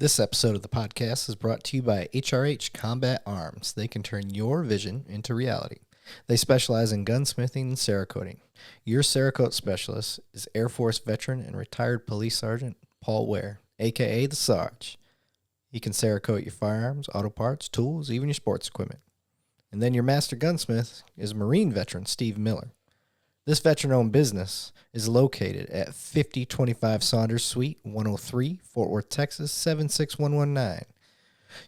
This episode of the podcast is brought to you by HRH Combat Arms. They can turn your vision into reality. They specialize in gunsmithing and Cerakoting. Your Cerakote specialist is Air Force veteran and retired police sergeant Paul Ware, a.k.a. the Sarge. He can Cerakote your firearms, auto parts, tools, even your sports equipment. And then your master gunsmith is Marine veteran Steve Miller. This veteran-owned business is located at 5025 Saunders Suite, 103, Fort Worth, Texas, 76119.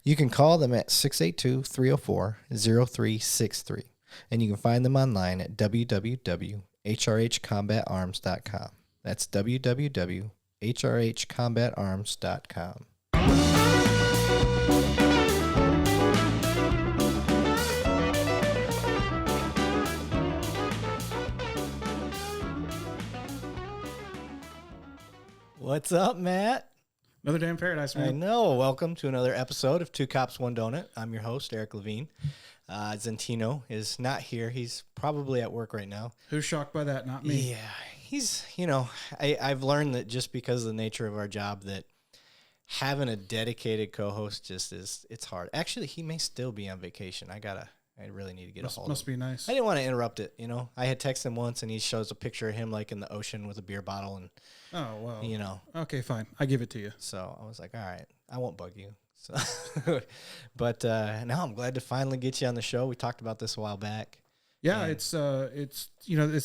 You can call them at 682-304-0363, and you can find them online at www.hrhcombatarms.com. That's www.hrhcombatarms.com. What's up, Matt? Another damn paradise, man. I know. Welcome to another episode of Two Cops, One Donut. I'm your host, Eric Levine. Zentino is not here. He's probably at work right now. Who's shocked by that? Not me. Yeah. He's, I've learned that just because of the nature of our job that having a dedicated co-host it's hard. Actually, he may still be on vacation. I really need to get a hold of him. Must be nice. I didn't want to interrupt it, I had texted him once, and he shows a picture of him, like, in the ocean with a beer bottle, and, oh, well. Okay, fine. I give it to you. So I was like, all right, I won't bug you. So, but now I'm glad to finally get you on the show. We talked about this a while back. Yeah, it's a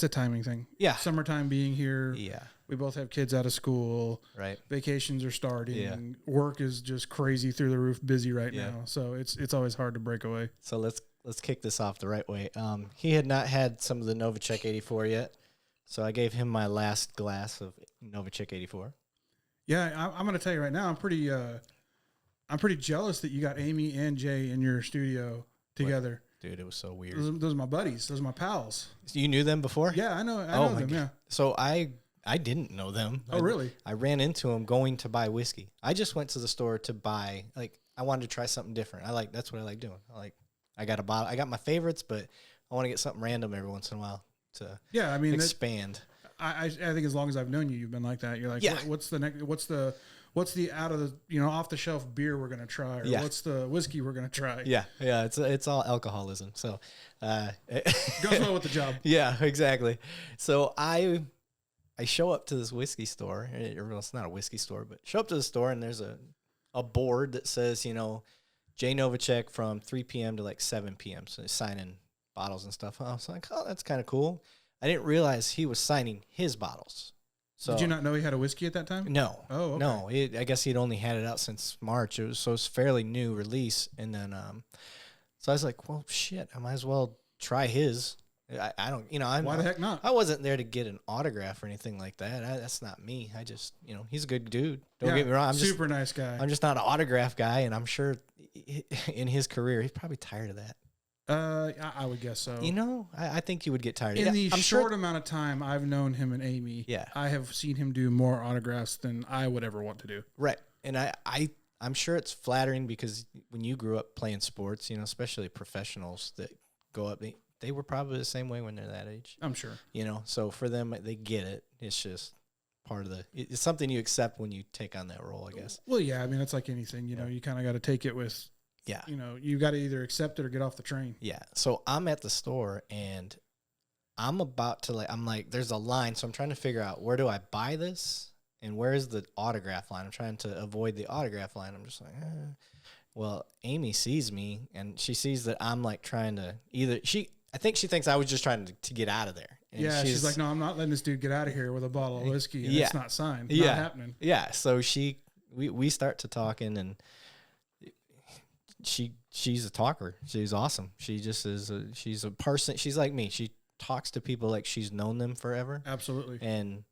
timing thing. Yeah. Summertime being here. Yeah. We both have kids out of school. Right. Vacations are starting. Yeah. Work is just crazy through the roof, busy right now. So it's always hard to break away. So let's kick this off the right way. He had not had some of the Novacek 84 yet, so I gave him my last glass of Novacek 84. Yeah, I'm going to tell you right now, I'm pretty jealous that you got Amy and Jay in your studio together. Dude, it was so weird. Those are my buddies. Those are my pals. You knew them before? Yeah, I know them. God. Yeah. So I didn't know them. Oh, really? I ran into them going to buy whiskey. I just went to the store to buy, I wanted to try something different. That's what I like doing. I got a bottle. I got my favorites, but I want to get something random every once in a while to expand. I think as long as I've known you, you've been like that. You're like, what's the next? What's the out of the off the shelf beer we're gonna try, or what's the whiskey we're gonna try? Yeah. It's all alcoholism. So goes well with the job. Yeah, exactly. So I show up to this whiskey store. Well, it's not a whiskey store, but show up to the store, and there's a board that says Jay Novacek from 3 p.m. to 7 p.m. So he's signing bottles and stuff. I was like, oh, that's kind of cool. I didn't realize he was signing his bottles. So did you not know he had a whiskey at that time? No. Oh, okay. No. I guess he'd only had it out since March. It's fairly new release. And then, so I was like, well, shit, I might as well try his. I don't, why the heck not? I wasn't there to get an autograph or anything like that. That's not me. I just, he's a good dude. Don't get me wrong. I'm super nice guy. I'm just not an autograph guy, and I'm sure in his career he's probably tired of that. I would guess so. I think you would get tired of it. In the short amount of time I've known him and Amy, I have seen him do more autographs than I would ever want to do. Right. And I'm sure it's flattering because when you grew up playing sports, especially professionals that go up, they were probably the same way when they're that age. I'm sure. So for them, they get it. It's just part of it's something you accept when you take on that role, I guess. Well, yeah, I mean, it's like anything, you kind of got to take it with, you got to either accept it or get off the train. Yeah. So I'm at the store and I'm about to I'm like, there's a line. So I'm trying to figure out, where do I buy this? And where is the autograph line? I'm trying to avoid the autograph line. I'm just like, Well, Amy sees me and she sees that I'm trying to I think she thinks I was just trying to get out of there. And she's like, no, I'm not letting this dude get out of here with a bottle of whiskey. And it's not signed. Not happening. Yeah. So we start to talking, and she's a talker. She's awesome. She just is. She's a person. She's like me. She talks to people like she's known them forever. Absolutely. And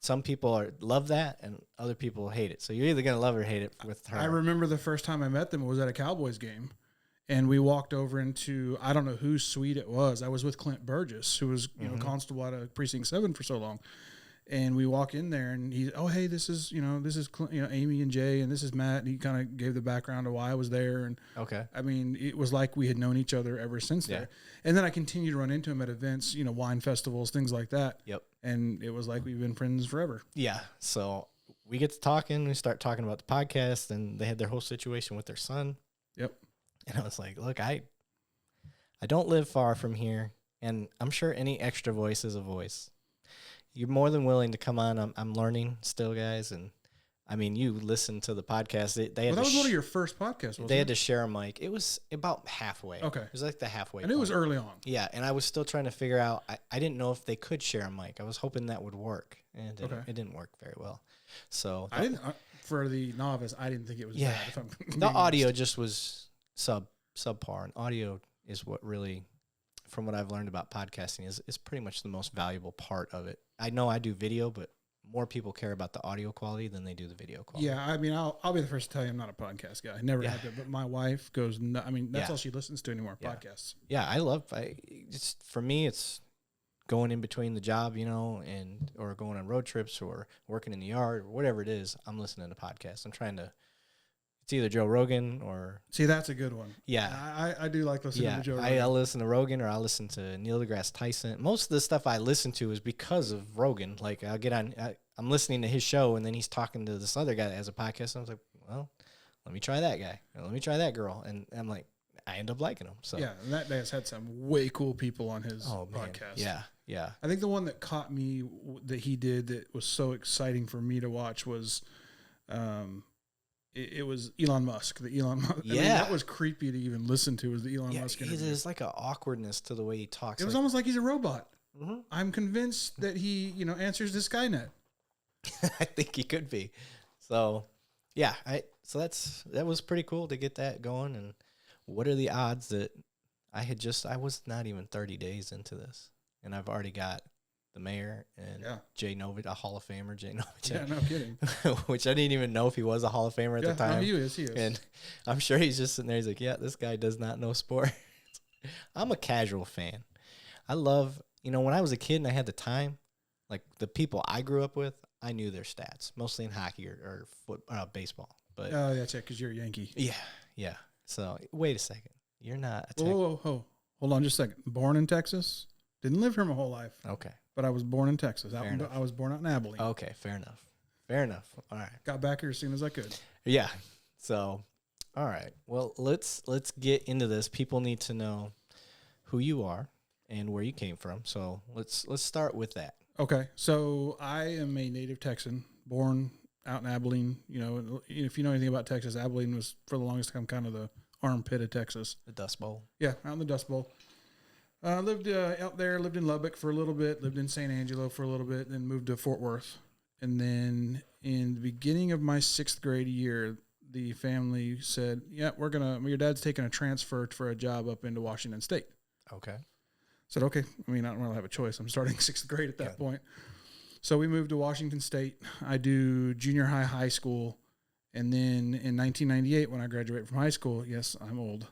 some people love that, and other people hate it. So you're either gonna love or hate it with her. I remember the first time I met them was at a Cowboys game. And we walked over into, I don't know whose suite it was. I was with Clint Burgess, who was, constable out of Precinct 7 for so long. And we walk in there, and he's, oh, hey, this is Clint, Amy and Jay, and this is Matt. And he kind of gave the background of why I was there. And okay, I mean, it was like we had known each other ever since there. And then I continued to run into him at events, wine festivals, things like that. Yep. And it was like we've been friends forever. Yeah. So we get to talking. We start talking about the podcast, and they had their whole situation with their son. Yep. And I was like, look, I don't live far from here, and I'm sure any extra voice is a voice. You're more than willing to come on. I'm learning still, guys, and I mean, you listen to the podcast. They had that was one of your first podcasts, wasn't They had to share a mic. It was about halfway. Okay. It was like the halfway And it was early on. Yeah, and I was still trying to figure out. I didn't know if they could share a mic. I was hoping that would work, and it didn't work very well. So I didn't. For the novice, I didn't think it was bad. If I'm the audio just was subpar, and audio is what really, from what I've learned about podcasting, is pretty much the most valuable part of it. I know I do video, but more people care about the audio quality than they do the video quality. Yeah, I mean, I'll be the first to tell you I'm not a podcast guy. I never have been, but my wife goes. I mean, that's all she listens to anymore. Podcasts. Yeah, it's for me. It's going in between the job, or going on road trips or working in the yard or whatever it is. I'm listening to podcasts. I'm trying to. It's either Joe Rogan or... See, that's a good one. Yeah. I do like listening to Joe Rogan. I'll listen to Rogan or I'll listen to Neil deGrasse Tyson. Most of the stuff I listen to is because of Rogan. Like, I'll get on... I'm listening to his show, and then he's talking to this other guy that has a podcast, and I was like, well, let me try that guy. Let me try that girl. And I'm like, I end up liking him. So yeah, and that guy's had some way cool people on his podcast. Yeah. I think the one that caught me that he did that was so exciting for me to watch was... It was Elon Musk. The Elon Musk. Yeah. I mean, that was creepy to even listen to. Was the Elon Musk interview? There's like an awkwardness to the way he talks. It was almost like he's a robot. Mm-hmm. I'm convinced that he, answers to Skynet. I think he could be. So, yeah. That was pretty cool to get that going. And what are the odds that I was not even 30 days into this, and I've already got the mayor and Jay Novich, a Hall of Famer, Jay Novich. Yeah, no kidding. Which I didn't even know if he was a Hall of Famer at the time. No, he is. And I'm sure he's just sitting there. He's like, yeah, this guy does not know sports. I'm a casual fan. I love, when I was a kid and I had the time, like the people I grew up with, I knew their stats, mostly in hockey or baseball. But that's it, because you're a Yankee. Yeah. So wait a second. You're not a Whoa. Hold on just a second. Born in Texas. Didn't live here my whole life. Okay. But I was born in Texas. I was born out in Abilene. Okay, fair enough. All right. Got back here as soon as I could. Yeah. So, all right. Well, let's get into this. People need to know who you are and where you came from. So let's start with that. Okay. So I am a native Texan, born out in Abilene. If you know anything about Texas, Abilene was for the longest time kind of the armpit of Texas. The Dust Bowl. Yeah, out in the Dust Bowl. Lived out there, lived in Lubbock for a little bit, lived in San Angelo for a little bit, then moved to Fort Worth. And then in the beginning of my 6th grade year, the family said, yeah, your dad's taking a transfer for a job up into Washington State. Okay. I said, okay. I mean, I don't really have a choice. I'm starting 6th grade at that point. So we moved to Washington State. I do junior high school. And then in 1998, when I graduated from high school, yes, I'm old.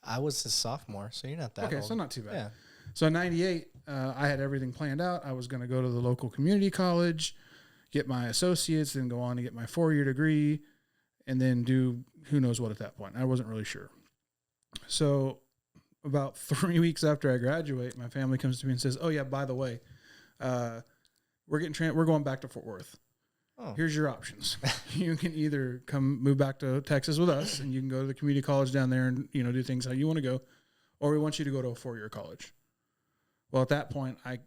I was a sophomore, so you're not that old. Okay, so not too bad. Yeah. So in 98, I had everything planned out. I was going to go to the local community college, get my associates, then go on to get my 4-year degree, and then do who knows what at that point. I wasn't really sure. So about 3 weeks after I graduate, my family comes to me and says, oh, yeah, by the way, we're going back to Fort Worth. Oh. Here's your options. You can either move back to Texas with us, and you can go to the community college down there and do things how you want to go, or we want you to go to a 4-year college. Well, at that point, I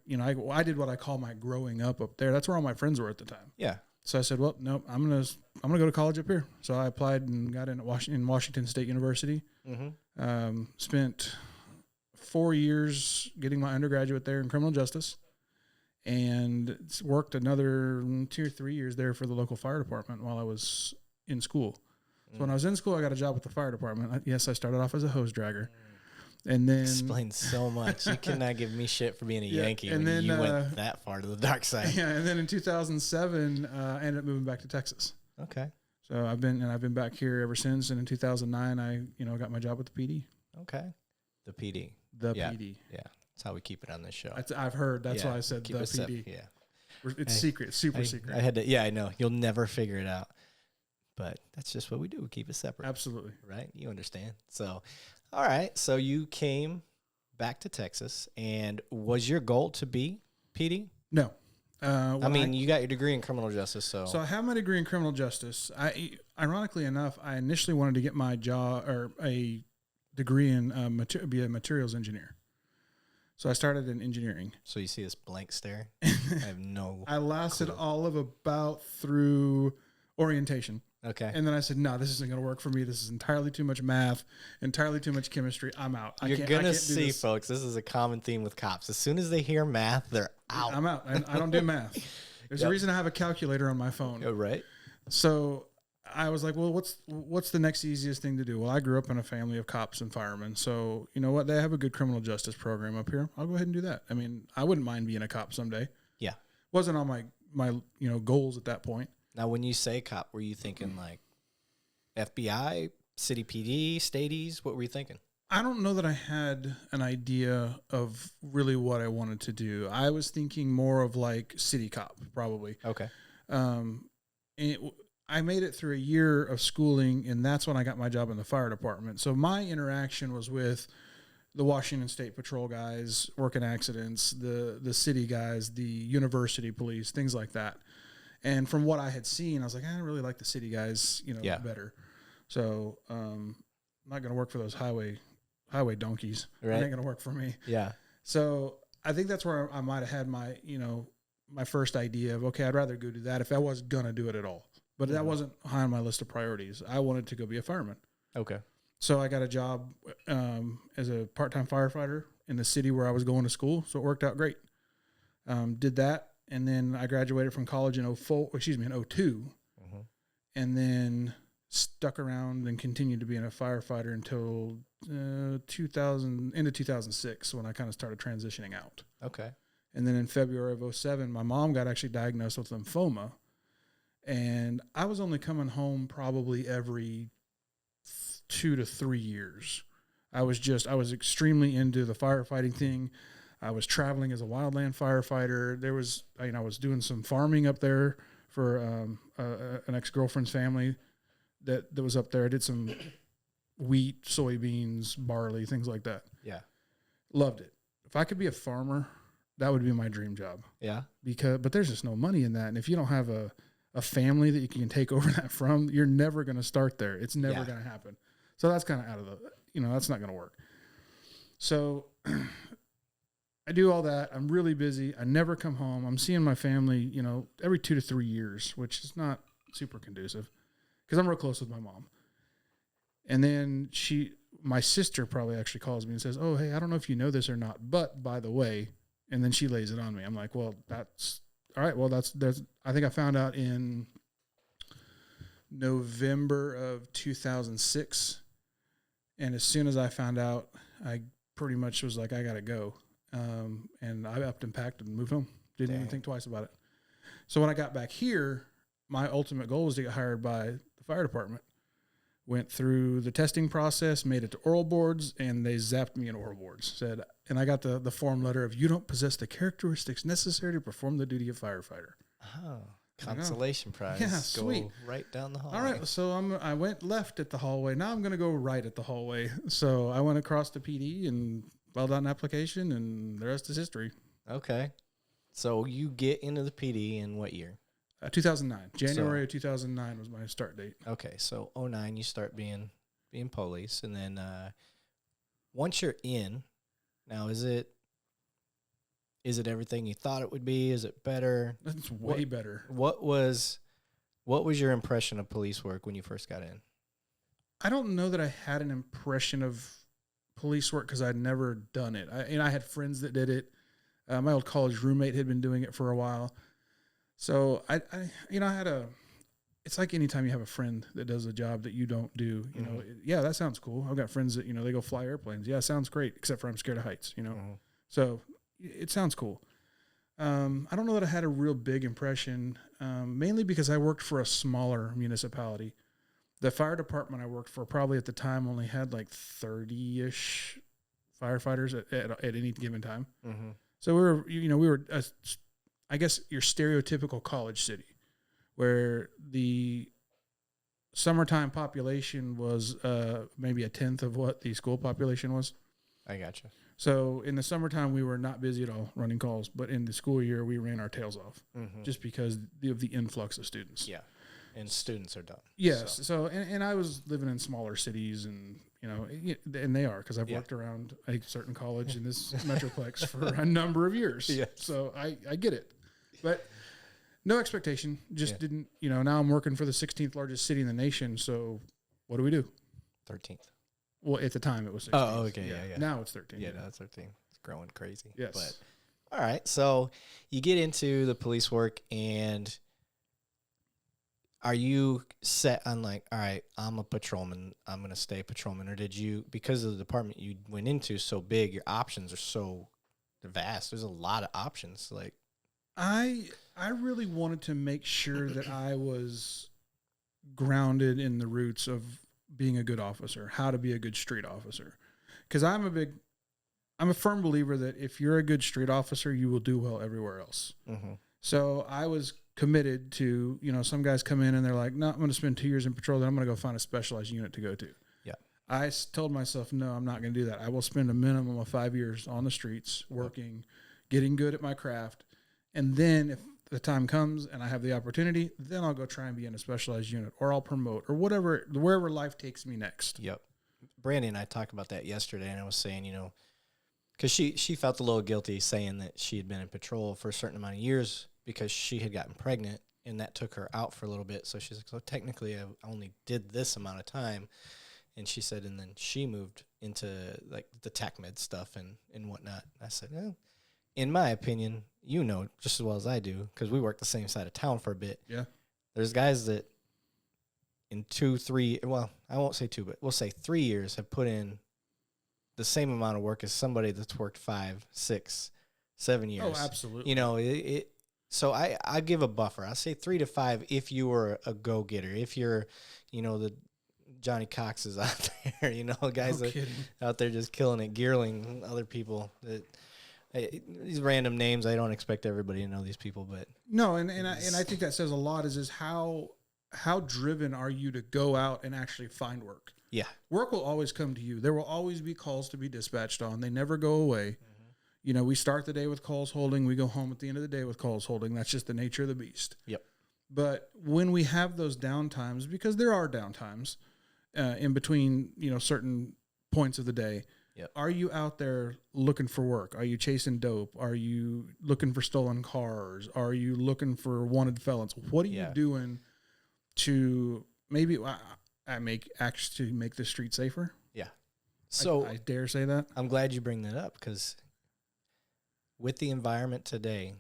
did what I call my growing up there. That's where all my friends were at the time. Yeah. So I said, well, nope, I'm gonna go to college up here. So I applied and got in at Washington State University. Mm-hmm. Spent 4 years getting my undergraduate there in criminal justice. And worked another 2 or 3 years there for the local fire department while I was in school. So when I was in school, I got a job with the fire department. I started off as a hose dragger. And then... Explains so much. You cannot give me shit for being a Yankee and then you went that far to the dark side. Yeah, and then in 2007, I ended up moving back to Texas. Okay. So I've been back here ever since. And in 2009, I got my job with the PD. Okay. The PD. PD. Yeah. That's how we keep it on this show. I've heard. That's why I said the PD. It's secret, super secret. I had to. Yeah, I know. You'll never figure it out. But that's just what we do. We keep it separate. Absolutely. Right? You understand. So, all right. So you came back to Texas, and was your goal to be PD? No. I mean, you got your degree in criminal justice, so. So I have my degree in criminal justice. Ironically enough, I initially wanted to get my job or a degree in be a materials engineer. So I started in engineering. So you see this blank stare? I have no. I lasted clue. all of about through orientation. Okay. And then I said, no, this isn't going to work for me. This is entirely too much math, entirely too much chemistry. I'm out. You're going to see, folks, this is a common theme with cops. As soon as they hear math, they're out. I'm out. I don't do math. There's a reason I have a calculator on my phone. Oh, right. So I was like, well, what's the next easiest thing to do? Well, I grew up in a family of cops and firemen. So, you know what? They have a good criminal justice program up here. I'll go ahead and do that. I mean, I wouldn't mind being a cop someday. Yeah. Wasn't on my goals at that point. Now, when you say cop, were you thinking like FBI, city PD, stateies? What were you thinking? I don't know that I had an idea of really what I wanted to do. I was thinking more of like city cop, probably. Okay. I made it through a year of schooling, and that's when I got my job in the fire department. So my interaction was with the Washington State Patrol guys, working accidents, the city guys, the university police, things like that. And from what I had seen, I was like, I really like the city guys, better. So I'm not going to work for those highway donkeys. Right. It ain't going to work for me. Yeah. So I think that's where I might have had my, my first idea of, okay, I'd rather go do that if I was going to do it at all. But that wasn't high on my list of priorities. I wanted to go be a fireman. Okay. So I got a job as a part-time firefighter in the city where I was going to school. So it worked out great. Did that. And then I graduated from college in 02. Mm-hmm. And then stuck around and continued to be a firefighter until into 2006 when I kind of started transitioning out. Okay. And then in February of 07, my mom got actually diagnosed with lymphoma. And I was only coming home probably every 2 to 3 years. I was extremely into the firefighting thing. I was traveling as a wildland firefighter. There was, I was doing some farming up there for an ex-girlfriend's family that was up there. I did some wheat, soybeans, barley, things like that. Yeah. Loved it. If I could be a farmer, that would be my dream job. Yeah. But there's just no money in that. And if you don't have a family that you can take over that from, you're never going to start there. It's never going to happen. So that's kind of out of that's not going to work. So I do all that. I'm really busy. I never come home. I'm seeing my family, every 2 to 3 years, which is not super conducive because I'm real close with my mom. And then my sister probably actually calls me and says, oh, hey, I don't know if you know this or not, but by the way, and then she lays it on me. I'm like, well, that's all right. Well, I think I found out in November of 2006. And as soon as I found out, I pretty much was like, I got to go. And I upped and packed and moved home. Didn't even think twice about it. So when I got back here, my ultimate goal was to get hired by the fire department. Went through the testing process, made it to oral boards, and they zapped me in oral boards. And I got the form letter of, you don't possess the characteristics necessary to perform the duty of firefighter. Oh, consolation prize. Yeah, sweet. Go right down the hallway. All right, so I went left at the hallway. Now I'm going to go right at the hallway. So I went across to PD and filled out an application, and the rest is history. Okay. So you get into the PD in what year? 2009. January of 2009 was my start date. Okay, so 09 you start being police, and then once you're in, now is it everything you thought it would be? Is it better? It's way better. What was your impression of police work when you first got in? I don't know that I had an impression of police work because I'd never done it. I had friends that did it. My old college roommate had been doing it for a while. So I had it's like anytime you have a friend that does a job that you don't do, yeah, that sounds cool. I've got friends that, they go fly airplanes. Yeah, sounds great, except for I'm scared of heights, So it sounds cool. I don't know that I had a real big impression, mainly because I worked for a smaller municipality. The fire department I worked for probably at the time only had like 30-ish firefighters at any given time. Mm-hmm. So we were I guess your stereotypical college city, where the summertime population was maybe a tenth of what the school population was. I gotcha. So in the summertime, we were not busy at all running calls, but in the school year, we ran our tails off just because of the influx of students. Yeah. And students are dumb. Yes. So and I was living in smaller cities, and and they are, because I've worked around a certain college in this metroplex for a number of years. Yeah. So I get it, but no expectation. Just didn't. Now I'm working for the 16th largest city in the nation. So what do we do? 13th. Well, at the time it was 16th. Oh, okay. Yeah. Now it's 13. Yeah, now it's 13. It's growing crazy. Yes. But all right. So you get into the police work, and are you set on like, all right, I'm a patrolman, I'm going to stay a patrolman? Or did you, because of the department you went into so big, your options are so vast? There's a lot of options. Like, I really wanted to make sure that I was grounded in the roots of being a good officer, how to be a good street officer. Because I'm a firm believer that if you're a good street officer, you will do well everywhere else. Mm-hmm. So I was committed to, some guys come in and they're like, no, I'm going to spend 2 years in patrol, then I'm going to go find a specialized unit to go to. Yeah. I told myself, no, I'm not going to do that. I will spend a minimum of 5 years on the streets working, getting good at my craft. And then if the time comes and I have the opportunity, then I'll go try and be in a specialized unit, or I'll promote, or wherever life takes me next. Yep. Brandy and I talked about that yesterday, and I was saying, because she felt a little guilty saying that she had been in patrol for a certain amount of years because she had gotten pregnant, and that took her out for a little bit. So she's like, so technically I only did this amount of time. And she said, and then she moved into like the Tac-Med stuff and whatnot. I said, well, in my opinion, just as well as I do, because we work the same side of town for a bit. Yeah. There's guys that in 2, 3, well, I won't say 2, but we'll say 3 years have put in the same amount of work as somebody that's worked 5, 6, 7 years. Oh, absolutely. So I give a buffer. I say 3 to 5 if you were a go-getter. If you're, the Johnny Coxes out there, guys that out there just killing it, gearling other people. These random names, I don't expect everybody to know these people, but no, and I think that says a lot. Is how driven are you to go out and actually find work? Yeah, work will always come to you. There will always be calls to be dispatched on. They never go away. We start the day with calls holding. We go home at the end of the day with calls holding. That's just the nature of the beast. Yep. But when we have those downtimes, because there are downtimes in between, certain points of the day, yep. Are you out there looking for work? Are you chasing dope? Are you looking for stolen cars? Are you looking for wanted felons? What are you doing to maybe make the street safer? Yeah. So I dare say that. I'm glad you bring that up, because with the environment today,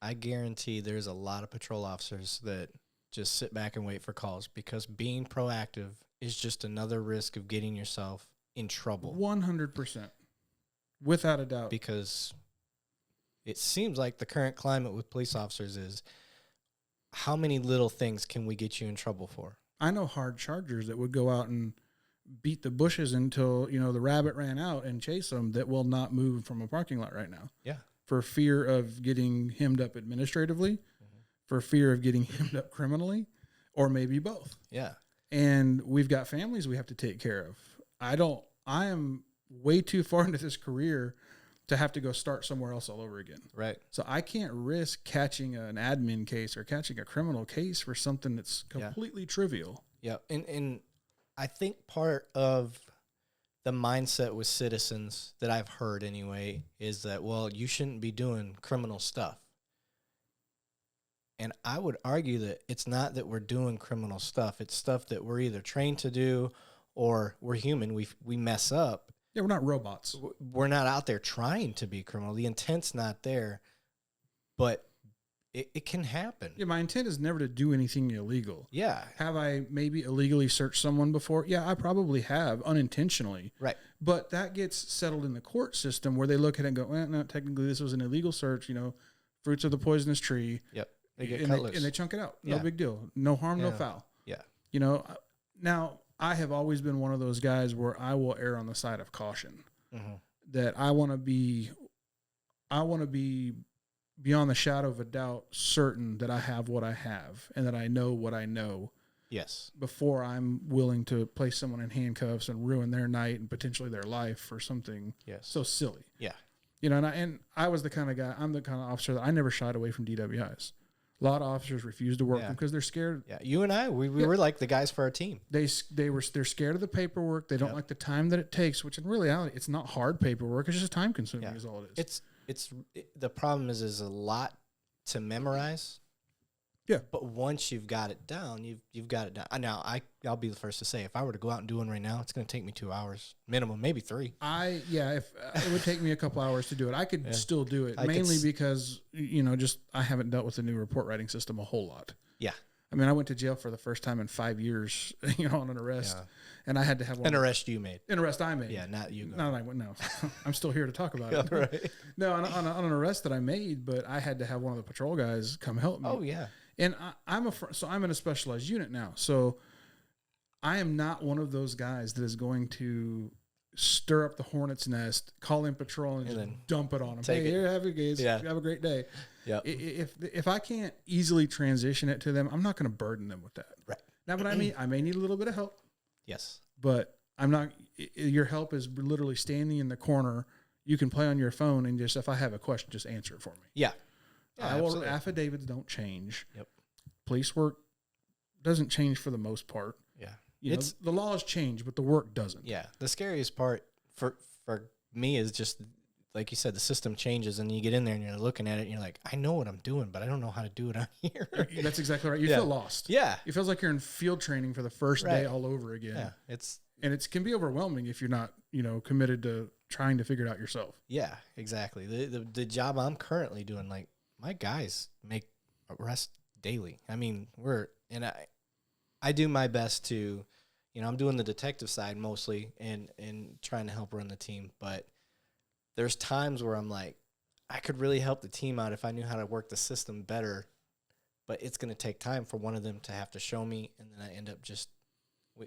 I guarantee there's a lot of patrol officers that just sit back and wait for calls, because being proactive is just another risk of getting yourself in trouble. 100%. Without a doubt. Because it seems like the current climate with police officers is, how many little things can we get you in trouble for? I know hard chargers that would go out and beat the bushes until, the rabbit ran out and chase them, that will not move from a parking lot right now. Yeah. For fear of getting hemmed up administratively, for fear of getting hemmed up criminally, or maybe both. Yeah. And we've got families we have to take care of. I am way too far into this career to have to go start somewhere else all over again. Right. So I can't risk catching an admin case or catching a criminal case for something that's completely trivial. Yeah. And I think part of the mindset with citizens that I've heard anyway is that, well, you shouldn't be doing criminal stuff. And I would argue that it's not that we're doing criminal stuff. It's stuff that we're either trained to do, or we're human. We mess up. Yeah, we're not robots. We're not out there trying to be criminal. The intent's not there, but it can happen. Yeah, my intent is never to do anything illegal. Yeah. Have I maybe illegally searched someone before? Yeah, I probably have, unintentionally. Right. But that gets settled in the court system, where they look at it and go, well, no, technically this was an illegal search, fruits of the poisonous tree. Yep. They get cut loose. And they chunk it out. No big deal. No harm, no foul. Yeah. Now I have always been one of those guys where I will err on the side of caution. Mm-hmm. That I want to be beyond the shadow of a doubt certain that I have what I have, and that I know what I know, Yes. before I'm willing to place someone in handcuffs and ruin their night and potentially their life for something so silly. Yeah. You know, and I was the kind of guy, I'm the kind of officer that I never shied away from DWIs. A lot of officers refuse to work them because they're scared. Yeah, you and I, we were like the guys for our team. They're scared of the paperwork. They don't like the time that it takes, which in reality, it's not hard paperwork. It's just time consuming is all it is. The problem is a lot to memorize. Yeah. But once you've got it down, you've got it down. Now, I'll be the first to say, if I were to go out and do one right now, it's going to take me 2 hours minimum, maybe 3. If it would take me a couple hours to do it, I could still do it, mainly because, just I haven't dealt with the new report writing system a whole lot. Yeah. I mean, I went to jail for the first time in 5 years, on an arrest, and I had to have one. An arrest you made. An arrest I made. Yeah, not you. No, I'm still here to talk about it. Right. No, on an arrest that I made, but I had to have one of the patrol guys come help me. Oh yeah. And I'm in a specialized unit now, so I am not one of those guys that is going to stir up the hornet's nest, call in patrol, and just dump it on them. Hey, here, have a great day. Yeah. If I can't easily transition it to them, I'm not going to burden them with that. Right. Now, but I may need a little bit of help. Yes. But I'm not. Your help is literally standing in the corner. You can play on your phone and just, if I have a question, just answer it for me. Yeah. Affidavits don't change. Yep. Police work doesn't change for the most part. Yeah. The laws change, but the work doesn't. Yeah. The scariest part for me is just, like you said, the system changes and you get in there and you're looking at it and you're like, I know what I'm doing, but I don't know how to do it out here. That's exactly right. You feel lost. Yeah. It feels like you're in field training for the first day all over again. Yeah. It can be overwhelming if you're not, committed to trying to figure it out yourself. Yeah, exactly. The job I'm currently doing, like, my guys make arrests daily. I mean, I do my best to, I'm doing the detective side mostly and trying to help run the team. But there's times where I'm like, I could really help the team out if I knew how to work the system better. But it's going to take time for one of them to have to show me. And then I end up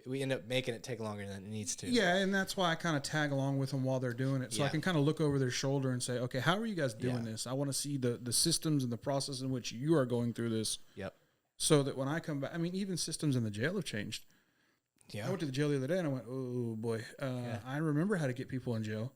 we end up making it take longer than it needs to. Yeah, and that's why I kind of tag along with them while they're doing it. So I can kind of look over their shoulder and say, okay, how are you guys doing this? I want to see the systems and the process in which you are going through this. Yep. So that when I come back, I mean, even systems in the jail have changed. Yeah. I went to the jail the other day and I went, oh boy, I remember how to get people in jail,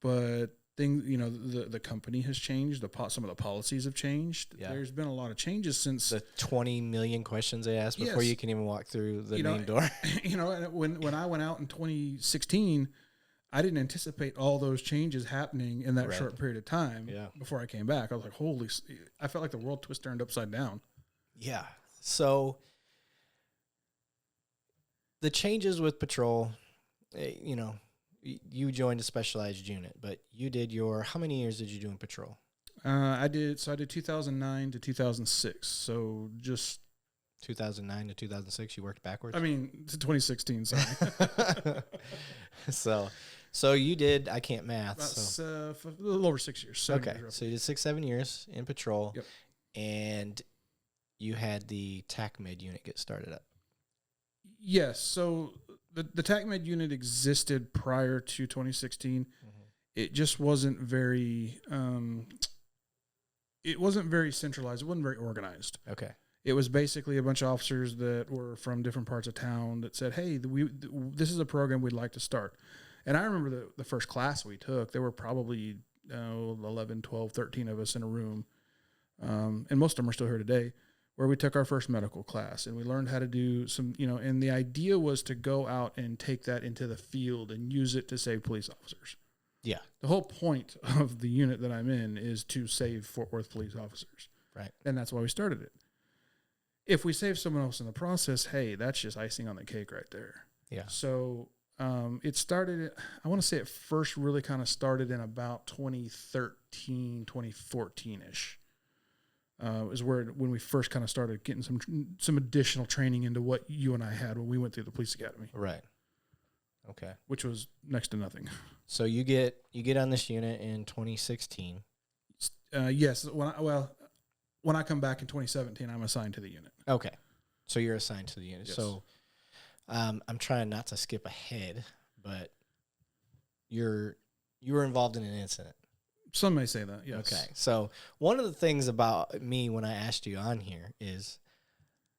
but the company has changed. Some of the policies have changed. Yeah. There's been a lot of changes since the 20 million questions they asked before you can even walk through the main door. And when I went out in 2016, I didn't anticipate all those changes happening in that short period of time. Yeah. Before I came back, I was like, I felt like the world turned upside down. Yeah. So the changes with patrol, you joined a specialized unit, but you did how many years did you do in patrol? I did 2009 to 2006. So just 2009 to 2006, you worked backwards? I mean, to 2016, sorry. So you did, I can't math. A little over 6 years. Okay. So you did 6-7 years in patrol. Yep. And you had the Tac-Med unit get started up. Yes. So the Tac-Med unit existed prior to 2016. Mm-hmm. It just wasn't very centralized. It wasn't very organized. Okay. It was basically a bunch of officers that were from different parts of town that said, hey, this is a program we'd like to start. And I remember the first class we took, there were probably 11, 12, 13 of us in a room. And most of them are still here today, where we took our first medical class and we learned how to do some, and the idea was to go out and take that into the field and use it to save police officers. Yeah. The whole point of the unit that I'm in is to save Fort Worth police officers. Right. And that's why we started it. If we save someone else in the process, hey, that's just icing on the cake right there. Yeah. So it started, I want to say it first really kind of started in about 2013, 2014-ish. Is when we first kind of started getting some additional training into what you and I had when we went through the police academy. Right. Okay. Which was next to nothing. So you get on this unit in 2016. Yes. When I come back in 2017, I'm assigned to the unit. Okay. So you're assigned to the unit. Yes. So I'm trying not to skip ahead, but you were involved in an incident. Some may say that, yes. Okay. So one of the things about me when I asked you on here is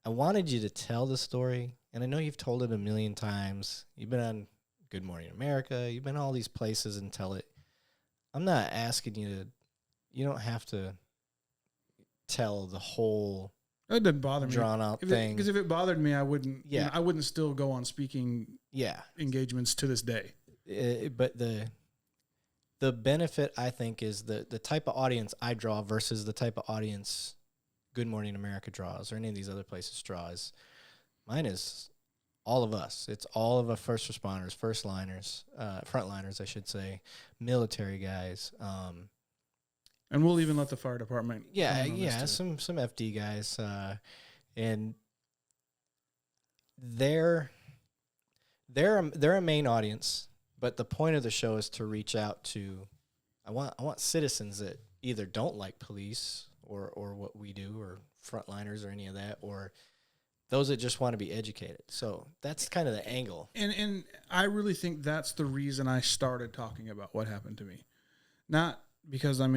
I wanted you to tell the story, and I know you've told it a million times. You've been on Good Morning America. You've been all these places and tell it. I'm not asking you to. You don't have to tell the whole. It didn't bother me. Drawn out thing. Because if it bothered me, I wouldn't. Yeah. I wouldn't still go on speaking. Yeah. Engagements to this day. But the benefit, I think, is the type of audience I draw versus the type of audience Good Morning America draws or any of these other places draws. Mine is all of us. It's all of our first responders, frontliners, I should say, military guys. And we'll even let the fire department. Some FD guys, and they're a main audience. But the point of the show is to reach out to. I want citizens that either don't like police or what we do or frontliners or any of that, or those that just want to be educated. So that's kind of the angle. And I really think that's the reason I started talking about what happened to me, not because I'm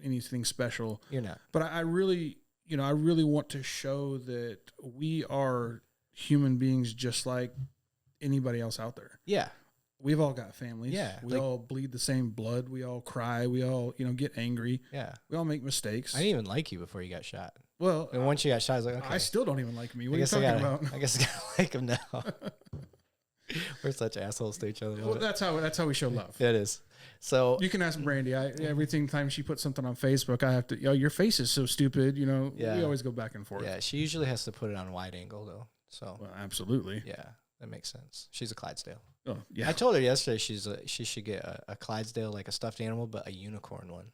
anything special. You're not. But I really want to show that we are human beings just like anybody else out there. Yeah. We've all got families. Yeah. We all bleed the same blood. We all cry. We all, get angry. Yeah. We all make mistakes. I didn't even like you before you got shot. Well, and once you got shot, I was like, okay. I still don't even like me. What are you talking about? I guess I gotta like him now. We're such assholes to each other. Well, that's how we show love. It is. So you can ask Brandy. Every time she puts something on Facebook, I have to. Your face is so stupid. Yeah. We always go back and forth. Yeah, she usually has to put it on wide angle though. So absolutely. Yeah, that makes sense. She's a Clydesdale. Oh yeah. I told her yesterday she should get a Clydesdale, like a stuffed animal, but a unicorn one.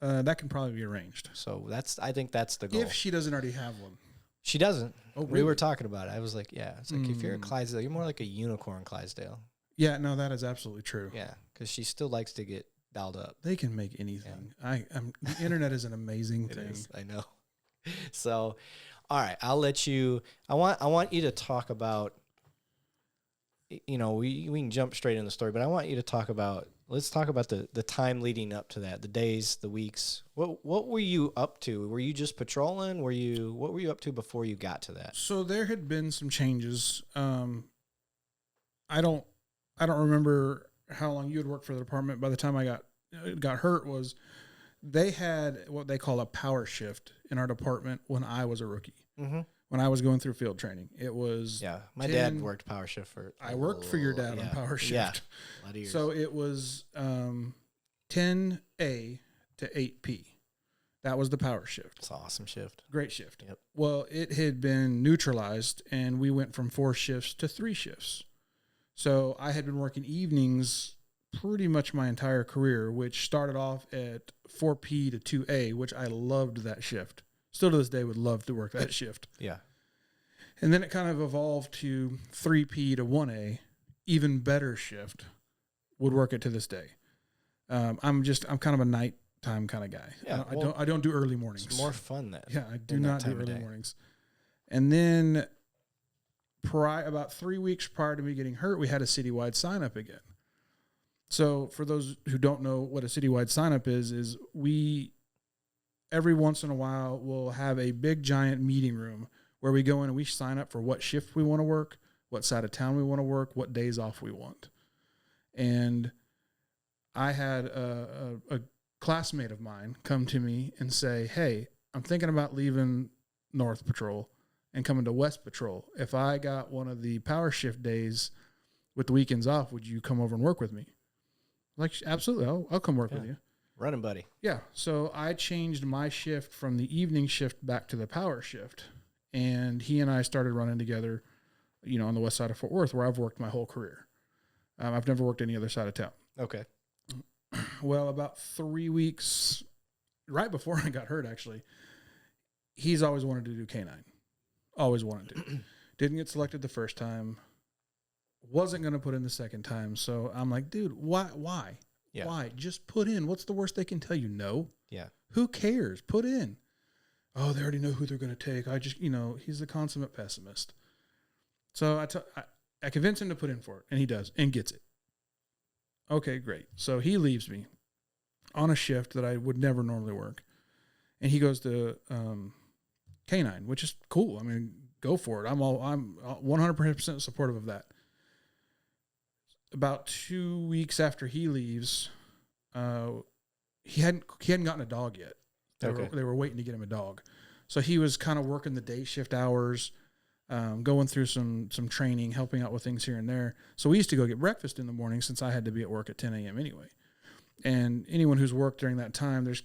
That can probably be arranged. So I think that's the goal. If she doesn't already have one. She doesn't. Oh, really? We were talking about it. I was like, yeah. It's like if you're a Clydesdale, you're more like a unicorn Clydesdale. Yeah, no, that is absolutely true. Yeah, because she still likes to get dialed up. They can make anything. Yeah. The internet is an amazing thing. Is, I know. So, all right, I'll let you. I want you to talk about. We can jump straight in the story, but I want you to talk about. Let's talk about the time leading up to that, the days, the weeks. What were you up to? Were you just patrolling? What were you up to before you got to that? So there had been some changes. I don't remember how long you had worked for the department. By the time I got hurt, was they had what they call a power shift in our department when I was a rookie. Mm-hmm. When I was going through field training, it was my dad worked power shift for. I worked for your dad on power shift. Yeah, a lot of years. So it was 10A to 8P. That was the power shift. It's an awesome shift. Great shift. Yep. Well, it had been neutralized, and we went from 4 shifts to 3 shifts. So I had been working evenings pretty much my entire career, which started off at 4P to 2A, which I loved that shift. Still to this day would love to work that shift. Yeah. And then it kind of evolved to 3P to 1A, even better shift. Would work it to this day. I'm kind of a nighttime kind of guy. Yeah, I don't do early mornings. It's more fun then. Yeah, I do not do early mornings. And then about 3 weeks prior to me getting hurt, we had a citywide sign up again. So for those who don't know what a citywide sign up is we every once in a while we'll have a big giant meeting room where we go in and we sign up for what shift we want to work, what side of town we want to work, what days off we want. And I had a classmate of mine come to me and say, hey, I'm thinking about leaving North Patrol and coming to West Patrol. If I got one of the power shift days with the weekends off, would you come over and work with me? Like, absolutely, I'll come work with you. Running buddy. Yeah. So I changed my shift from the evening shift back to the power shift. And he and I started running together, on the west side of Fort Worth, where I've worked my whole career. I've never worked any other side of town. Okay. Well, about 3 weeks, right before I got hurt, actually, he's always wanted to do K9. Always wanted to. Didn't get selected the first time. Wasn't going to put in the second time. So I'm like, dude, why? Yeah. Why? Just put in. What's the worst they can tell you? No. Yeah. Who cares? Put in. Oh, they already know who they're going to take. He's the consummate pessimist. So I convince him to put in for it, and he does, and gets it. Okay, great. So he leaves me on a shift that I would never normally work. And he goes to canine, which is cool. I mean, go for it. I'm 100% supportive of that. About 2 weeks after he leaves, he hadn't gotten a dog yet. They were waiting to get him a dog. So he was kind of working the day shift hours, going through some training, helping out with things here and there. So we used to go get breakfast in the morning since I had to be at work at 10 a.m. anyway. And anyone who's worked during that time, there's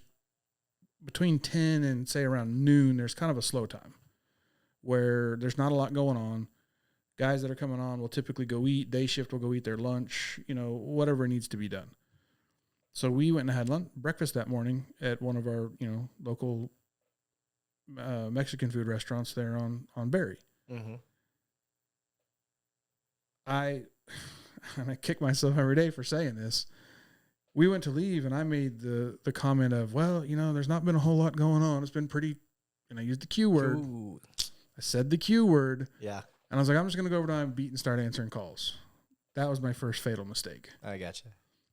between 10 and say around noon, there's kind of a slow time where there's not a lot going on. Guys that are coming on will typically go eat. Day shift will go eat their lunch, whatever needs to be done. So we went and had breakfast that morning at one of our, local Mexican food restaurants there on Berry. Mm-hmm. I kick myself every day for saying this. We went to leave, and I made the comment of, well, there's not been a whole lot going on. It's been pretty, and I used the Q word. Ooh. I said the Q word. Yeah. And I was like, I'm just going to go over to my beat and start answering calls. That was my first fatal mistake. I gotcha.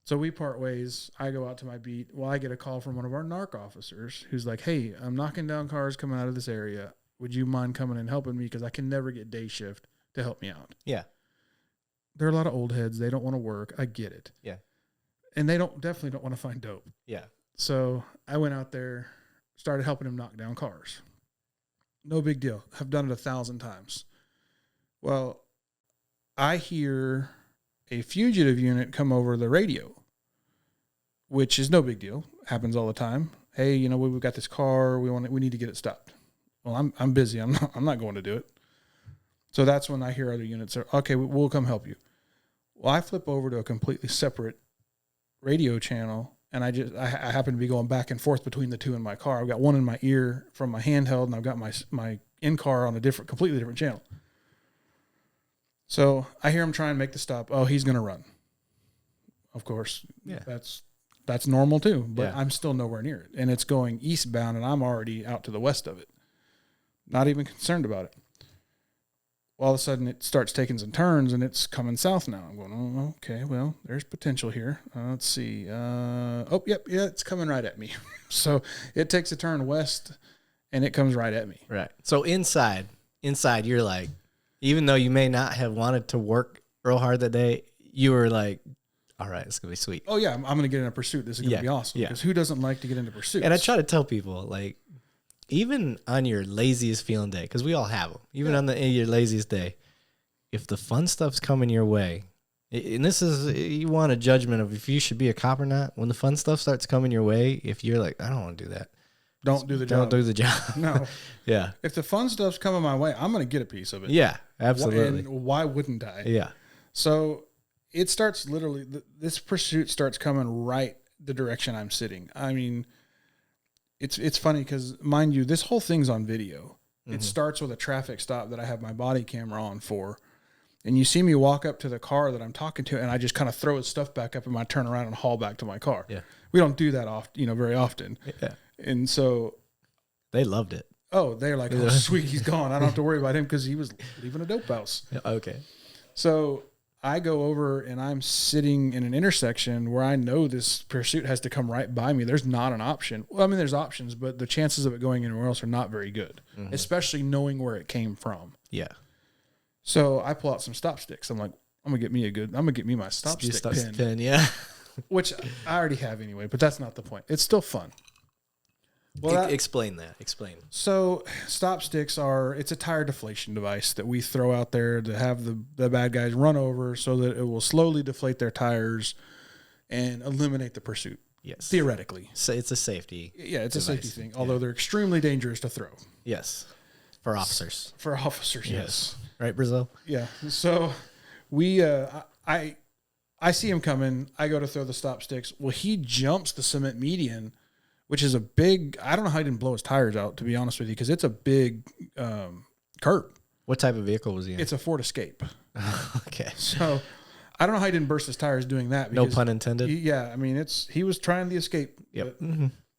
So we part ways. I go out to my beat. Well, I get a call from one of our NARC officers who's like, hey, I'm knocking down cars coming out of this area. Would you mind coming and helping me? Because I can never get day shift to help me out. Yeah. There are a lot of old heads. They don't want to work. I get it. Yeah. And they definitely don't want to find dope. Yeah. So I went out there, started helping him knock down cars. No big deal. I've done it 1,000 times. Well, I hear a fugitive unit come over the radio, which is no big deal. Happens all the time. Hey, we've got this car. We need to get it stopped. Well, I'm busy. I'm not going to do it. So that's when I hear other units are, okay, we'll come help you. Well, I flip over to a completely separate radio channel, and I happen to be going back and forth between the two in my car. I've got one in my ear from my handheld, and I've got my in-car on a completely different channel. So I hear him try and make the stop. Oh, he's going to run. Of course, yeah. That's normal too, but yeah. I'm still nowhere near it. And it's going eastbound, and I'm already out to the west of it. Not even concerned about it. Well, all of a sudden, it starts taking some turns, and it's coming south now. I'm going, oh, okay, well, there's potential here. Let's see. Yep, it's coming right at me. So it takes a turn west, and it comes right at me. Right. So inside, you're like, even though you may not have wanted to work real hard that day, you were like, all right, it's going to be sweet. Oh, yeah, I'm going to get in a pursuit. This is going to be awesome. Yeah. Because who doesn't like to get into pursuits? And I try to tell people, like, even on your laziest feeling day, because we all have them, even on your laziest day, if the fun stuff's coming your way, and this is, you want a judgment of if you should be a cop or not, when the fun stuff starts coming your way, if you're like, I don't want to do that. Don't do the job. Don't do the job. No. Yeah. If the fun stuff's coming my way, I'm going to get a piece of it. Yeah, absolutely. And why wouldn't I? Yeah. So it starts literally, this pursuit starts coming right the direction I'm sitting. I mean, it's funny because, mind you, this whole thing's on video. Mm-hmm. It starts with a traffic stop that I have my body camera on for. And you see me walk up to the car that I'm talking to, and I just kind of throw his stuff back up and I turn around and haul back to my car. Yeah. We don't do that very often. Yeah. And so they loved it. Oh, they're like, oh, sweet, he's gone. I don't have to worry about him because he was leaving a dope house. Okay. So I go over and I'm sitting in an intersection where I know this pursuit has to come right by me. There's not an option. Well, I mean, there's options, but the chances of it going anywhere else are not very good, especially knowing where it came from. Yeah. So I pull out some stop sticks. I'm like, I'm gonna get me my stop stick pin. Yeah. Which I already have anyway, but that's not the point. It's still fun. Well, explain that. Explain. So stop sticks it's a tire deflation device that we throw out there to have the bad guys run over so that it will slowly deflate their tires and eliminate the pursuit. Yes. Theoretically. So it's a safety. Yeah, it's device. a safety thing, although they're extremely dangerous to throw. Yes. For officers. For officers, yes. Right, Brazil? Yeah. So we I see him coming. I go to throw the stop sticks. Well, he jumps the cement median, which is a big, I don't know how he didn't blow his tires out, to be honest with you, because it's a big curb. What type of vehicle was he in? It's a Ford Escape. Okay. So I don't know how he didn't burst his tires doing that. No pun intended. I mean, he was trying the Escape. Yep.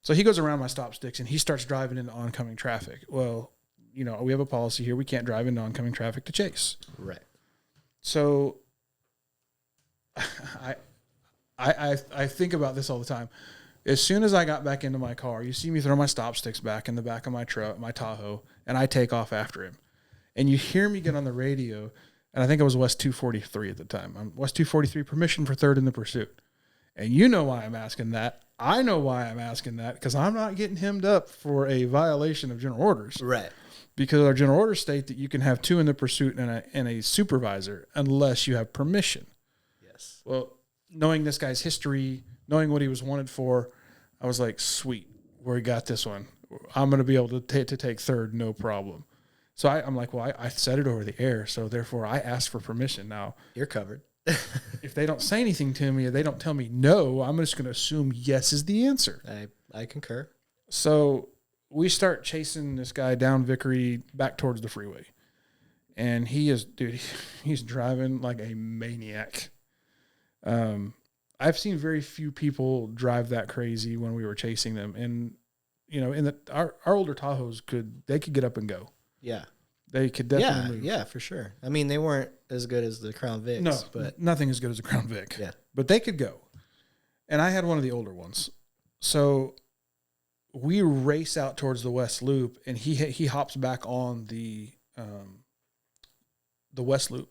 So he goes around my stop sticks and he starts driving into oncoming traffic. Well, we have a policy here. We can't drive into oncoming traffic to chase. Right. So I think about this all the time. As soon as I got back into my car, you see me throw my stop sticks back in the back of my truck, my Tahoe, and I take off after him. And you hear me get on the radio, and I think it was West 243 at the time. I'm West 243, permission for third in the pursuit. And you know why I'm asking that. I know why I'm asking that, because I'm not getting hemmed up for a violation of general orders. Right. Because our general orders state that you can have 2 in the pursuit and a supervisor unless you have permission. Yes. Well, knowing this guy's history, knowing what he was wanted for, I was like, sweet, we got this one. I'm going to be able to take third, no problem. So I'm like, well, I said it over the air, so therefore I asked for permission. Now, you're covered. if they don't say anything to me, or they don't tell me no, I'm just going to assume yes is the answer. I concur. So we start chasing this guy down Vickery back towards the freeway. And he's driving like a maniac. I've seen very few people drive that crazy when we were chasing them. And, our older Tahoes could get up and go. Yeah. They could definitely move. Yeah, for sure. I mean, they weren't as good as the Crown Vics. No, but nothing as good as a Crown Vic. Yeah. But they could go. And I had one of the older ones. So we race out towards the West Loop, and he hops back on the West Loop.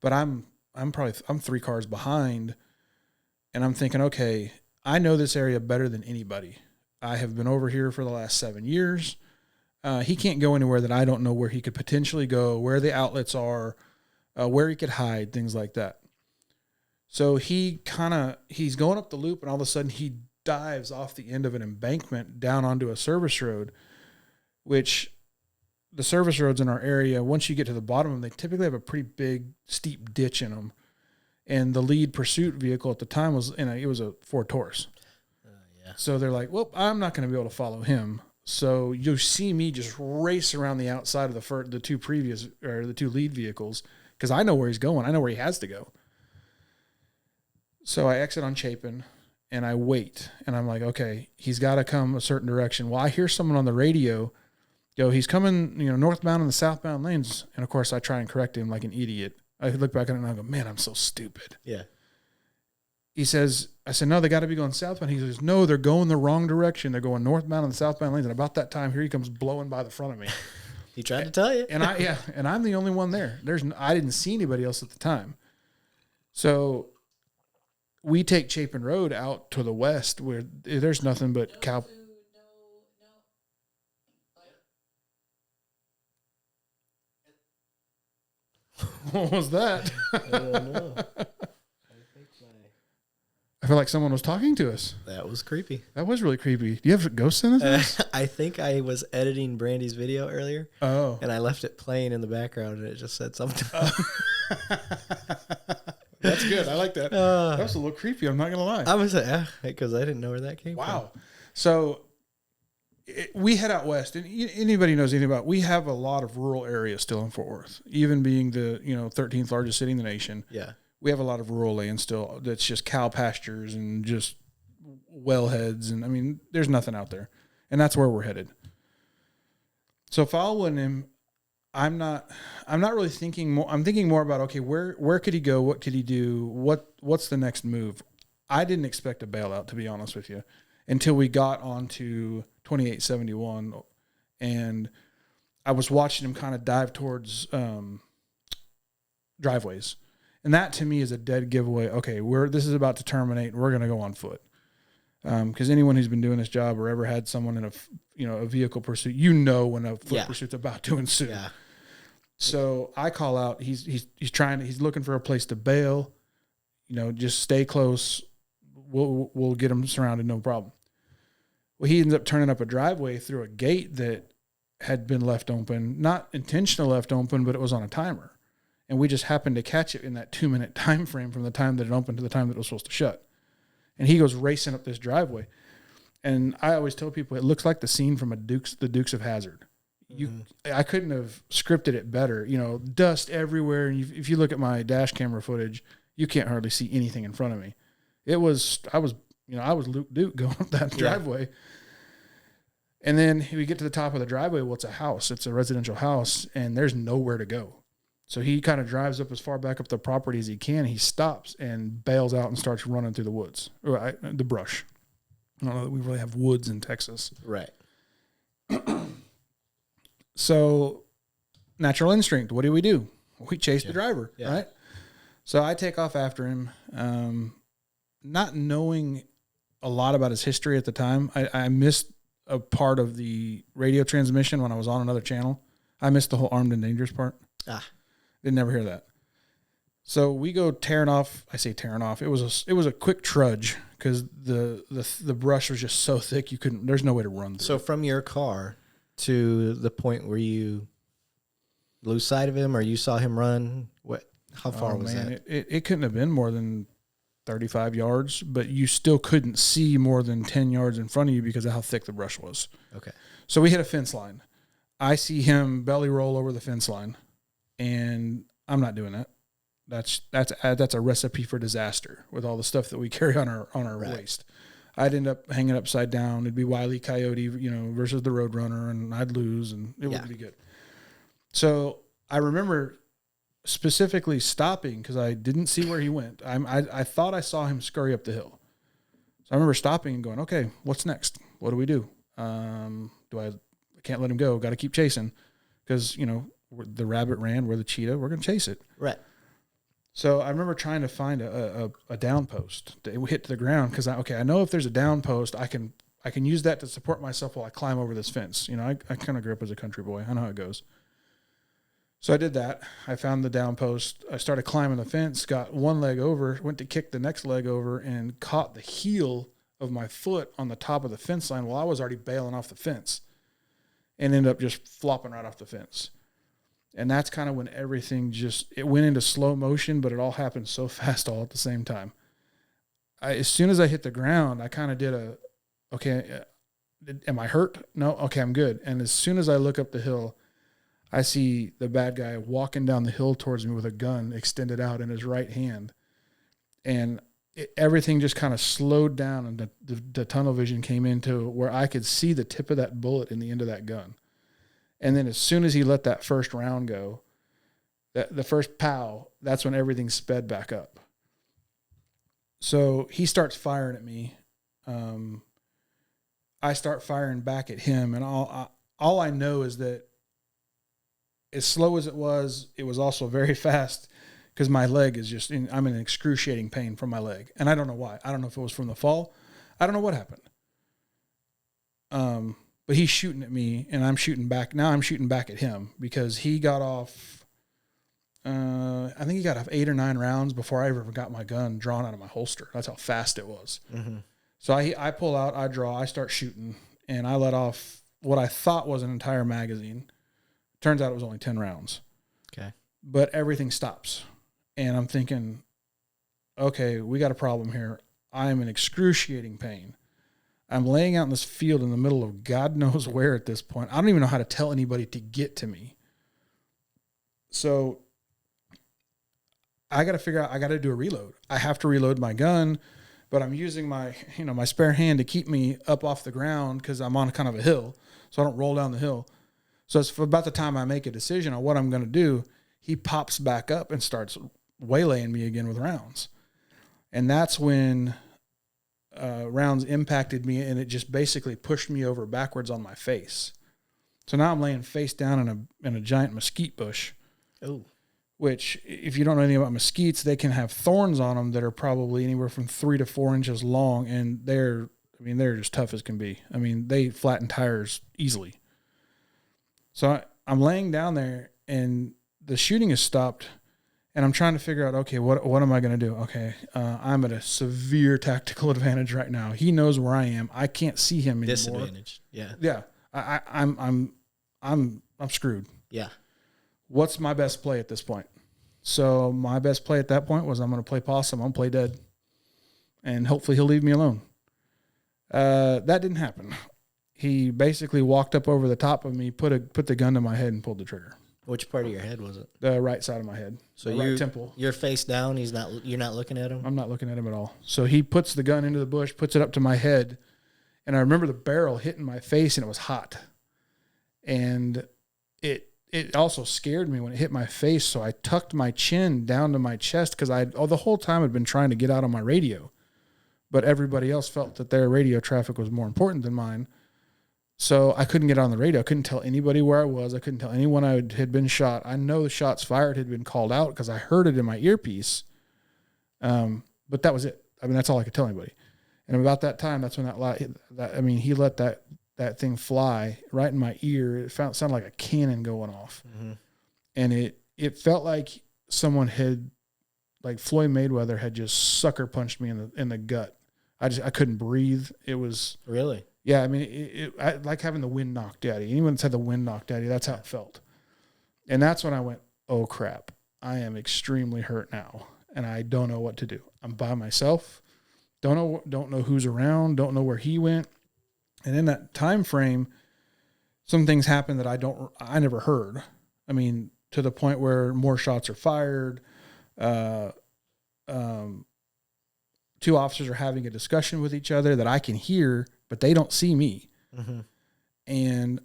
But I'm 3 cars behind, and I'm thinking, okay, I know this area better than anybody. I have been over here for the last 7 years. He can't go anywhere that I don't know where he could potentially go, where the outlets are, where he could hide, things like that. So he's going up the loop, and all of a sudden he dives off the end of an embankment down onto a service road, which the service roads in our area, once you get to the bottom of them, they typically have a pretty big, steep ditch in them. And the lead pursuit vehicle at the time was a Ford Taurus. Yeah. So they're like, well, I'm not going to be able to follow him. So you see me just race around the outside of the 2 lead vehicles, because I know where he's going. I know where he has to go. So I exit on Chapin, and I wait. And I'm like, okay, he's got to come a certain direction. Well, I hear someone on the radio go, he's coming, northbound in the southbound lanes. And, of course, I try and correct him like an idiot. I look back at it, and I go, man, I'm so stupid. Yeah. I said, no, they got to be going southbound. He goes, no, they're going the wrong direction. They're going northbound on the southbound lanes. And about that time, here he comes blowing by the front of me. He tried to tell you. And I'm the only one there. I didn't see anybody else at the time. So we take Chapin Road out to the west where there's nothing but cow. What was that? I don't know. I feel like someone was talking to us. That was creepy. That was really creepy. Do you have ghosts in this? I think I was editing Brandy's video earlier. Oh. And I left it playing in the background, and it just said something. That's good. I like that. That was a little creepy. I'm not going to lie. I was like, because I didn't know where that came from. Wow. So we head out west, and anybody knows anything about, we have a lot of rural areas still in Fort Worth, even being the 13th largest city in the nation. Yeah. We have a lot of rural land still that's just cow pastures and just wellheads. And I mean, there's nothing out there. And that's where we're headed. So following him, I'm not really thinking more. I'm thinking more about, okay, where could he go? What could he do? What's the next move? I didn't expect a bailout, to be honest with you, until we got onto 2871. And I was watching him kind of dive towards driveways. And that to me is a dead giveaway. Okay, this is about to terminate, and we're going to go on foot. Because anyone who's been doing this job or ever had someone in a vehicle pursuit, when a foot pursuit's about to ensue. Yeah. So I call out. He's looking for a place to bail. Just stay close. We'll get him surrounded, no problem. Well, he ends up turning up a driveway through a gate that had been left open, not intentionally left open, but it was on a timer. And we just happened to catch it in that 2-minute time frame from the time that it opened to the time that it was supposed to shut. And he goes racing up this driveway. And I always tell people it looks like the scene from the Dukes of Hazzard. I couldn't have scripted it better. Dust everywhere. And if you look at my dash camera footage, you can't hardly see anything in front of me. I was Luke Duke going up that driveway. And then we get to the top of the driveway. Well, it's a house. It's a residential house, and there's nowhere to go. So he kind of drives up as far back up the property as he can. He stops and bails out and starts running through the woods, or the brush. I don't know that we really have woods in Texas. Right. So, natural instinct. What do? We chase the driver, right? So I take off after him, not knowing a lot about his history at the time. I missed a part of the radio transmission when I was on another channel. I missed the whole armed and dangerous part. Didn't never hear that. So we go tearing off. I say tearing off. It was a quick trudge because the brush was just so thick there's no way to run through. So from your car to the point where you lose sight of him or you saw him run, how far was that? It couldn't have been more than 35 yards, but you still couldn't see more than 10 yards in front of you because of how thick the brush was. Okay. So we hit a fence line. I see him belly roll over the fence line, and I'm not doing that. That's a recipe for disaster with all the stuff that we carry on our waist. I'd end up hanging upside down. It'd be Wile E. Coyote, versus the Roadrunner, and I'd lose, and it wouldn't be good. So I remember specifically stopping because I didn't see where he went. I thought I saw him scurry up the hill. So I remember stopping and going, okay, what's next? What do we do? I can't let him go. Got to keep chasing because, the rabbit ran, we're the cheetah. We're going to chase it. Right. So I remember trying to find a down post to hit to the ground because I know if there's a down post, I can use that to support myself while I climb over this fence. I kind of grew up as a country boy. I know how it goes. So I did that. I found the down post. I started climbing the fence, got one leg over, went to kick the next leg over, and caught the heel of my foot on the top of the fence line while I was already bailing off the fence and ended up just flopping right off the fence. And that's kind of when everything it went into slow motion, but it all happened so fast all at the same time. As soon as I hit the ground, I kind of did am I hurt? No? Okay, I'm good. And as soon as I look up the hill, I see the bad guy walking down the hill towards me with a gun extended out in his right hand. And everything just kind of slowed down, and the tunnel vision came into where I could see the tip of that bullet in the end of that gun. And then as soon as he let that first round go, the first pow, that's when everything sped back up. So he starts firing at me. I start firing back at him, and all I know is that as slow as it was also very fast because my leg is I'm in excruciating pain from my leg. And I don't know why. I don't know if it was from the fall. I don't know what happened. But he's shooting at me and I'm shooting back. Now I'm shooting back at him because he got off, I think he got off 8 or 9 rounds before I ever got my gun drawn out of my holster. That's how fast it was. Mm-hmm. So I pull out, I draw, I start shooting, and I let off what I thought was an entire magazine. Turns out it was only 10 rounds. Okay. But everything stops. And I'm thinking, okay, we got a problem here. I am in excruciating pain. I'm laying out in this field in the middle of God knows where at this point. I don't even know how to tell anybody to get to me. So I got to figure out, I got to do a reload. I have to reload my gun, but I'm using my spare hand to keep me up off the ground because I'm on kind of a hill, so I don't roll down the hill. So it's about the time I make a decision on what I'm going to do, he pops back up and starts waylaying me again with rounds. And that's when rounds impacted me, and it just basically pushed me over backwards on my face. So now I'm laying face down in a giant mesquite bush. Oh. Which, if you don't know anything about mesquites, they can have thorns on them that are probably anywhere from 3 to 4 inches long, and they're just tough as can be. I mean, they flatten tires easily. So I'm laying down there, and the shooting has stopped, and I'm trying to figure out, okay, what am I going to do? Okay, I'm at a severe tactical advantage right now. He knows where I am. I can't see him anymore. Disadvantage. Yeah. Yeah. I'm screwed. Yeah. What's my best play at this point? So my best play at that point was I'm going to play possum. I'm going to play dead, and hopefully he'll leave me alone. That didn't happen. He basically walked up over the top of me, put the gun to my head, and pulled the trigger. Which part of your head was it? The right side of my head. So the right temple. You're face down. You're not looking at him. I'm not looking at him at all. So he puts the gun into the bush, puts it up to my head, and I remember the barrel hitting my face, and it was hot. And it also scared me when it hit my face. So I tucked my chin down to my chest because the whole time I'd been trying to get out on my radio. but everybody else felt that their radio traffic was more important than mine. So I couldn't get on the radio. I couldn't tell anybody where I was. I couldn't tell anyone I had been shot. I know the shots fired had been called out because I heard it in my earpiece. But that was it. I mean, that's all I could tell anybody. And about that time, that's when he let that thing fly right in my ear. It sounded like a cannon going off. Mm-hmm. And it felt like someone had, like Floyd Mayweather had just sucker punched me in the gut. I couldn't breathe. It was really. Yeah, I mean, I like having the wind knocked out of you. Anyone that's had the wind knocked out of you, that's how it felt. And that's when I went, oh, crap. I am extremely hurt now, and I don't know what to do. I'm by myself. Don't know who's around. Don't know where he went. And in that time frame, some things happened that I never heard. I mean, to the point where more shots are fired. Two officers are having a discussion with each other that I can hear, but they don't see me. Mm-hmm. And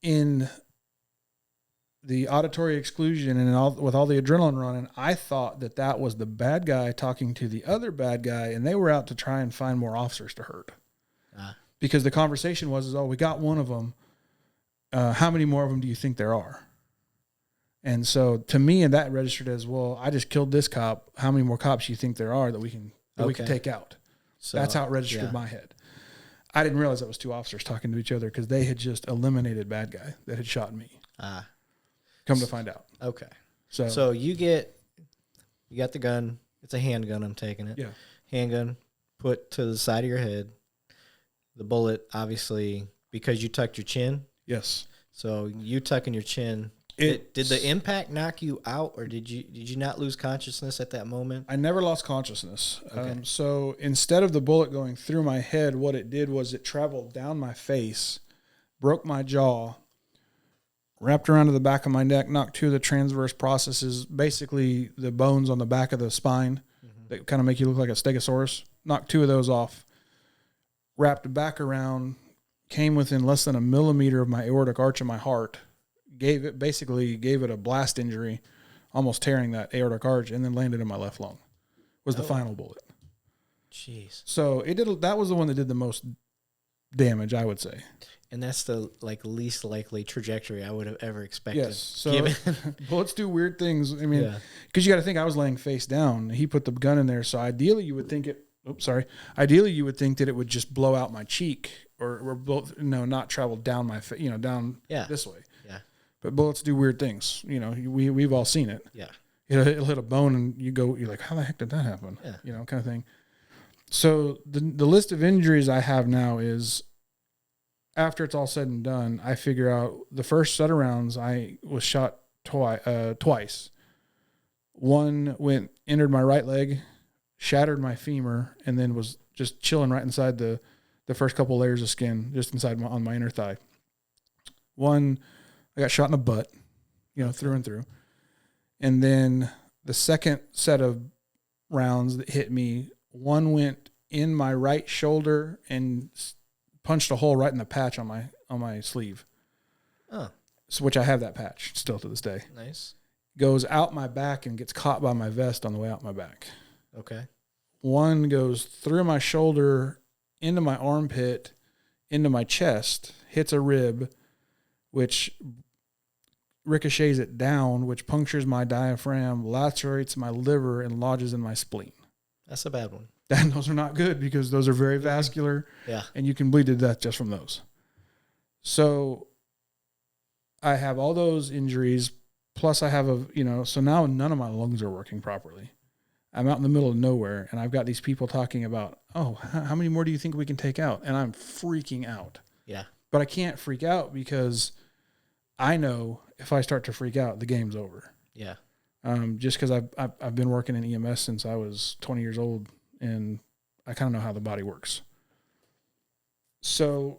in the auditory exclusion and with all the adrenaline running, I thought that was the bad guy talking to the other bad guy, and they were out to try and find more officers to hurt. Because the conversation was, we got one of them. How many more of them do you think there are? And so to me, and that registered as, well, I just killed this cop. How many more cops do you think there are that we can take out? So that's how it registered in my head. I didn't realize that was two officers talking to each other because they had just eliminated bad guy that had shot me. Come to find out. Okay. So you got the gun. It's a handgun. I'm taking it. Yeah. Handgun put to the side of your head. The bullet, obviously, because you tucked your chin. Yes. So you tucking your chin. Did the impact knock you out, or did you not lose consciousness at that moment? I never lost consciousness. Okay. So instead of the bullet going through my head, what it did was it traveled down my face, broke my jaw, wrapped around to the back of my neck, knocked two of the transverse processes, basically the bones on the back of the spine that kind of make you look like a stegosaurus, knocked two of those off, wrapped back around, came within less than a millimeter of my aortic arch of my heart, gave it a blast injury, almost tearing that aortic arch, and then landed in my left lung. Was the final bullet. Jeez. So that was the one that did the most damage, I would say. And that's the least likely trajectory I would have ever expected. Yes. So bullets do weird things. I mean, because you got to think I was laying face down. He put the gun in there, so ideally you would think it. Ideally, you would think that it would just blow out my cheek, or not travel down my face, down this way. Yeah. But bullets do weird things. We've all seen it. Yeah. It'll hit a bone, and you're like, how the heck did that happen? Yeah. Kind of thing. So the list of injuries I have now is, after it's all said and done, I figure out the first set of rounds I was shot twice. One entered my right leg, shattered my femur, and then was just chilling right inside the first couple layers of skin, just inside on my inner thigh. One, I got shot in the butt, through and through. And then the second set of rounds that hit me, one went in my right shoulder and punched a hole right in the patch on my sleeve. Oh. So, which I have that patch still to this day. Nice. Goes out my back and gets caught by my vest on the way out my back. Okay. One goes through my shoulder, into my armpit, into my chest, hits a rib, which ricochets it down, which punctures my diaphragm, lacerates my liver, and lodges in my spleen. That's a bad one. Those are not good because those are very vascular. Yeah. And you can bleed to death just from those. So I have all those injuries, plus I have so now none of my lungs are working properly. I'm out in the middle of nowhere, and I've got these people talking about, how many more do you think we can take out? And I'm freaking out. Yeah. But I can't freak out because I know if I start to freak out, the game's over. Yeah. Just because I've been working in EMS since I was 20 years old, and I kind of know how the body works. So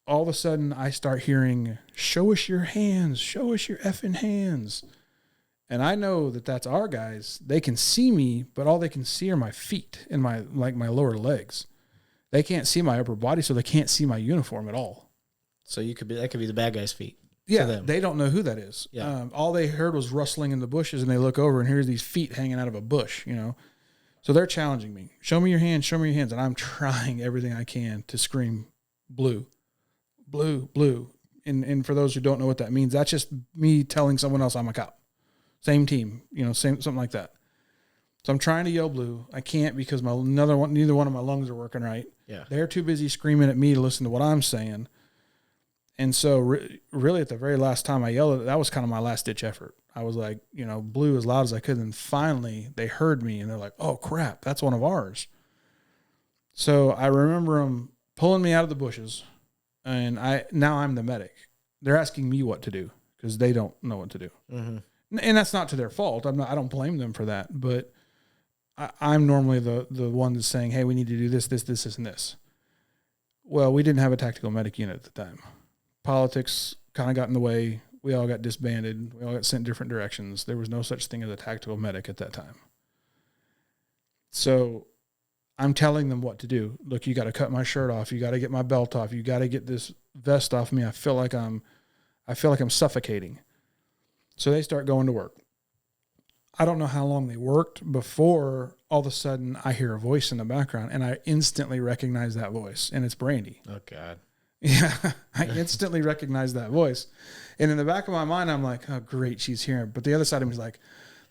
all of a sudden I start hearing, show us your hands, show us your effing hands. And I know that that's our guys. They can see me, but all they can see are my feet and my lower legs. They can't see my upper body, so they can't see my uniform at all. So that could be the bad guy's feet. Yeah, they don't know who that is. Yeah. All they heard was rustling in the bushes, and they look over, and here's these feet hanging out of a bush, So they're challenging me. Show me your hands. Show me your hands. And I'm trying everything I can to scream blue, blue, blue. And for those who don't know what that means, that's just me telling someone else I'm a cop. Same team, something like that. So I'm trying to yell blue. I can't because neither one of my lungs are working right. Yeah. They're too busy screaming at me to listen to what I'm saying. And so really at the very last time I yelled, that was kind of my last ditch effort. I was like, blew as loud as I could. And finally they heard me and they're like, oh crap, that's one of ours. So I remember them pulling me out of the bushes and now I'm the medic. They're asking me what to do because they don't know what to do. Mm-hmm. And that's not to their fault. I don't blame them for that, but I'm normally the one that's saying, hey, we need to do this, and this. Well, we didn't have a tactical medic unit at the time. Politics kind of got in the way. We all got disbanded. We all got sent different directions. There was no such thing as a tactical medic at that time. So I'm telling them what to do. Look, you got to cut my shirt off. You got to get my belt off. You got to get this vest off me. I feel like I'm suffocating. So they start going to work. I don't know how long they worked before all of a sudden I hear a voice in the background and I instantly recognize that voice, and it's Brandy. Oh God. Yeah. I instantly recognize that voice. And in the back of my mind, I'm like, oh great, she's here. But the other side of me is like,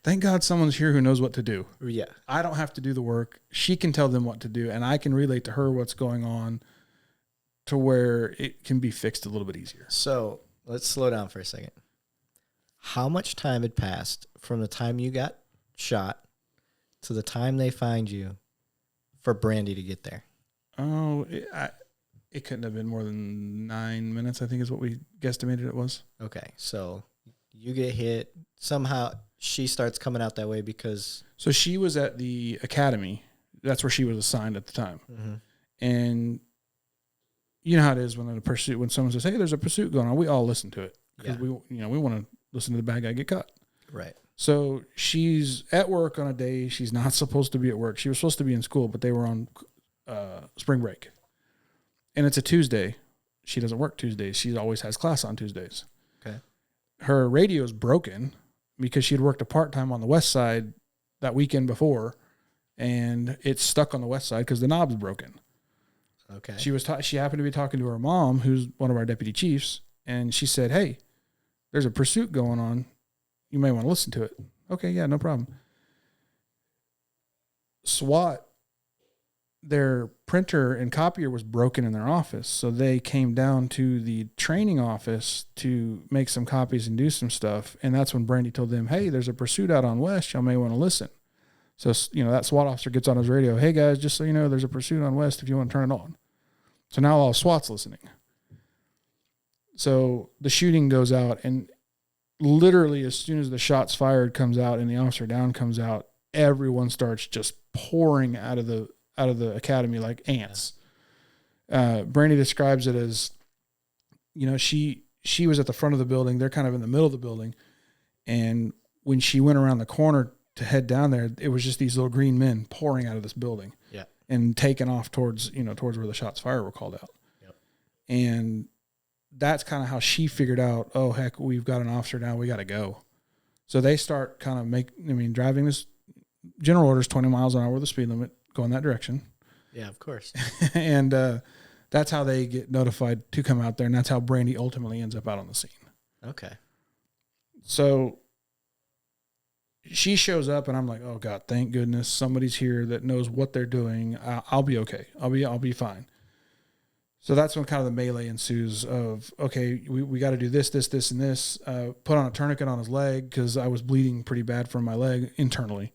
thank God someone's here who knows what to do. Yeah. I don't have to do the work. She can tell them what to do, and I can relate to her what's going on to where it can be fixed a little bit easier. So let's slow down for a second. How much time had passed from the time you got shot to the time they find you for Brandy to get there? Oh, it couldn't have been more than 9 minutes, I think is what we guesstimated it was. Okay, so you get hit. Somehow she starts coming out that way because... So she was at the academy. That's where she was assigned at the time. Mm-hmm. And you know how it is when someone says, hey, there's a pursuit going on, we all listen to it. Because we want to listen to the bad guy get caught. Right. So she's at work on a day she's not supposed to be at work. She was supposed to be in school, but they were on spring break. And it's a Tuesday. She doesn't work Tuesdays. She always has class on Tuesdays. Okay. Her radio is broken because she had worked a part-time on the west side that weekend before, and it's stuck on the west side because the knob's broken. Okay. She happened to be talking to her mom, who's one of our deputy chiefs, and she said, hey, there's a pursuit going on. You may want to listen to it. Okay, yeah, no problem. SWAT, their printer and copier was broken in their office, so they came down to the training office to make some copies and do some stuff, and that's when Brandy told them, hey, there's a pursuit out on West. Y'all may want to listen. So, that SWAT officer gets on his radio, hey, guys, just so you know, there's a pursuit on West if you want to turn it on. So now all SWAT's listening. So the shooting goes out, and literally as soon as the shots fired comes out and the officer down comes out, everyone starts just pouring out of the academy like ants. Brandy describes it as, she was at the front of the building. They're kind of in the middle of the building. And when she went around the corner to head down there, it was just these little green men pouring out of this building. Yeah. And taking off towards where the shots fired were called out. Yep. And that's kind of how she figured out, oh, heck, we've got an officer down. We got to go. So they start kind of driving this general orders 20 miles an hour with the speed limit, go in that direction. Yeah, of course. And that's how they get notified to come out there. And that's how Brandy ultimately ends up out on the scene. Okay. So she shows up and I'm like, oh God, thank goodness somebody's here that knows what they're doing. I'll be okay. I'll be fine. So that's when kind of the melee ensues of, okay, we got to do this, and this. Put on a tourniquet on his leg because I was bleeding pretty bad from my leg internally,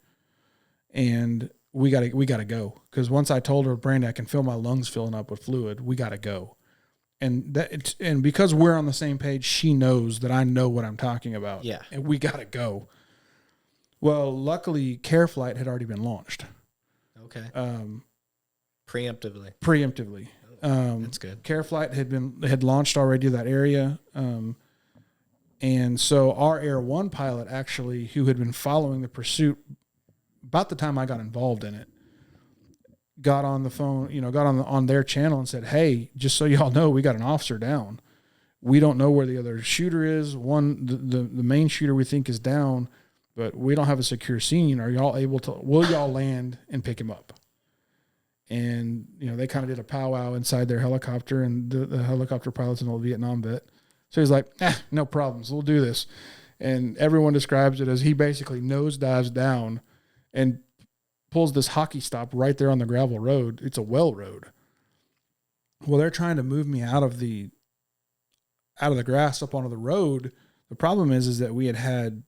and we got to go because once I told her, Brandy, I can feel my lungs filling up with fluid. We got to go, and because we're on the same page, she knows that I know what I'm talking about. Yeah, and we got to go. Well, luckily, Care Flight had already been launched. Okay. Preemptively. That's good. Care Flight had launched already to that area. And so our Air One pilot actually, who had been following the pursuit about the time I got involved in it, got on the phone, got on their channel and said, hey, just so y'all know, we got an officer down. We don't know where the other shooter is. The main shooter we think is down, but we don't have a secure scene. Are y'all will y'all land and pick him up? And, they kind of did a powwow inside their helicopter, and the helicopter pilot's an old Vietnam vet. So he's like, no problems. We'll do this. And everyone describes it as he basically nosedives down and pulls this hockey stop right there on the gravel road. It's a well road. Well, they're trying to move me out of the grass up onto the road. The problem is that we had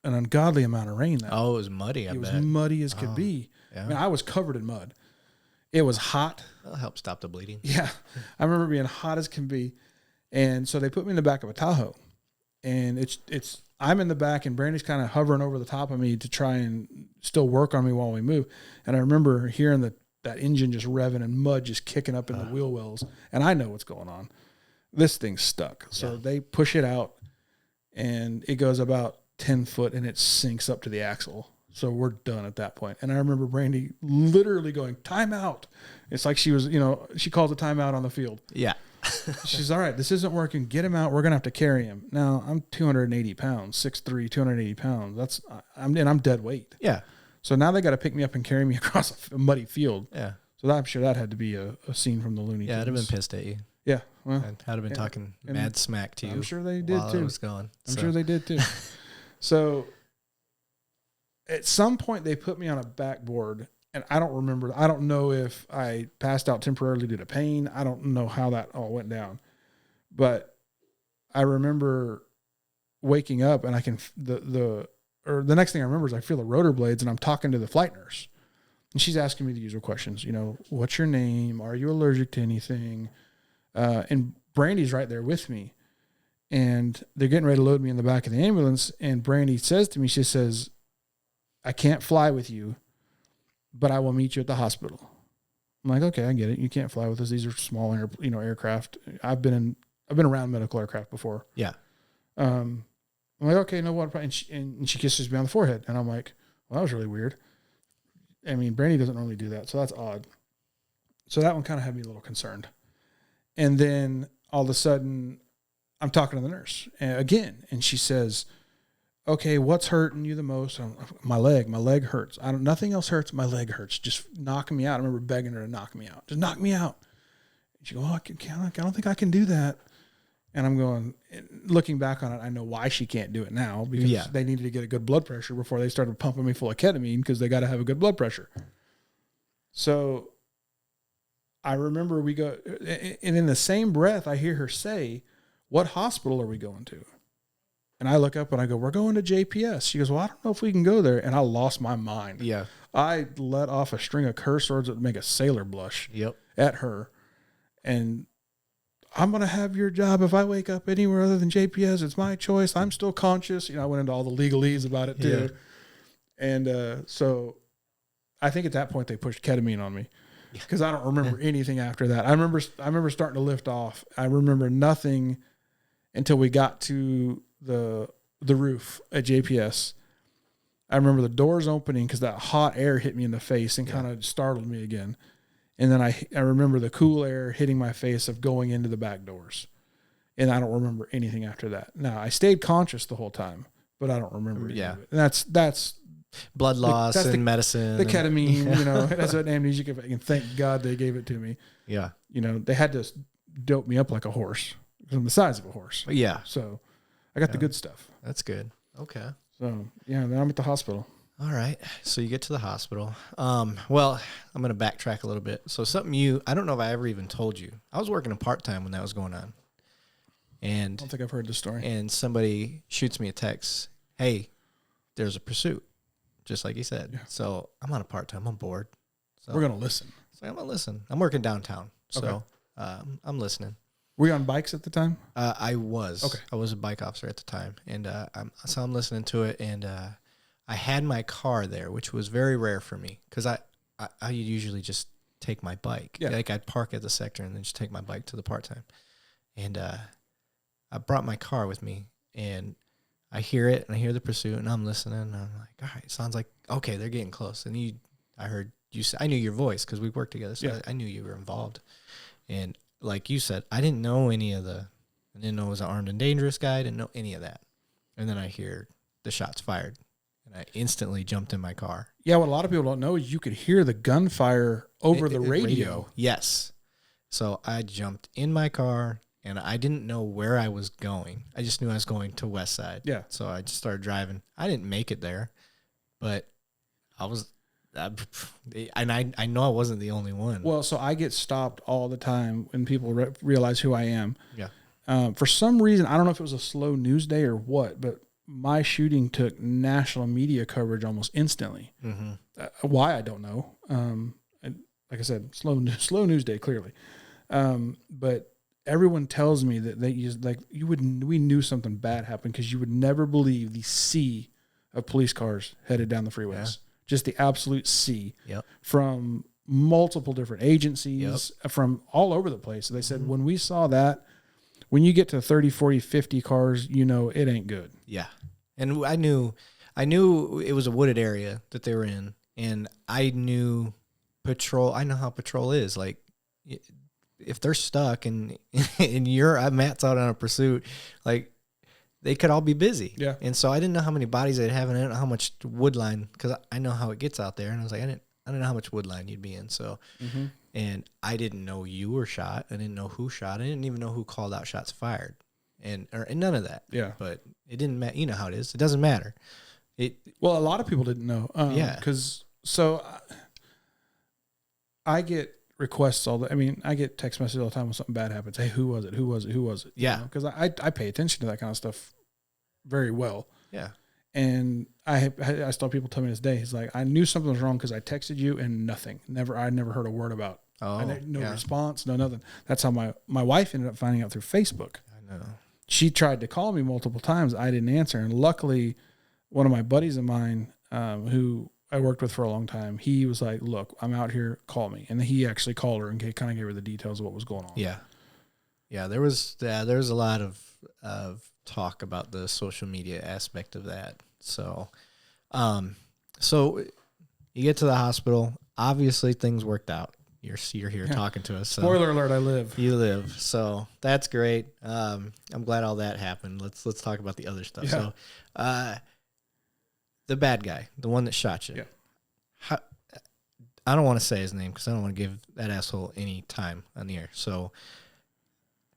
an ungodly amount of rain. It was muddy. It was muddy as could be. Yeah. I mean, I was covered in mud. It was hot. That'll help stop the bleeding. Yeah. I remember being hot as can be. And so they put me in the back of a Tahoe. And I'm in the back, and Brandy's kind of hovering over the top of me to try and still work on me while we move. And I remember hearing that engine just revving and mud just kicking up in the wheel wells. And I know what's going on. This thing's stuck. So they push it out, and it goes about 10 foot, and it sinks up to the axle. So we're done at that point. And I remember Brandy literally going, time out. It's like she was, she calls a timeout on the field. Yeah. She's all right. This isn't working. Get him out. We're going to have to carry him. Now I'm 280 pounds, 6'3", 280 pounds. I'm dead weight. Yeah. So now they got to pick me up and carry me across a muddy field. Yeah. So I'm sure that had to be a scene from the Looney Tunes. Yeah, I'd have been pissed at you. Yeah. Well, I'd have been talking mad smack to you. I'm sure they did while too. I was going. I'm sure they did too. So at some point they put me on a backboard, and I don't remember. I don't know if I passed out temporarily due to pain. I don't know how that all went down, but I remember waking up, and I can the next thing I remember is I feel the rotor blades, and I'm talking to the flight nurse, and she's asking me the usual questions. What's your name? Are you allergic to anything? And Brandy's right there with me, and they're getting ready to load me in the back of the ambulance. And Brandy says to me, she says, I can't fly with you, but I will meet you at the hospital. I'm like, okay, I get it. You can't fly with us. These are small, aircraft. I've been around medical aircraft before. Yeah. I'm like, okay, no what? And she kisses me on the forehead, and I'm like, well, that was really weird. I mean, Brandy doesn't normally do that, so that's odd. So that one kind of had me a little concerned. And then all of a sudden, I'm talking to the nurse again, and she says, okay, what's hurting you the most? My leg hurts. Nothing else hurts. My leg hurts. Just knock me out. I remember begging her to knock me out. Just knock me out. And she goes, I don't think I can do that. And I'm going, looking back on it, I know why she can't do it now, because they needed to get a good blood pressure before they started pumping me full of ketamine, because they got to have a good blood pressure. So I remember we go, and in the same breath, I hear her say, what hospital are we going to? And I look up and I go, we're going to JPS. She goes, well, I don't know if we can go there. And I lost my mind. Yeah. I let off a string of curse words that would make a sailor blush at her. And I'm going to have your job if I wake up anywhere other than JPS. It's my choice. I'm still conscious. I went into all the legalese about it too. Yeah. And so I think at that point they pushed ketamine on me, because I don't remember anything after that. I remember starting to lift off. I remember nothing until we got to the roof at JPS. I remember the doors opening because that hot air hit me in the face and kind of startled me again. And then I remember the cool air hitting my face of going into the back doors. And I don't remember anything after that. Now, I stayed conscious the whole time, but I don't remember any of it. And that's blood loss and medicine. The ketamine, that's an amnesic effect. And thank God they gave it to me. Yeah. They had to dope me up like a horse. I'm the size of a horse. Yeah. So I got the good stuff. That's good. Okay. So, then I'm at the hospital. All right. So you get to the hospital. Well, I'm going to backtrack a little bit. So I don't know if I ever even told you. I was working a part-time when that was going on. And I don't think I've heard the story. And somebody shoots me a text. Hey, there's a pursuit. Just like he said. Yeah. So I'm on a part-time. I'm bored. So we're going to listen. So I'm going to listen. I'm working downtown. So I'm listening. Were you on bikes at the time? I was. Okay. I was a bike officer at the time. And I'm listening to it. And I had my car there, which was very rare for me, because I usually just take my bike. Yeah. Like I'd park at the sector and then just take my bike to the part-time. And I brought my car with me, and I hear it, and I hear the pursuit, and I'm listening, and I'm like, all right, sounds like, okay, they're getting close. And I heard you say, I knew your voice because we worked together, so I knew you were involved. And like you said, I didn't know I didn't know it was an armed and dangerous guy. I didn't know any of that. And then I hear the shots fired. and I instantly jumped in my car. Yeah, what a lot of people don't know is you could hear the gunfire over the radio. Yes. So I jumped in my car, and I didn't know where I was going. I just knew I was going to West Side. Yeah. So I just started driving. I didn't make it there, but and I know I wasn't the only one. Well, so I get stopped all the time when people realize who I am. Yeah. For some reason, I don't know if it was a slow news day or what, but my shooting took national media coverage almost instantly. Mm-hmm. Why, I don't know. Like I said, slow news day, clearly. But everyone tells me that we knew something bad happened because you would never believe the sea of police cars headed down the freeways. Yeah. Just the absolute sea. Yep. From multiple different agencies, from all over the place. So they said, when we saw that, when you get to 30, 40, 50 cars, you know it ain't good. Yeah. And I knew it was a wooded area that they were in, and I knew patrol. I know how patrol is. Like, if they're stuck and Matt's out on a pursuit, like, they could all be busy. Yeah. And so I didn't know how many bodies they'd have, and I didn't know how much wood line, because I know how it gets out there. And I was like, I don't know how much wood line you'd be in. So, and I didn't know you were shot. I didn't know who shot. I didn't even know who called out shots fired, and none of that. Yeah. But it didn't matter. You know how it is. It doesn't matter. Well, a lot of people didn't know. Yeah. Because I get requests I get text messages all the time when something bad happens. Hey, who was it? Who was it? Who was it? Yeah. Because I pay attention to that kind of stuff very well. Yeah. And I still have people tell me this day, he's like, I knew something was wrong because I texted you and nothing. I never heard a word about. No response, no nothing. That's how my wife ended up finding out through Facebook. I know. She tried to call me multiple times. I didn't answer. And luckily, one of my buddies of mine, who I worked with for a long time, he was like, look, I'm out here, call me. And he actually called her and kind of gave her the details of what was going on. Yeah. Yeah. There was a lot of talk about the social media aspect of that. So, so you get to the hospital. Obviously things worked out. You're here talking to us. So spoiler alert, I live. You live. So that's great. I'm glad all that happened. Let's talk about the other stuff. Yeah. So, the bad guy, the one that shot you. Yeah. I don't want to say his name because I don't want to give that asshole any time on the air. So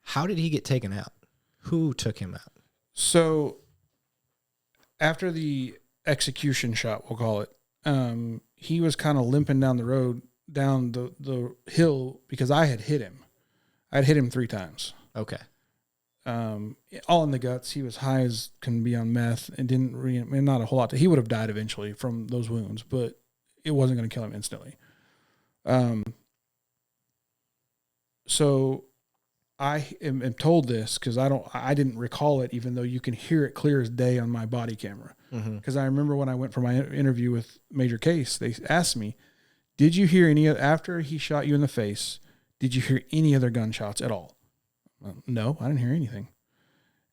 how did he get taken out? Who took him out? So after the execution shot, we'll call it, he was kind of limping down the road, down the hill, because I had hit him. I'd hit him 3 times. Okay. All in the guts. He was high as can be on meth and not a whole lot. He would have died eventually from those wounds, but it wasn't going to kill him instantly. So I am told this because I didn't recall it, even though you can hear it clear as day on my body camera. Because I remember when I went for my interview with Major Case, they asked me, did you hear after he shot you in the face, did you hear any other gunshots at all? No, I didn't hear anything.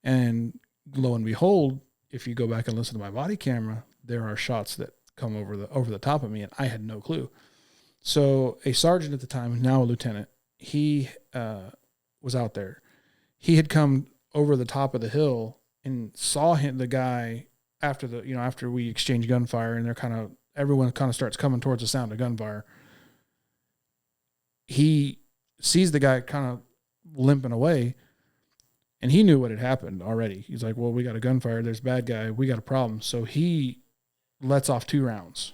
And lo and behold, if you go back and listen to my body camera, there are shots that come over the top of me, and I had no clue. So a sergeant at the time, now a lieutenant, he was out there. He had come over the top of the hill and saw the guy after we exchanged gunfire, and everyone kind of starts coming towards the sound of gunfire. He sees the guy kind of limping away, and he knew what had happened already. He's like, well, we got a gunfire. There's a bad guy. We got a problem. So he lets off 2 rounds,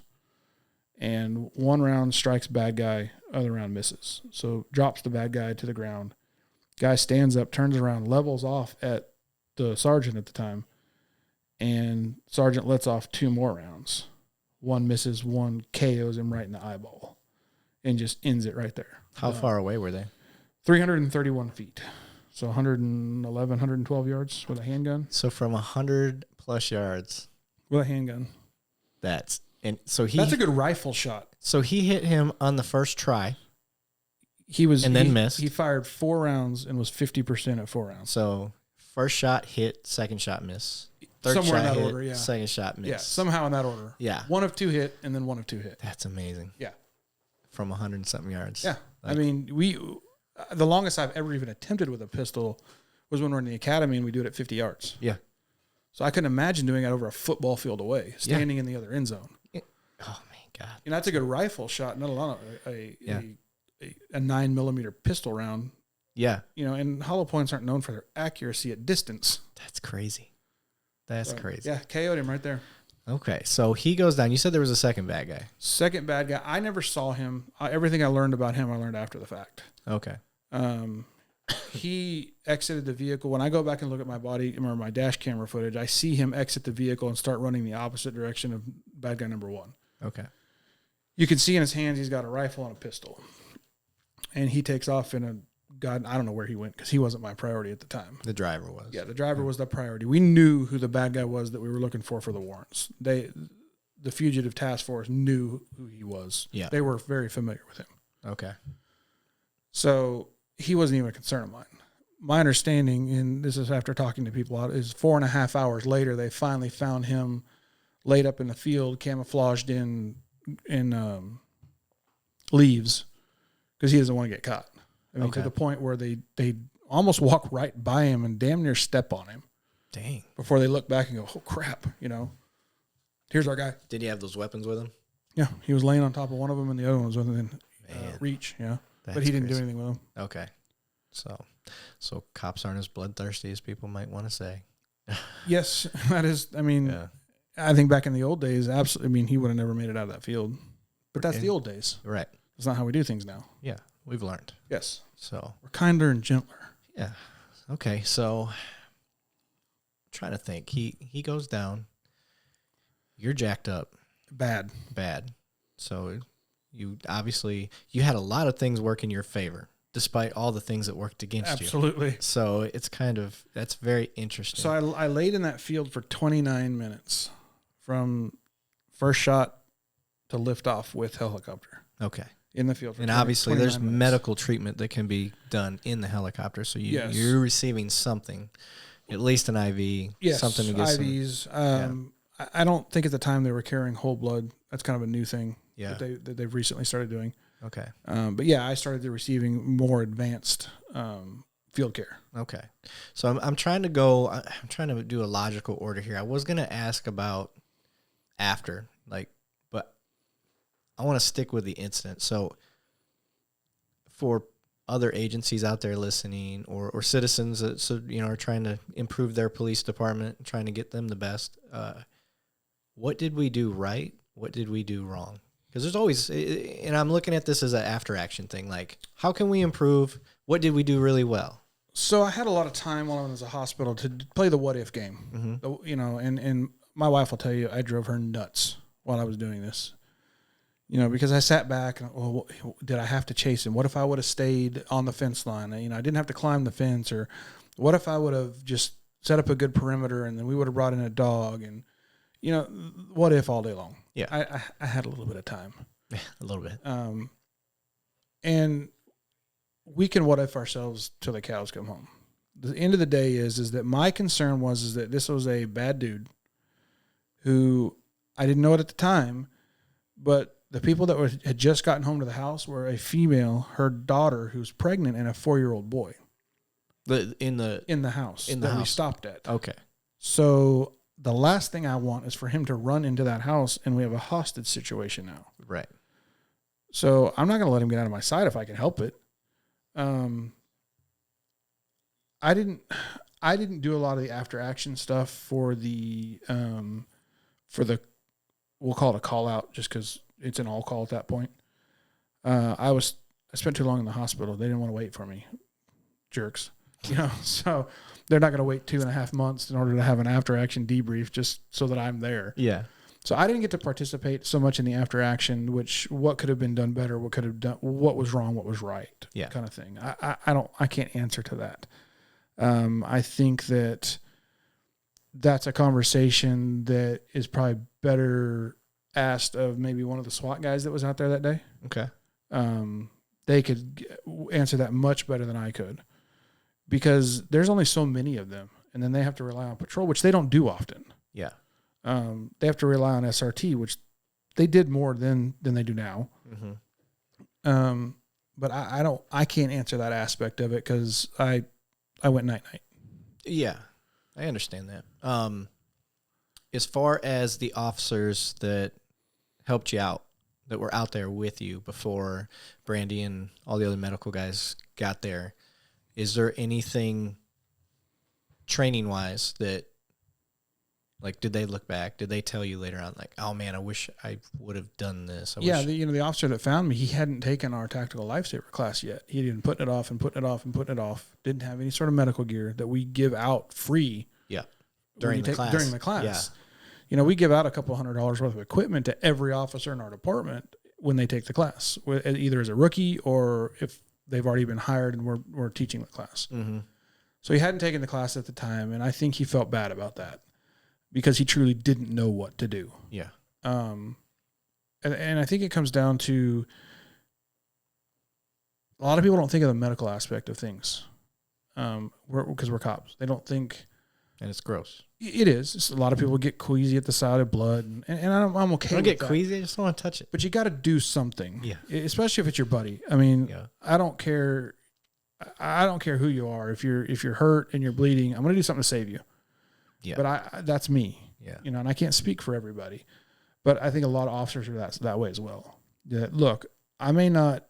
and 1 round strikes bad guy, other round misses. So drops the bad guy to the ground. Guy stands up, turns around, levels off at the sergeant at the time, and sergeant lets off 2 more rounds. 1 misses, 1 KOs him right in the eyeball, and just ends it right there. How far away were they? 331 feet. So 111, 112 yards with a handgun. So from 100 plus yards. With a handgun. That's a good rifle shot. So he hit him on the first try. Then missed. He fired 4 rounds and was 50% at 4 rounds. So first shot hit, second shot miss. Third Somewhere shot in that hit, order, yeah. Second shot miss. Yeah, somehow in that order. Yeah. 1 of 2 hit, and then 1 of 2 hit. That's amazing. Yeah. From 100 and something yards. Yeah. The longest I've ever even attempted with a pistol was when we're in the academy and we do it at 50 yards. Yeah. So I couldn't imagine doing it over a football field away, standing in the other end zone. Oh my God! You know, that's a good rifle shot, not alone a 9mm pistol round. Yeah. You know, and hollow points aren't known for their accuracy at distance. That's crazy. That's crazy. Yeah, KO'd him right there. Okay, so he goes down. You said there was a second bad guy. Second bad guy. I never saw him. Everything I learned about him, I learned after the fact. Okay. He exited the vehicle. When I go back and look at my body or my dash camera footage, I see him exit the vehicle and start running the opposite direction of bad guy number 1. Okay. You can see in his hands he's got a rifle and a pistol. And he takes off in a God, I don't know where he went because he wasn't my priority at the time. The driver was. Yeah, the driver was the priority. We knew who the bad guy was that we were looking for the warrants. The fugitive task force knew who he was. Yeah. They were very familiar with him. Okay. So he wasn't even a concern of mine. My understanding, and this is after talking to people out, is 4.5 hours later, they finally found him laid up in the field, camouflaged in leaves because he doesn't want to get caught. I mean, to the point where they almost walk right by him and damn near step on him. Dang. Before they look back and go, oh, crap, you know. Here's our guy. Did he have those weapons with him? Yeah, he was laying on top of one of them and the other one was within reach, yeah. But he didn't do anything with them. Okay. So cops aren't as bloodthirsty as people might want to say. Yes, that is, I mean, I think back in the old days, absolutely, I mean, he would have never made it out of that field. But that's the old days. Right. That's not how we do things now. Yeah, we've learned. Yes. So we're kinder and gentler. Yeah. Okay, so I'm trying to think. He goes down. You're jacked up. Bad. So you obviously had a lot of things work in your favor, despite all the things that worked against you. Absolutely. So it's that's very interesting. So I laid in that field for 29 minutes from first shot to lift off with helicopter. Okay. In the field. And obviously there's medical treatment that can be done in the helicopter. So you're receiving something, at least an IV, something to get IVs. I don't think at the time they were carrying whole blood. That's kind of a new thing that they've recently started doing. Okay. But yeah, I started receiving more advanced field care. Okay. So I'm trying to do a logical order here. I was going to ask about after, but I want to stick with the incident. So for other agencies out there listening or citizens that are trying to improve their police department, trying to get them the best, what did we do right? What did we do wrong? Because there's always, and I'm looking at this as an after action thing. Like, how can we improve? What did we do really well? So I had a lot of time while I was in the hospital to play the what if game. Mm-hmm. And my wife will tell you, I drove her nuts while I was doing this. Because I sat back and, well, did I have to chase him? What if I would have stayed on the fence line? I didn't have to climb the fence. Or what if I would have just set up a good perimeter and then we would have brought in a dog? And, what if all day long? Yeah. I had a little bit of time. A little bit. And we can what if ourselves till the cows come home. The end of the day is that my concern was that this was a bad dude who I didn't know it at the time, but the people that had just gotten home to the house were a female, her daughter, who's pregnant, and a 4-year-old boy. In the house that we stopped at. Okay. So the last thing I want is for him to run into that house, and we have a hostage situation now. Right. So I'm not going to let him get out of my sight if I can help it. I didn't do a lot of the after action stuff for the we'll call it a call out just because it's an all call at that point. I spent too long in the hospital. They didn't want to wait for me. Jerks. So they're not going to wait 2.5 months in order to have an after action debrief just so that I'm there. Yeah. So I didn't get to participate so much in the after action, what could have been done better, what was wrong, what was right, kind of thing. I can't answer to that. I think that's a conversation that is probably better asked of maybe one of the SWAT guys that was out there that day. Okay. They could answer that much better than I could because there's only so many of them, and then they have to rely on patrol, which they don't do often. Yeah. They have to rely on SRT, which they did more than they do now. Mm-hmm. But I can't answer that aspect of it because I went night. Yeah, I understand that. as far as the officers that helped you out, that were out there with you before Brandy and all the other medical guys got there, is there anything training-wise that, like, did they look back? Did they tell you later on, like, oh, man, I wish I would have done this? The officer that found me, he hadn't taken our tactical lifesaver class yet. He'd been putting it off and putting it off and putting it off. Didn't have any sort of medical gear that we give out free. Yeah, during the class. Yeah. We give out a couple $100 worth of equipment to every officer in our department when they take the class, either as a rookie or if they've already been hired and we're teaching the class. Mm-hmm. So he hadn't taken the class at the time, and I think he felt bad about that because he truly didn't know what to do. Yeah. And I think it comes down to a lot of people don't think of the medical aspect of things because we're cops. They don't think. And it's gross. It is. A lot of people get queasy at the sight of blood, and I'm okay with that. I don't get queasy. I just don't want to touch it. But you got to do something. Yeah. Especially if it's your buddy. I mean, I don't care. I don't care who you are. If you're hurt and you're bleeding, I'm going to do something to save you. Yeah. But that's me. Yeah. And I can't speak for everybody, but I think a lot of officers are that way as well. Look, I may not,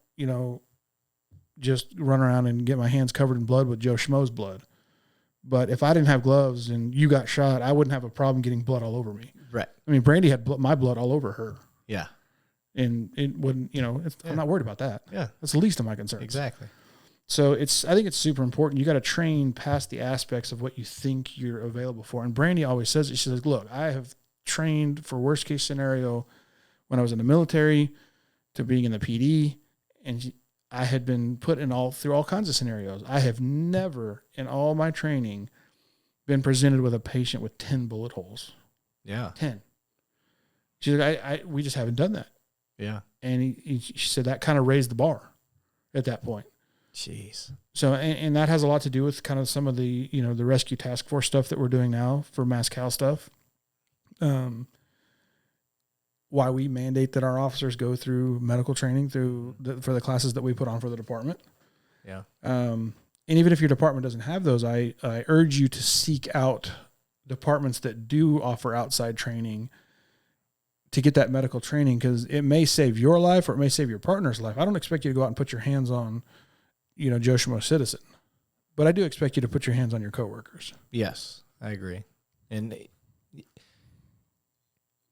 just run around and get my hands covered in blood with Joe Schmo's blood. But if I didn't have gloves and you got shot, I wouldn't have a problem getting blood all over me. Right. I mean, Brandy had my blood all over her. Yeah. And it wouldn't, I'm not worried about that. Yeah. That's the least of my concerns. Exactly. So I think it's super important. You got to train past the aspects of what you think you're available for. And Brandy always says it. She says, look, I have trained for worst case scenario when I was in the military to being in the PD. And I had been put through all kinds of scenarios. I have never in all my training been presented with a patient with 10 bullet holes. Yeah. 10. She's like, we just haven't done that. Yeah. And she said that kind of raised the bar at that point. Jeez. So, and that has a lot to do with kind of some of the, the rescue task force stuff that we're doing now for Mass Cal stuff. Why we mandate that our officers go through medical training for the classes that we put on for the department. Yeah. And even if your department doesn't have those, I urge you to seek out departments that do offer outside training to get that medical training, because it may save your life or it may save your partner's life. I don't expect you to go out and put your hands on, Joe Schmo Citizen, but I do expect you to put your hands on your coworkers. Yes, I agree. And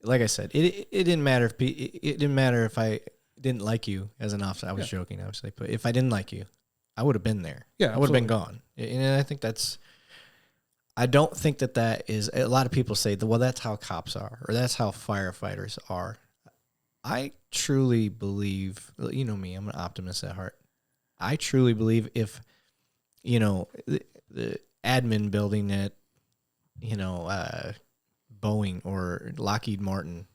like I said, it didn't matter if I didn't like you as an officer. I was joking, obviously, but if I didn't like you, I would have been there. Yeah, I would have been gone. And I think I don't think that is, a lot of people say, well, that's how cops are, or that's how firefighters are. I truly believe, me, I'm an optimist at heart. I truly believe if, the admin building at, Boeing or Lockheed Martin,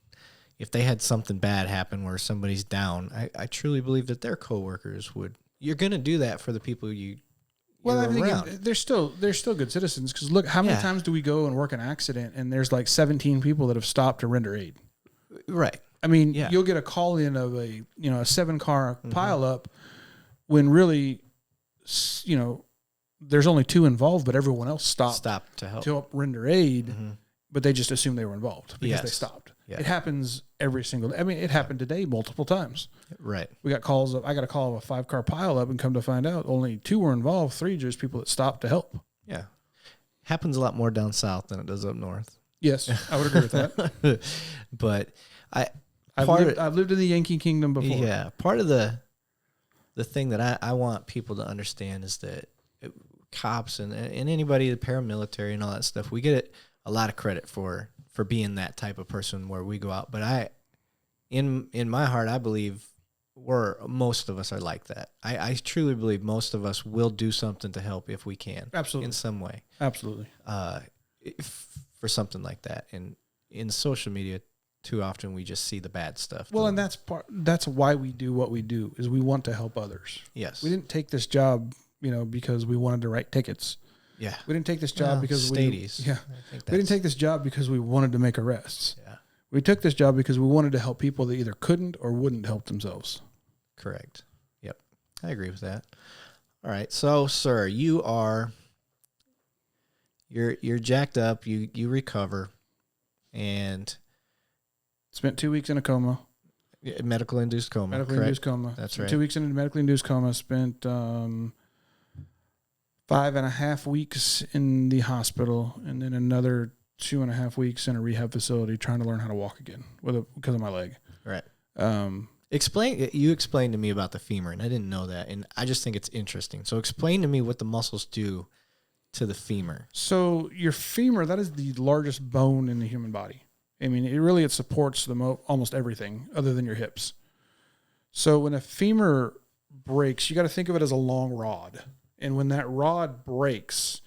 if they had something bad happen where somebody's down, I truly believe that their coworkers would. You're going to do that for the people they're still good citizens, because look, how many times do we go and work an accident and there's like 17 people that have stopped to render aid? Right. I mean, you'll get a call in of a 7-car pileup when really, there's only 2 involved, but everyone else stopped to help render aid. But they just assumed they were involved because they stopped. Yeah. It happens every single day. I mean, it happened today multiple times. Right. I got a call of a 5-car pileup, and come to find out only 2 were involved. 3 just people that stopped to help. Yeah. Happens a lot more down south than it does up north. Yes, I would agree with that. But I've lived in the Yankee Kingdom before. Yeah. Part of the thing that I want people to understand is that cops and anybody, the paramilitary and all that stuff, we get a lot of credit for being that type of person where we go out. But in my heart, I believe most of us are like that. I truly believe most of us will do something to help if we can. Absolutely. In some way. Absolutely. For something like that. And in social media, too often we just see the bad stuff. Well, and that's why we do what we do, is we want to help others. Yes. We didn't take this job, because we wanted to write tickets. Yeah. We didn't take this job because we didn't take this job because we wanted to make arrests. Yeah. We took this job because we wanted to help people that either couldn't or wouldn't help themselves. Correct. Yep. I agree with that. All right. So, sir, you're jacked up, you recover and spent 2 weeks in a coma. Medical induced coma. Medically induced coma. That's spent right. 2 weeks in a medically induced coma. Spent 5.5 weeks in the hospital, and then another 2.5 weeks in a rehab facility trying to learn how to walk again because of my leg. Right. You explained to me about the femur, and I didn't know that, and I just think it's interesting. So explain to me what the muscles do to the femur. So your femur, that is the largest bone in the human body. I mean, it supports almost everything other than your hips. So when a femur breaks, you got to think of it as a long rod. And when that rod breaks,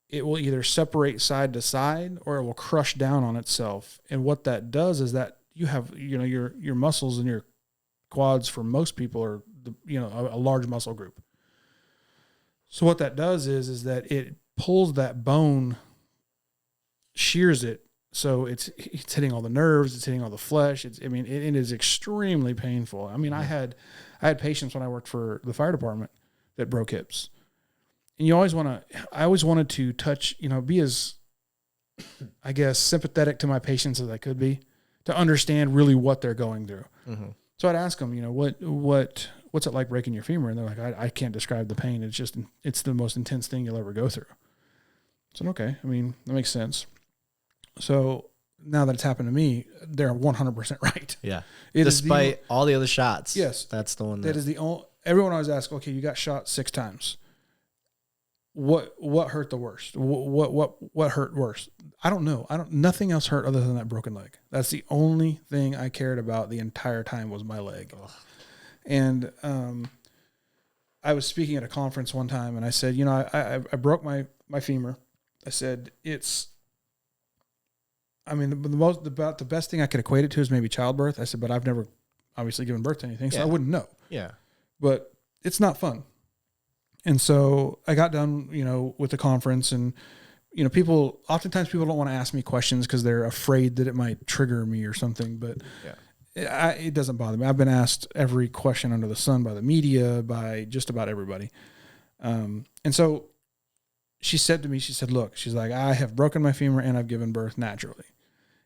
it will either separate side to side or it will crush down on itself. And what that does is that you have, your muscles and your quads for most people are, a large muscle group. So what that does is that it pulls that bone, shears it. So it's hitting all the nerves, it's hitting all the flesh. It is extremely painful. I mean, I had patients when I worked for the fire department that broke hips. And I always wanted to touch, be as, I guess, sympathetic to my patients as I could be to understand really what they're going through. Mm-hmm. So I'd ask them, what's it like breaking your femur? And they're like, I can't describe the pain. It's the most intense thing you'll ever go through. So, okay. I mean, that makes sense. So now that it's happened to me, they're 100% right. Yeah. Despite all the other shots. Yes. That's the one that is the only, everyone always asks, okay, you got shot 6 times. What hurt the worst? What hurt worse? I don't know. Nothing else hurt other than that broken leg. That's the only thing I cared about the entire time was my leg. Ugh. And, I was speaking at a conference one time and I said, I broke my femur. I said, the best thing I could equate it to is maybe childbirth. I said, but I've never obviously given birth to anything, so I wouldn't know. Yeah. But it's not fun. And so I got done, with the conference and, oftentimes people don't want to ask me questions because they're afraid that it might trigger me or something, but it doesn't bother me. I've been asked every question under the sun by the media, by just about everybody. And so she said to me, look, she's like, I have broken my femur and I've given birth naturally.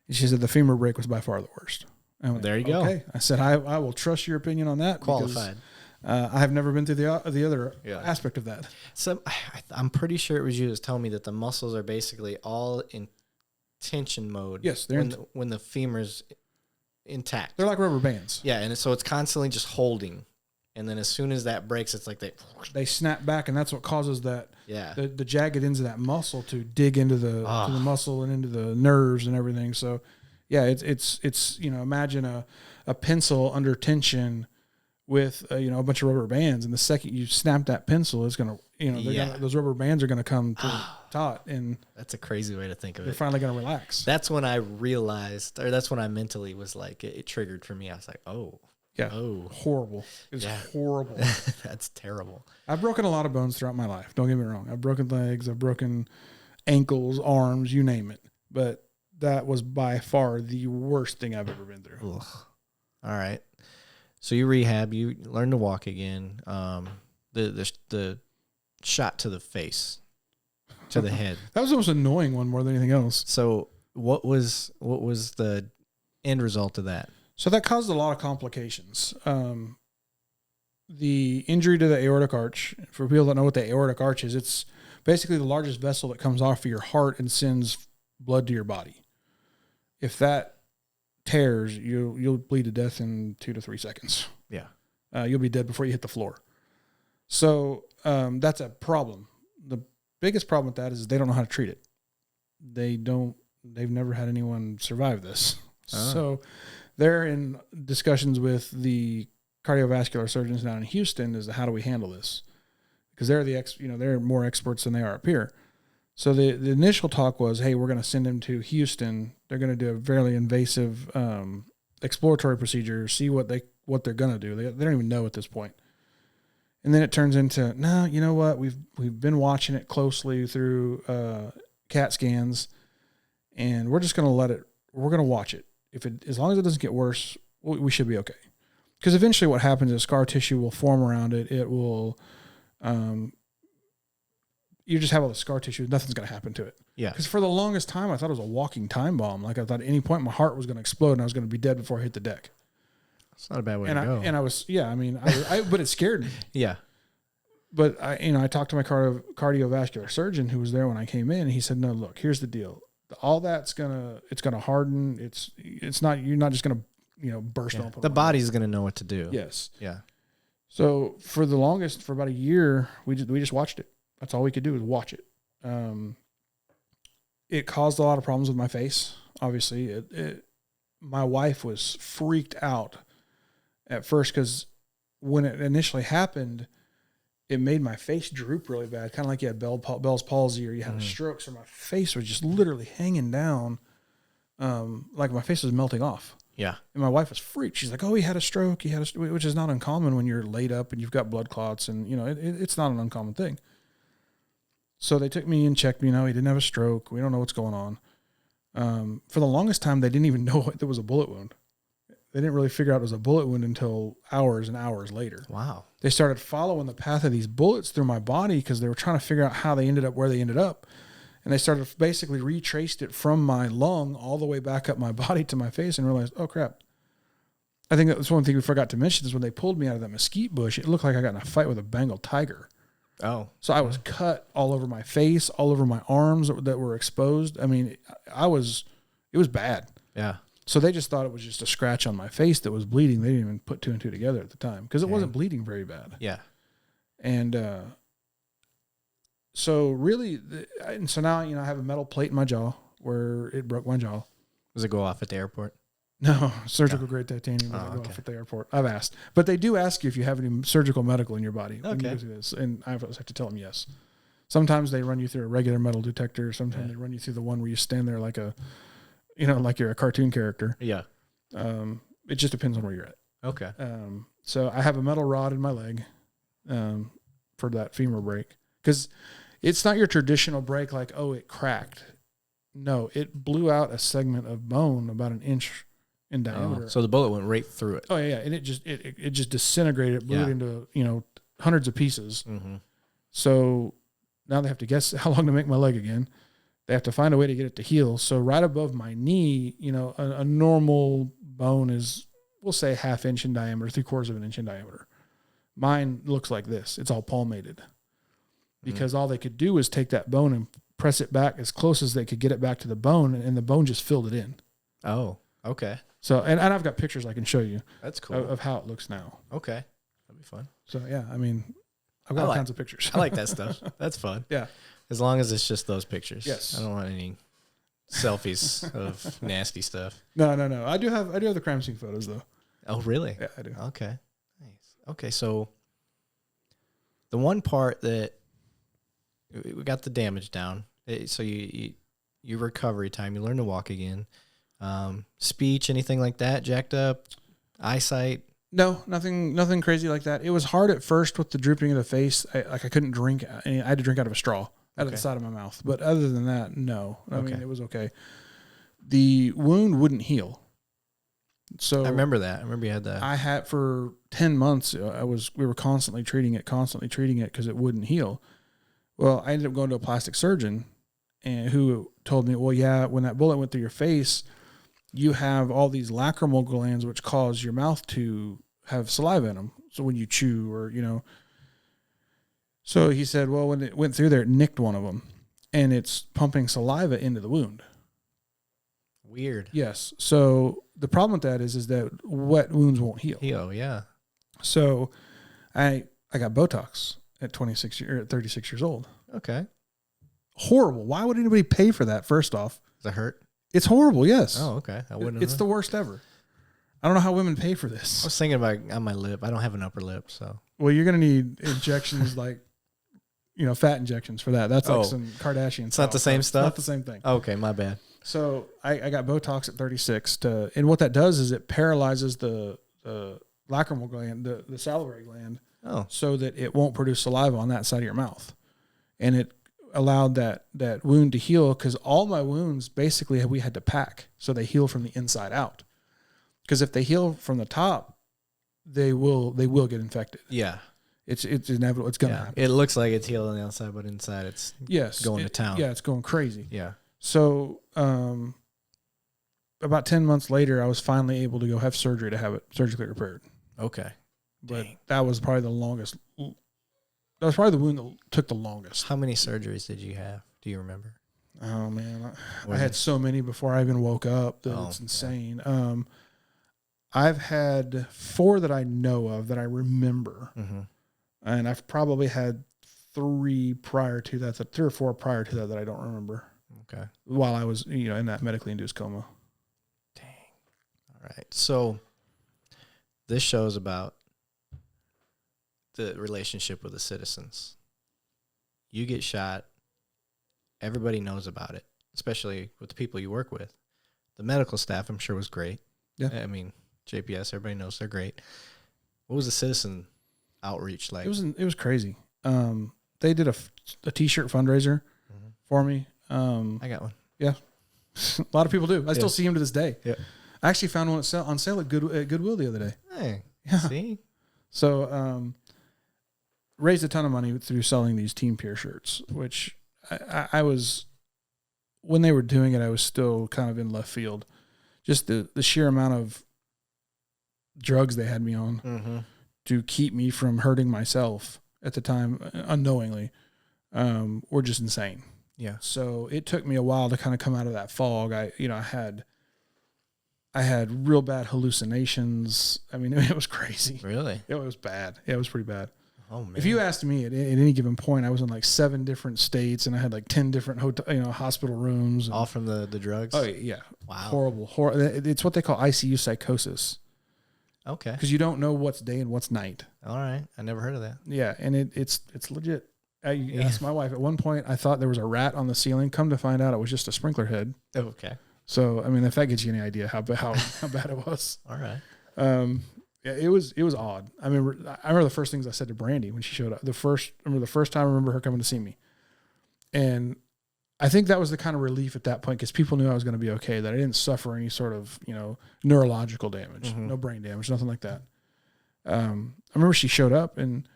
And she said, the femur break was by far the worst. There you go. Okay. I said, I will trust your opinion on that. Qualified. I have never been through the other aspect of that. So I'm pretty sure it was you that was telling me that the muscles are basically all in tension mode. Yes. When the femur's intact. They're like rubber bands. Yeah. And so it's constantly just holding. And then as soon as that breaks, it's like they snap back, and that's what causes that. Yeah. The jagged ends of that muscle to dig into to the muscle and into the nerves and everything. So, yeah, it's imagine a pencil under tension with a bunch of rubber bands, and the second you snap that pencil, it's gonna those rubber bands are gonna come to taut, and that's a crazy way to think of it. They're finally gonna relax. That's when I realized, or that's when I mentally was like, it triggered for me. I was like, oh. Yeah. Oh, horrible. It's horrible. That's terrible. I've broken a lot of bones throughout my life. Don't get me wrong. I've broken legs. I've broken ankles, arms, you name it. But that was by far the worst thing I've ever been through. Ugh. All right. So you rehab, you learn to walk again. The shot to the face, to the head. That was the most annoying one more than anything else. So what was the end result of that? So that caused a lot of complications. The injury to the aortic arch, for people that know what the aortic arch is, it's basically the largest vessel that comes off of your heart and sends blood to your body. If that tears, you'll bleed to death in 2 to 3 seconds. Yeah. You'll be dead before you hit the floor. So that's a problem. The biggest problem with that is they don't know how to treat it. They've never had anyone survive this. Oh. So they're in discussions with the cardiovascular surgeons down in Houston as to how do we handle this, because they're they're more experts than they are up here. So the initial talk was, hey, we're going to send him to Houston. They're going to do a fairly invasive exploratory procedure, see what they're going to do. They don't even know at this point. And then it turns into, no, you know what? We've been watching it closely through CAT scans, and we're just going to we're going to watch it. As long as it doesn't get worse, we should be okay. Because eventually what happens is scar tissue will form around it. It will you just have all the scar tissue. Nothing's going to happen to it. Yeah. Because for the longest time, I thought it was a walking time bomb. Like I thought at any point my heart was going to explode and I was going to be dead before I hit the deck. It's not a bad way to go. And I was, I mean, but it scared me. Yeah. But I talked to my cardiovascular surgeon who was there when I came in, and he said, "No, look, here's the deal. All that's gonna harden. It's not. You're not just gonna burst open. The body's gonna know what to do. Yes. Yeah. So for about a year, we just watched it. That's all we could do was watch it. It caused a lot of problems with my face. Obviously, my wife was freaked out at first because when it initially happened, it made my face droop really bad, kind of like you had Bell's palsy or you had a stroke. So my face was just literally hanging down, like my face was melting off. Yeah. And my wife was freaked. She's like, "Oh, he had a stroke. Which is not uncommon when you're laid up and you've got blood clots, and it's not an uncommon thing." So they took me and checked me. He didn't have a stroke. We don't know what's going on. For the longest time, they didn't even know there was a bullet wound. They didn't really figure out it was a bullet wound until hours and hours later. Wow. They started following the path of these bullets through my body because they were trying to figure out how they ended up where they ended up. And they started basically retraced it from my lung all the way back up my body to my face and realized, oh, crap. I think that was one thing we forgot to mention is when they pulled me out of that mesquite bush, it looked like I got in a fight with a Bengal tiger. Oh. So I was cut all over my face, all over my arms that were exposed. I mean, it was bad. Yeah. So they just thought it was just a scratch on my face that was bleeding. They didn't even put two and two together at the time because it wasn't bleeding very bad. Yeah. And so really, so now, I have a metal plate in my jaw where it broke my jaw. Does it go off at the airport? No, surgical grade titanium doesn't go off at the airport. I've asked. But they do ask you if you have any surgical medical in your body when you go through this. And I have to tell them yes. Sometimes they run you through a regular metal detector. Sometimes they run you through the one where you stand there like like you're a cartoon character. Yeah. It just depends on where you're at. Okay. So I have a metal rod in my leg for that femur break. Because it's not your traditional break like, oh, it cracked. No, it blew out a segment of bone about an inch in diameter. So the bullet went right through it. Oh, yeah. And it just disintegrated. It blew it into, hundreds of pieces. Mm-hmm. So now they have to guess how long to make my leg again. They have to find a way to get it to heal. So right above my knee, a normal bone is, we'll say, 1/2 inch in diameter, 3/4 of an inch in diameter. Mine looks like this. It's all palmated because all they could do was take that bone and press it back as close as they could get it back to the bone, and the bone just filled it in. Oh, okay. So, and I've got pictures I can show you. That's cool. Of how it looks now. Okay. That'd be fun. So, yeah, I mean, I've got all kinds of pictures. I like that stuff. That's fun. Yeah. As long as it's just those pictures. Yes. I don't want any selfies of nasty stuff. No. I do have the crime scene photos though. Oh, really? Yeah, I do. Okay. Nice. Okay, so the one part that we got the damage down. So your recovery time, you learn to walk again. Speech, anything like that, jacked up, eyesight. No, nothing crazy like that. It was hard at first with the drooping of the face. I couldn't drink. I had to drink out of a straw out of the side of my mouth. But other than that, no. I mean, it was okay. The wound wouldn't heal. So I remember that. I remember you had that. I had for 10 months. We were constantly treating it because it wouldn't heal. Well, I ended up going to a plastic surgeon, and who told me, well, yeah, when that bullet went through your face, you have all these lacrimal glands which cause your mouth to have saliva in them. So when you chew or, So he said, well, when it went through there, it nicked one of them, and it's pumping saliva into the wound. Weird. Yes. So the problem with that is that wet wounds won't heal. Yeah. So I got Botox at 36 years old. Okay. Horrible. Why would anybody pay for that? First off, Does it hurt? it's horrible. Yes. Oh, okay. I wouldn't. It's the worst ever. I don't know how women pay for this. I was thinking about on my lip. I don't have an upper lip, so. Well, you're going to need injections like, fat injections for that. That's like some Kardashian. It's not the same stuff? Not the same thing. Okay, my bad. So I got Botox at 36 and what that does is it paralyzes the lacrimal gland, the salivary gland, so that it won't produce saliva on that side of your mouth. And it allowed that wound to heal because all my wounds basically we had to pack so they heal from the inside out. Because if they heal from the top, they will get infected. Yeah. It's inevitable. It's gonna happen. It looks like it's healed on the outside, but inside it's going to town. Yeah, it's going crazy. Yeah. So about 10 months later, I was finally able to go have surgery to have it surgically repaired. Okay. But Dang. that was probably the longest. That was probably the wound that took the longest. How many surgeries did you have? Do you remember? Oh, man. I had so many before I even woke up that it's insane. Yeah. I've had 4 that I know of that I remember. Mm-hmm. And I've probably had 3 prior to that, 3 or 4 prior to that I don't remember. Okay. While I was, in that medically induced coma. Dang. All right. So this show is about the relationship with the citizens. You get shot. Everybody knows about it, especially with the people you work with. The medical staff, I'm sure, was great. Yeah. I mean, JPS, everybody knows they're great. What was the citizen outreach like? It was crazy. They did a T-shirt fundraiser for me. I got one. Yeah. A lot of people do. I still see them to this day. Yeah. I actually found one on sale at Goodwill the other day. Hey, yeah. See? So, raised a ton of money through selling these Team Peer shirts, which I was, when they were doing it, I was still kind of in left field. Just the sheer amount of drugs they had me on to keep me from hurting myself at the time, unknowingly, were just insane. Yeah. So it took me a while to kind of come out of that fog. I had real bad hallucinations. I mean, it was crazy. Really? It was bad. Yeah, it was pretty bad. Oh man! If you asked me at any given point, I was in like 7 different states, and I had like 10 different hospital rooms. All from the drugs? Oh yeah. Wow. Horrible. It's what they call ICU psychosis. Okay. Because you don't know what's day and what's night. All right. I never heard of that. Yeah, and it's legit. I asked my wife at one point. I thought there was a rat on the ceiling. Come to find out, it was just a sprinkler head. Okay. So I mean, if that gives you any idea how bad it was. All right. Yeah, it was odd. I remember the first things I said to Brandy when she showed up. The first time I remember her coming to see me, and I think that was the kind of relief at that point because people knew I was going to be okay. That I didn't suffer any sort of neurological damage, no brain damage, nothing like that. I remember she showed up and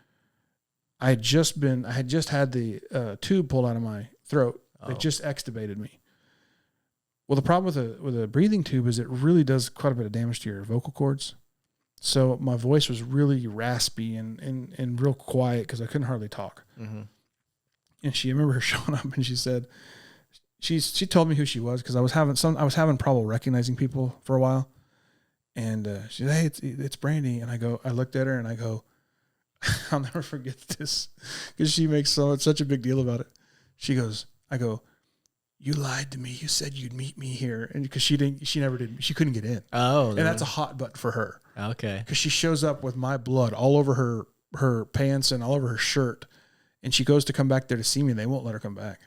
I had just had the tube pulled out of my throat. They just extubated me. Well, the problem with a breathing tube is it really does quite a bit of damage to your vocal cords. So my voice was really raspy and real quiet because I couldn't hardly talk. Mm-hmm. And I remember her showing up and she said, she told me who she was because I was having trouble recognizing people for a while. And she said, "Hey, it's Brandy." And I looked at her and I go, I'll never forget this because she makes such a big deal about it. She goes, "You lied to me. You said you'd meet me here." And because she never did. She couldn't get in. Oh, and that's a hot button for her. Okay. Because she shows up with my blood all over her pants and all over her shirt. And she goes to come back there to see me and they won't let her come back.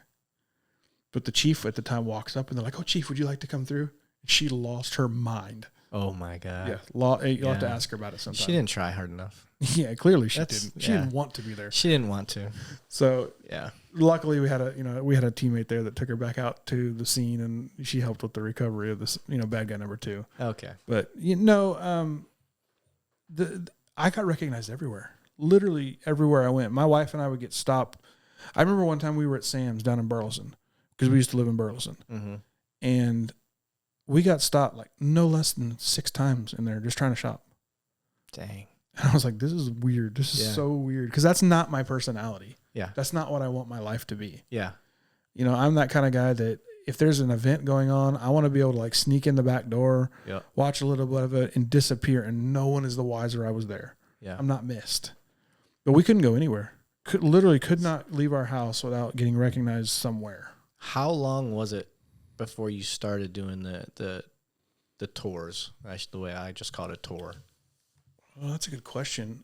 But the chief at the time walks up and they're like, "Oh, Chief, would you like to come through?" And she lost her mind. Oh my God. Yeah. You'll have to ask her about it sometime. She didn't try hard enough. Yeah, clearly she didn't. She didn't want to be there. She didn't want to. So yeah. Luckily we had a teammate there that took her back out to the scene and she helped with the recovery of this, bad guy number 2. Okay. But I got recognized everywhere. Literally everywhere I went. My wife and I would get stopped. I remember one time we were at Sam's down in Burleson because we used to live in Burleson. Mm-hmm. And we got stopped like no less than 6 times in there just trying to shop. Dang. And I was like, this is weird. This is so weird because that's not my personality. Yeah. That's not what I want my life to be. Yeah. I'm that kind of guy that if there's an event going on, I want to be able to like sneak in the back door, watch a little bit of it and disappear and no one is the wiser I was there. Yeah. I'm not missed. But we couldn't go anywhere. Could not leave our house without getting recognized somewhere. How long was it before you started doing the tours? That's the way I just call it, a tour. Well, that's a good question.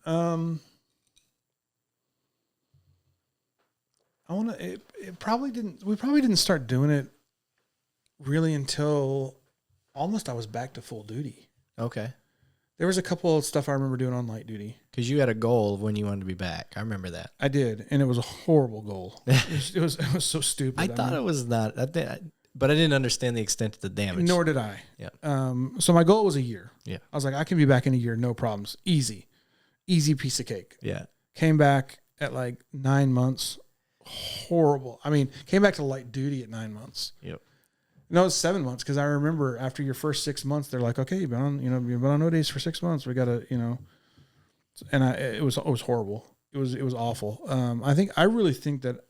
It probably didn't. We probably didn't start doing it really until almost I was back to full duty. Okay. There was a couple of stuff I remember doing on light duty. Because you had a goal of when you wanted to be back. I remember that. I did, and it was a horrible goal. It was so stupid. I thought it was not, but I didn't understand the extent of the damage. Nor did I. Yeah. So my goal was a year. Yeah. I was like, I can be back in a year, no problems. Easy piece of cake. Yeah. Came back at like 9 months. Horrible. I mean, came back to light duty at 9 months. Yep. No, it's 7 months because I remember after your first 6 months, they're like, okay, you've been on no days for 6 months. We got to, and it was horrible. It was awful. I really think that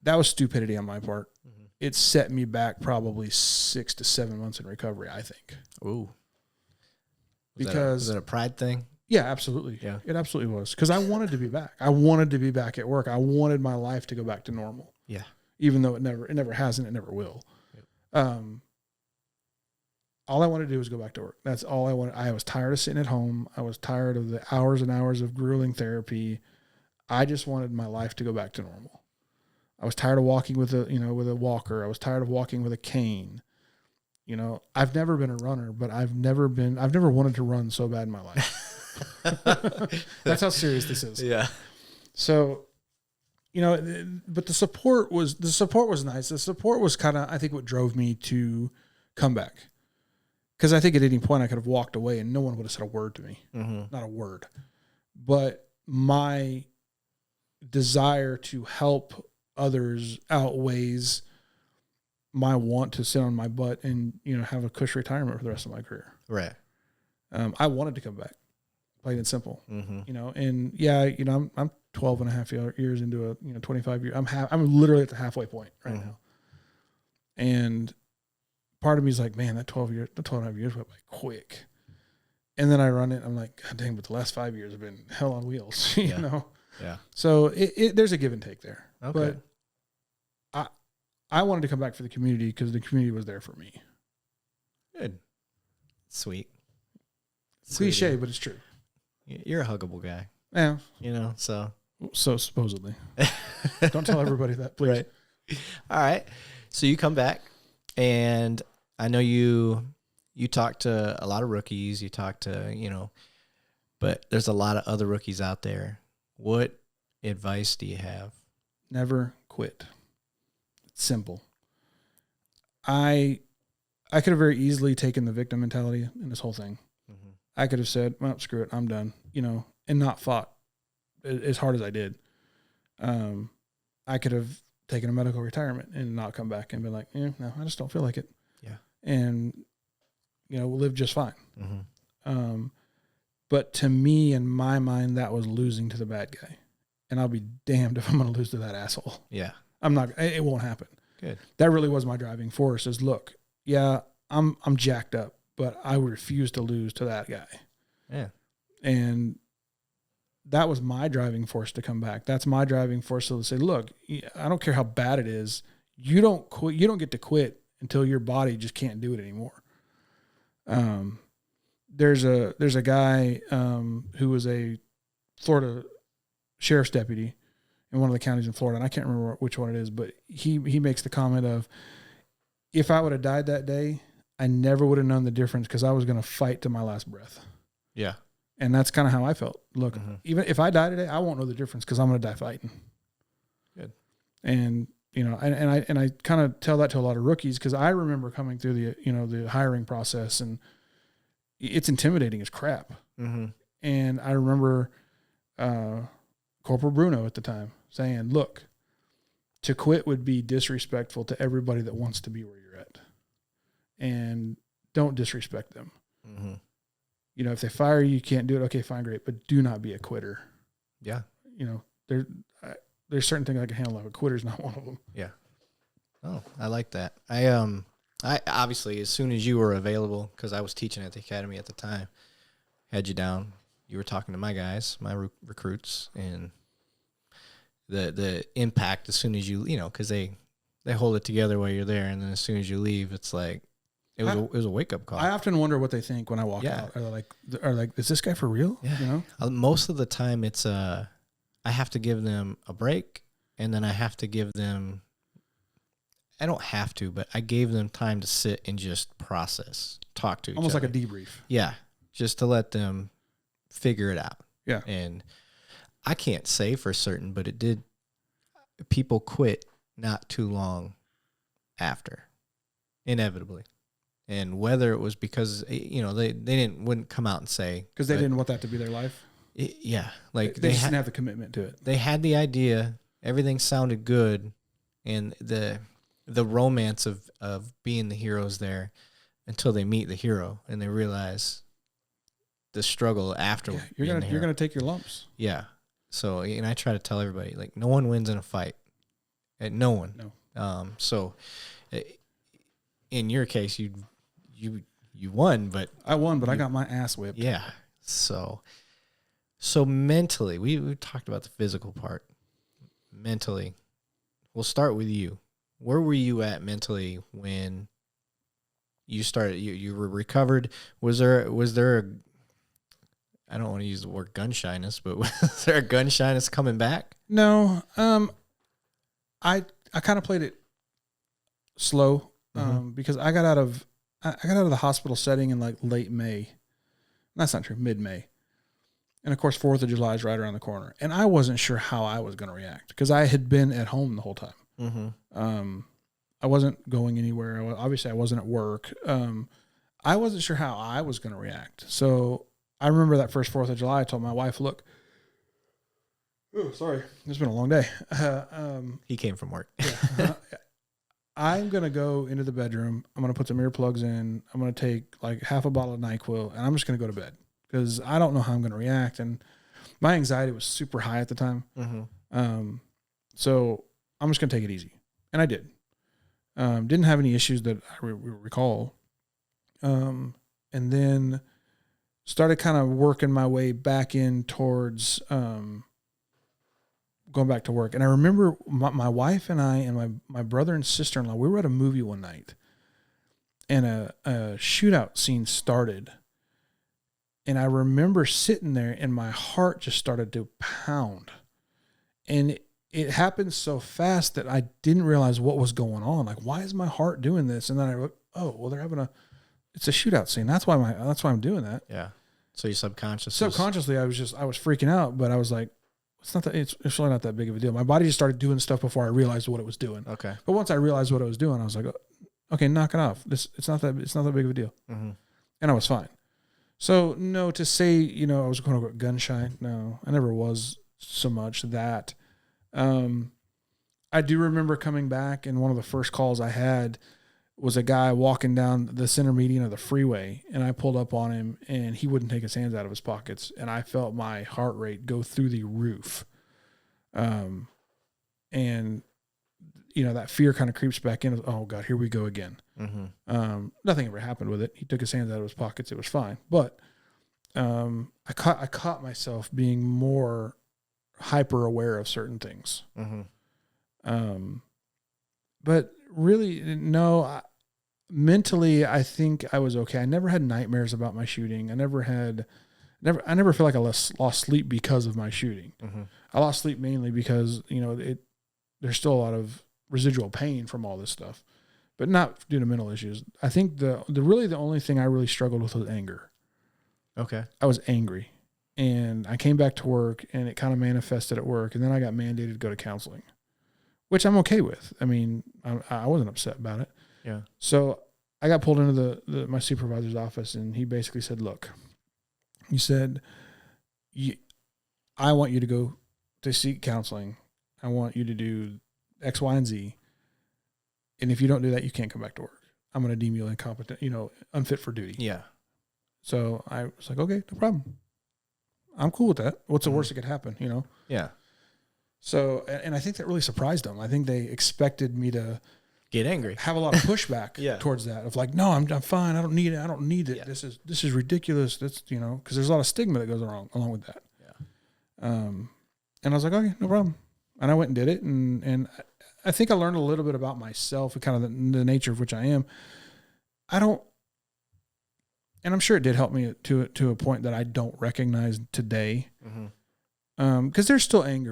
was stupidity on my part. Mm-hmm. It set me back probably 6 to 7 months in recovery, I think. Ooh. Was that a pride thing? Yeah, absolutely. Yeah. It absolutely was. Because I wanted to be back. I wanted to be back at work. I wanted my life to go back to normal. Yeah. Even though it never has and it never will. Yep. All I wanted to do was go back to work. That's all I wanted. I was tired of sitting at home. I was tired of the hours and hours of grueling therapy. I just wanted my life to go back to normal. I was tired of walking with a walker. I was tired of walking with a cane. I've never been a runner, but I've never wanted to run so bad in my life. That's how serious this is. Yeah. So, but the support was nice. The support was kind of, I think, what drove me to come back. Because I think at any point I could have walked away and no one would have said a word to me. Mm-hmm. Not a word. But my desire to help others outweighs my want to sit on my butt and, have a cush retirement for the rest of my career. Right. I wanted to come back, plain and simple. Mm-hmm. And yeah, I'm 12 and a half years into a 25 year. I'm literally at the halfway point right mm-hmm. now. And part of me is like, man, that 12 and a half years went by quick. And then I run it. I'm like, God dang, but the last 5 years have been hell on wheels, you know? Yeah. So there's a give and take there. Okay. But I wanted to come back for the community because the community was there for me. Good. Sweet. Cliche, but it's true. You're a huggable guy. Yeah. So supposedly. Don't tell everybody that, please. Right. All right. So you come back, and I know you talk to a lot of rookies. You talk to, but there's a lot of other rookies out there. What advice do you have? Never quit. It's simple. I could have very easily taken the victim mentality in this whole thing. Mm-hmm. I could have said, well, screw it, I'm done, and not fought as hard as I did. I could have taken a medical retirement and not come back and been like, no, I just don't feel like it. Yeah. And, we'll live just fine. Mm-hmm. But to me, in my mind, that was losing to the bad guy. And I'll be damned if I'm going to lose to that asshole. Yeah. I'm not, it won't happen. Good. That really was my driving force is, look, yeah, I'm jacked up, but I refuse to lose to that guy. Yeah. And that was my driving force to come back. That's my driving force to say, look, I don't care how bad it is. You don't quit. You don't get to quit until your body just can't do it anymore. There's a guy who was a Florida sheriff's deputy in one of the counties in Florida, and I can't remember which one it is, but he makes the comment of, if I would have died that day, I never would have known the difference because I was going to fight to my last breath. Yeah. And that's kind of how I felt. Look, mm-hmm. even if I die today, I won't know the difference because I'm going to die fighting. Good. And, I kind of tell that to a lot of rookies because I remember coming through the hiring process, and it's intimidating as crap. Mm-hmm. And I remember Corporal Bruno at the time saying, look, to quit would be disrespectful to everybody that wants to be where you're at. And don't disrespect them. Mm-hmm. If they fire you, you can't do it. Okay, fine, great. But do not be a quitter. Yeah. There's certain things I can handle. Like a quitter's not one of them. Yeah. Oh, I like that. I obviously, as soon as you were available, because I was teaching at the academy at the time, had you down. You were talking to my guys, my recruits, and the impact as soon as you because they hold it together while you're there, and then as soon as you leave, it's like it was a wake up call. I often wonder what they think when I walk out. Are like, is this guy for real? Yeah. Most of the time, it's I have to give them a break, and then I have to give them. I don't have to, but I gave them time to sit and just process, talk to each other. Almost like a debrief. Yeah, just to let them figure it out. Yeah. And I can't say for certain, but it did. People quit not too long after, inevitably. And whether it was because, they wouldn't come out and say. Because they didn't want that to be their life? like they just didn't have the commitment to it. They had the idea, everything sounded good, and the romance of being the heroes there until they meet the hero and they realize the struggle after. Yeah, you're gonna take your lumps. Yeah. So, and I try to tell everybody, like, no one wins in a fight. No one. No. So in your case, you won, but I won, but I got my ass whipped. Yeah. So mentally, we talked about the physical part. Mentally, we'll start with you. Where were you at mentally when you started? You were recovered. Was there a, I don't want to use the word gun shyness, but was there a gun shyness coming back? No. I kind of played it slow because I got out of the hospital setting in like late May. That's not true, mid-May. And of course, 4th of July is right around the corner. And I wasn't sure how I was going to react because I had been at home the whole time. Mm-hmm. I wasn't going anywhere. Obviously, I wasn't at work. I wasn't sure how I was going to react. So I remember that first 4th of July, I told my wife, look, oh, sorry, it's been a long day. He came from work. Yeah. I'm going to go into the bedroom. I'm going to put some earplugs in. I'm going to take like half a bottle of NyQuil, and I'm just going to go to bed because I don't know how I'm going to react. And my anxiety was super high at the time. Mm-hmm. So I'm just going to take it easy. And I did. Didn't have any issues that I recall. And then started kind of working my way back in towards going back to work. And I remember my wife and I and my brother and sister-in-law, we were at a movie one night and a shootout scene started. And I remember sitting there and my heart just started to pound. And it happened so fast that I didn't realize what was going on. Like, why is my heart doing this? And then I wrote, oh, well, they're having it's a shootout scene. That's why I'm doing that. Yeah. So you subconsciously, I was freaking out, but I was like, it's really not that big of a deal. My body just started doing stuff before I realized what it was doing. Okay. But once I realized what it was doing, I was like, okay, knock it off. It's not that big of a deal. Mm-hmm. And I was fine. So no, to say, I was going to go gun shy. No, I never was so much that. I do remember coming back, and one of the first calls I had was a guy walking down the center median of the freeway, and I pulled up on him, and he wouldn't take his hands out of his pockets, and I felt my heart rate go through the roof. And that fear kind of creeps back in. Oh God, here we go again. Mm-hmm. Nothing ever happened with it. He took his hands out of his pockets. It was fine. But, I caught myself being more hyper aware of certain things. Mm-hmm. But really, no, mentally, I think I was okay. I never had nightmares about my shooting. I never feel like I lost sleep because of my shooting. Mm-hmm. I lost sleep mainly because, there's still a lot of residual pain from all this stuff, but not due to mental issues. I think the only thing I really struggled with was anger. Okay. I was angry. And I came back to work, and it kind of manifested at work. And then I got mandated to go to counseling, which I'm okay with. I mean, I wasn't upset about it. Yeah. So I got pulled into my supervisor's office, and he basically said, look, he said, I want you to go to seek counseling. I want you to do X, Y, and Z. And if you don't do that, you can't come back to work. I'm going to deem you incompetent, unfit for duty. Yeah. So I was like, okay, no problem. I'm cool with that. What's the worst that could happen, Yeah. So, and I think that really surprised them. I think they expected me to get angry, have a lot of pushback towards that of like, no, I'm fine. I don't need it. I don't need it. Yeah. This is ridiculous. That's, because there's a lot of stigma that goes along with that. Yeah. And I was like, okay, no problem. And I went and did it. And I think I learned a little bit about myself and kind of the nature of which I am. And I'm sure it did help me to a point that I don't recognize today. Mm-hmm. Cause there's still anger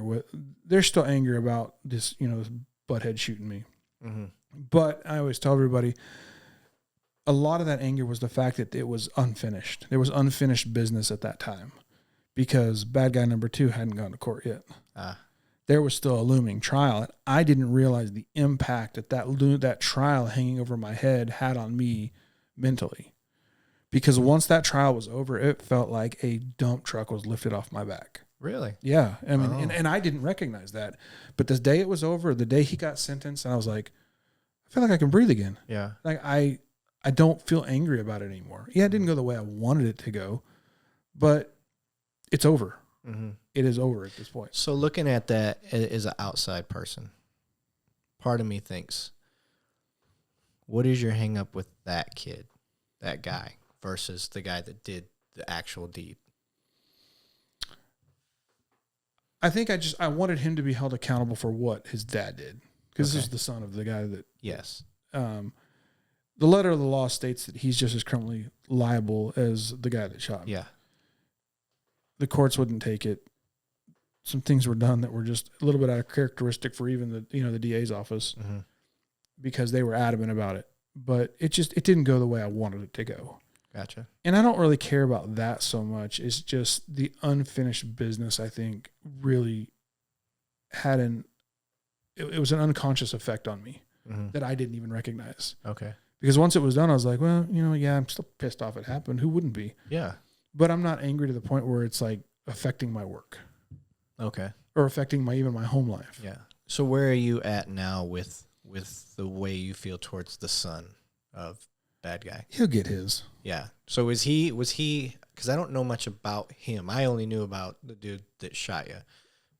about this, this butthead shooting me. Mm-hmm. But I always tell everybody, a lot of that anger was the fact that it was unfinished. There was unfinished business at that time because bad guy number 2 hadn't gone to court yet. There was still a looming trial. And I didn't realize the impact that trial hanging over my head had on me mentally. because once that trial was over, it felt like a dump truck was lifted off my back. Really? Yeah. I mean, and I didn't recognize that. But the day it was over, the day he got sentenced, and I was like, I feel like I can breathe again. Yeah. Like I don't feel angry about it anymore. Yeah, it didn't go the way I wanted it to go, but it's over. Mm-hmm. It is over at this point. So looking at that as an outside person, part of me thinks, what is your hang up with that kid, that guy, versus the guy that did the actual deed? I think I wanted him to be held accountable for what his dad did, because this is the son of the guy that. Yes. The letter of the law states that he's just as criminally liable as the guy that shot him. Yeah. The courts wouldn't take it. Some things were done that were just a little bit out of characteristic for even the DA's office, because they were adamant about it. But it didn't go the way I wanted it to go. Gotcha. And I don't really care about that so much. It's just the unfinished business, I think, really had it was an unconscious effect on me that I didn't even recognize. Okay. Because once it was done, I was like, well, yeah, I'm still pissed off it happened. Who wouldn't be? Yeah. But I'm not angry to the point where it's like affecting my work. Okay. Or affecting even my home life. Yeah. So where are you at now with the way you feel towards the son of bad guy? He'll get his. Yeah. So was he, because I don't know much about him. I only knew about the dude that shot you.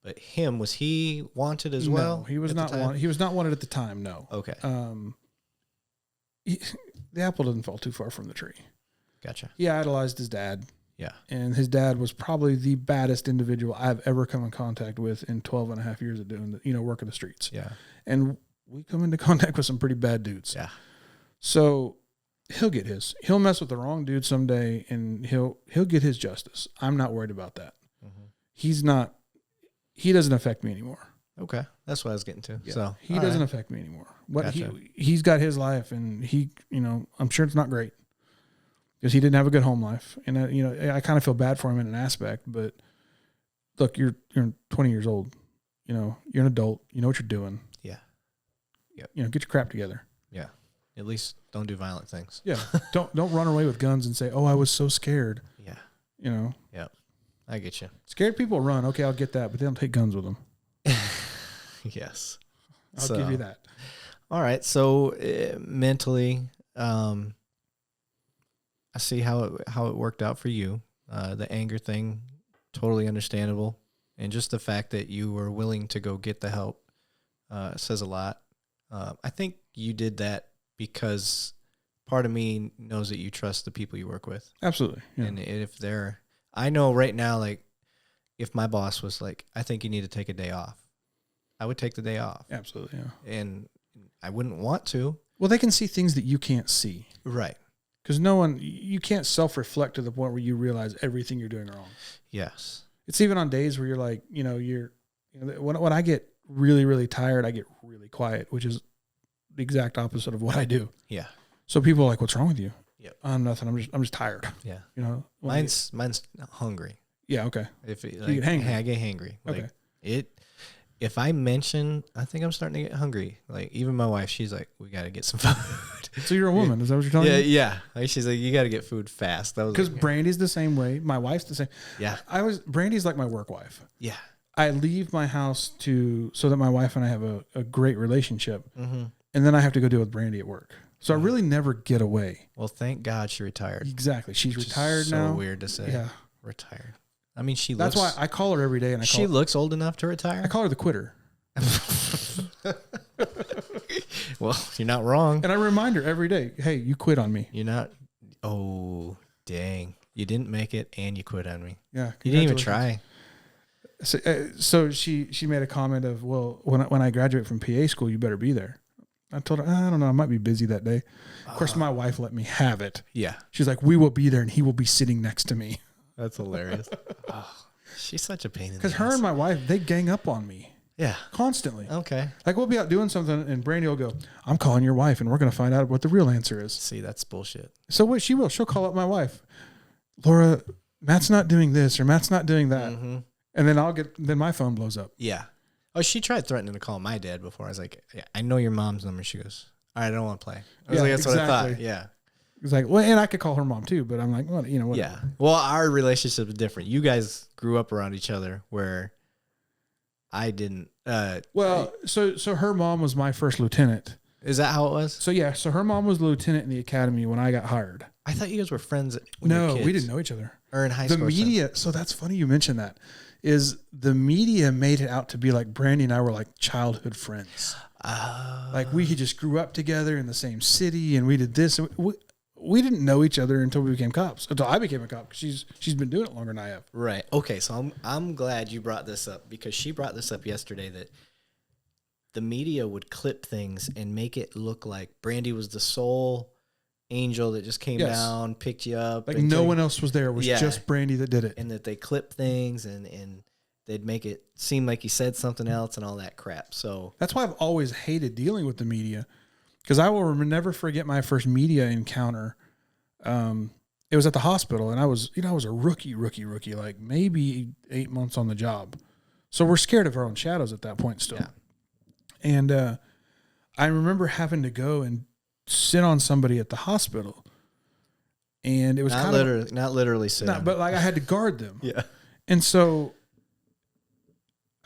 But him, was he wanted as well? No, he was not wanted. He was not wanted at the time, no. Okay. The apple doesn't fall too far from the tree. Gotcha. He idolized his dad. Yeah. And his dad was probably the baddest individual I've ever come in contact with in 12 and a half years of doing working the streets. Yeah. And we come into contact with some pretty bad dudes. Yeah. So he'll get his. He'll mess with the wrong dude someday, and he'll get his justice. I'm not worried about that. Mm-hmm. He doesn't affect me anymore. Okay. That's what I was getting to. Yeah. So he doesn't affect me anymore. What he's got his life, and I'm sure it's not great because he didn't have a good home life. And I kind of feel bad for him in an aspect, but look, you're 20 years old, you're an adult, you know what you're doing. Yeah. Yep. Get your crap together. Yeah. At least don't do violent things. Yeah. Don't run away with guns and say, "Oh, I was so scared." Yeah. Yep. I get you. Scared people run. Okay, I'll get that, but they don't take guns with them. Yes. I'll give you that. All right. So mentally, I see how it worked out for you. The anger thing, totally understandable. And just the fact that you were willing to go get the help says a lot. I think you did that because part of me knows that you trust the people you work with. Absolutely. Yeah. And I know right now, like, if my boss was like, I think you need to take a day off, I would take the day off. Absolutely, yeah. And I wouldn't want to. Well, they can see things that you can't see. Right. Because you can't self-reflect to the point where you realize everything you're doing wrong. Yes. It's even on days where you're like, when I get really, really tired, I get really quiet, which is the exact opposite of what I do. Yeah. So people are like, "What's wrong with you?" Yep. Nothing. I'm just tired. Yeah. Mine's hungry. Yeah. Okay. If you get hangry. I get hangry. Like, okay. If I mention, I think I'm starting to get hungry. Like, even my wife, she's like, "We got to get some food." So you're a woman. Is that what you're telling me? Yeah. Like, she's like, "You got to get food fast." Because Brandy's the same way. My wife's the same. Yeah. Brandy's like my work wife. Yeah. I leave my house so that my wife and I have a great relationship. Mm-hmm. And then I have to go deal with Brandy at work. So I really never get away. Well, thank God she retired. Exactly. She's retired now. So weird to say. Yeah. Retired. I mean, That's why I call her every day. And she looks old enough to retire? I call her the quitter. Well, you're not wrong. And I remind her every day, "Hey, you quit on me." You're not. Oh, dang. You didn't make it and you quit on me. Yeah. You didn't even try. So she made a comment of, "Well, when I graduate from PA school, you better be there." I told her, "I don't know. I might be busy that day." Of course, my wife let me have it. Yeah. She's like, "We will be there and he will be sitting next to me." That's hilarious. She's such a pain in the ass. Because her and my wife, they gang up on me. Yeah. Constantly. Okay. Like, we'll be out doing something and Brandy will go, "I'm calling your wife and we're going to find out what the real answer is." See, that's bullshit. So what she'll call up my wife. "Laura, Matt's not doing this or Matt's not doing that." Mm-hmm. And then my phone blows up. Yeah. Oh, she tried threatening to call my dad before. I was like, "Yeah, I know your mom's number." She goes, "All right, I don't want to play." I was like, "That's what I thought." Yeah. It's like, well, and I could call her mom too, but I'm like, well, you know what? Yeah. Well, our relationship is different. You guys grew up around each other where I didn't. So her mom was my first lieutenant. Is that how it was? So yeah, so her mom was the lieutenant in the academy when I got hired. I thought you guys were friends. When you were kids. We didn't know each other. Or in high the school. The media. So that's funny you mentioned that. Is the media made it out to be like Brandy and I were like childhood friends. Like we just grew up together in the same city, and we did this. We didn't know each other until we became cops. Until I became a cop, because she's been doing it longer than I have. Right. Okay. So I'm glad you brought this up, because she brought this up yesterday, that the media would clip things and make it look like Brandy was the sole angel that just came down, picked you up. Like no one else was there. It was just Brandy that did it. And that they clip things and they'd make it seem like you said something else and all that crap. So that's why I've always hated dealing with the media, because I will never forget my first media encounter. It was at the hospital, and I was a rookie, like maybe 8 months on the job. So we're scared of our own shadows at that point still. Yeah. And I remember having to go and sit on somebody at the hospital, and it was not literally sit, but like I had to guard them. Yeah. And so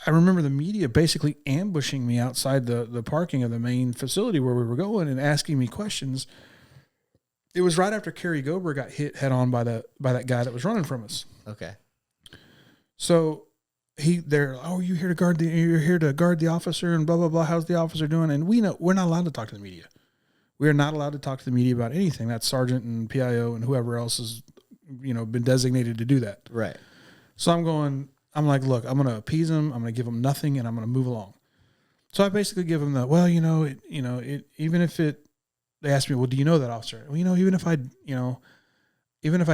I remember the media basically ambushing me outside the parking of the main facility where we were going and asking me questions. It was right after Kerry Gober got hit head on by that guy that was running from us. Okay. So you're here to guard the officer and blah blah blah. How's the officer doing? And we know we're not allowed to talk to the media. We are not allowed to talk to the media about anything. That's Sergeant and PIO and whoever else has, been designated to do that. Right. So I'm like, look, I'm going to appease them. I'm going to give them nothing, and I'm going to move along. So I basically give them they asked me, well, do you know that officer? Well, even if I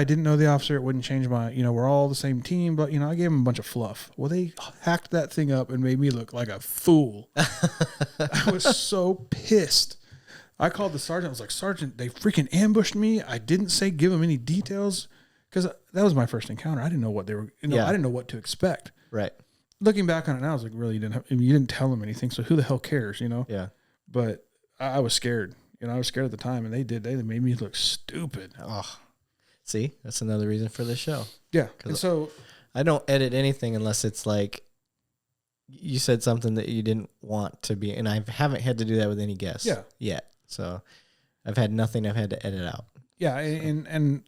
didn't know the officer, it wouldn't change my, we're all the same team, but, I gave them a bunch of fluff. Well, they hacked that thing up and made me look like a fool. I was so pissed. I called the sergeant. I was like, Sergeant, they freaking ambushed me. I didn't give them any details, because that was my first encounter. I didn't know what they were, I didn't know what to expect. Right. Looking back on it now, I was like, really, you didn't tell them anything. So who the hell cares, Yeah. But I was scared. I was scared at the time, and they made me look stupid. Oh, see, that's another reason for this show. Yeah. And so I don't edit anything unless it's like you said something that you didn't want to be, and I haven't had to do that with any guests yet. So I've had nothing I've had to edit out. Yeah. And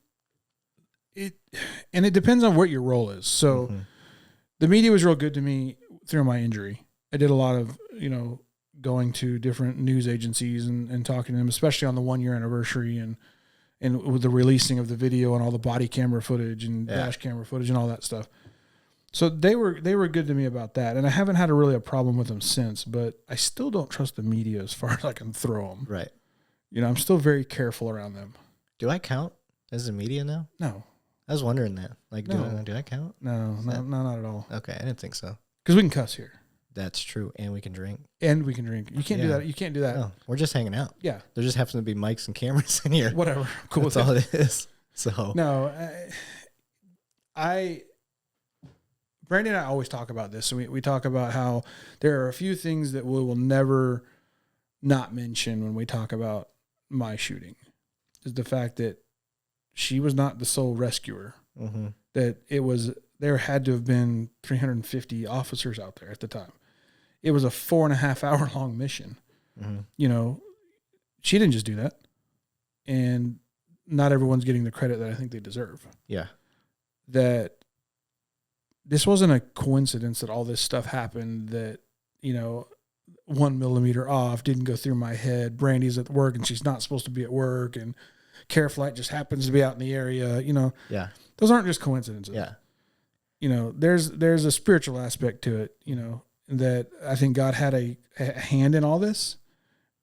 it depends on what your role is. So the media was real good to me through my injury. I did a lot of, going to different news agencies and talking to them, especially on the 1 year anniversary and with the releasing of the video and all the body camera footage and dash camera footage and all that stuff. So they were good to me about that. And I haven't had a problem with them since, but I still don't trust the media as far as I can throw them. Right. I'm still very careful around them. Do I count as a media now? No. I was wondering that. Like, do I count? No, not at all. Okay. I didn't think so. Because we can cuss here. That's true, and we can drink. You can't do that. You can't do that. No, we're just hanging out. Yeah. There just happens to be mics and cameras in here. Whatever. Cool. That's all it is. So no, Brandon and I always talk about this. So we talk about how there are a few things that we will never not mention when we talk about my shooting. Is the fact that she was not the sole rescuer. Mm-hmm. That there had to have been 350 officers out there at the time. It was a 4.5 hour long mission. Mm-hmm. She didn't just do that. And not everyone's getting the credit that I think they deserve. Yeah. That this wasn't a coincidence that all this stuff happened, that, 1 millimeter off didn't go through my head. Brandy's at work and she's not supposed to be at work, and Care Flight just happens to be out in the area. Yeah. Those aren't just coincidences. Yeah. There's a spiritual aspect to it, that I think God had a hand in all this,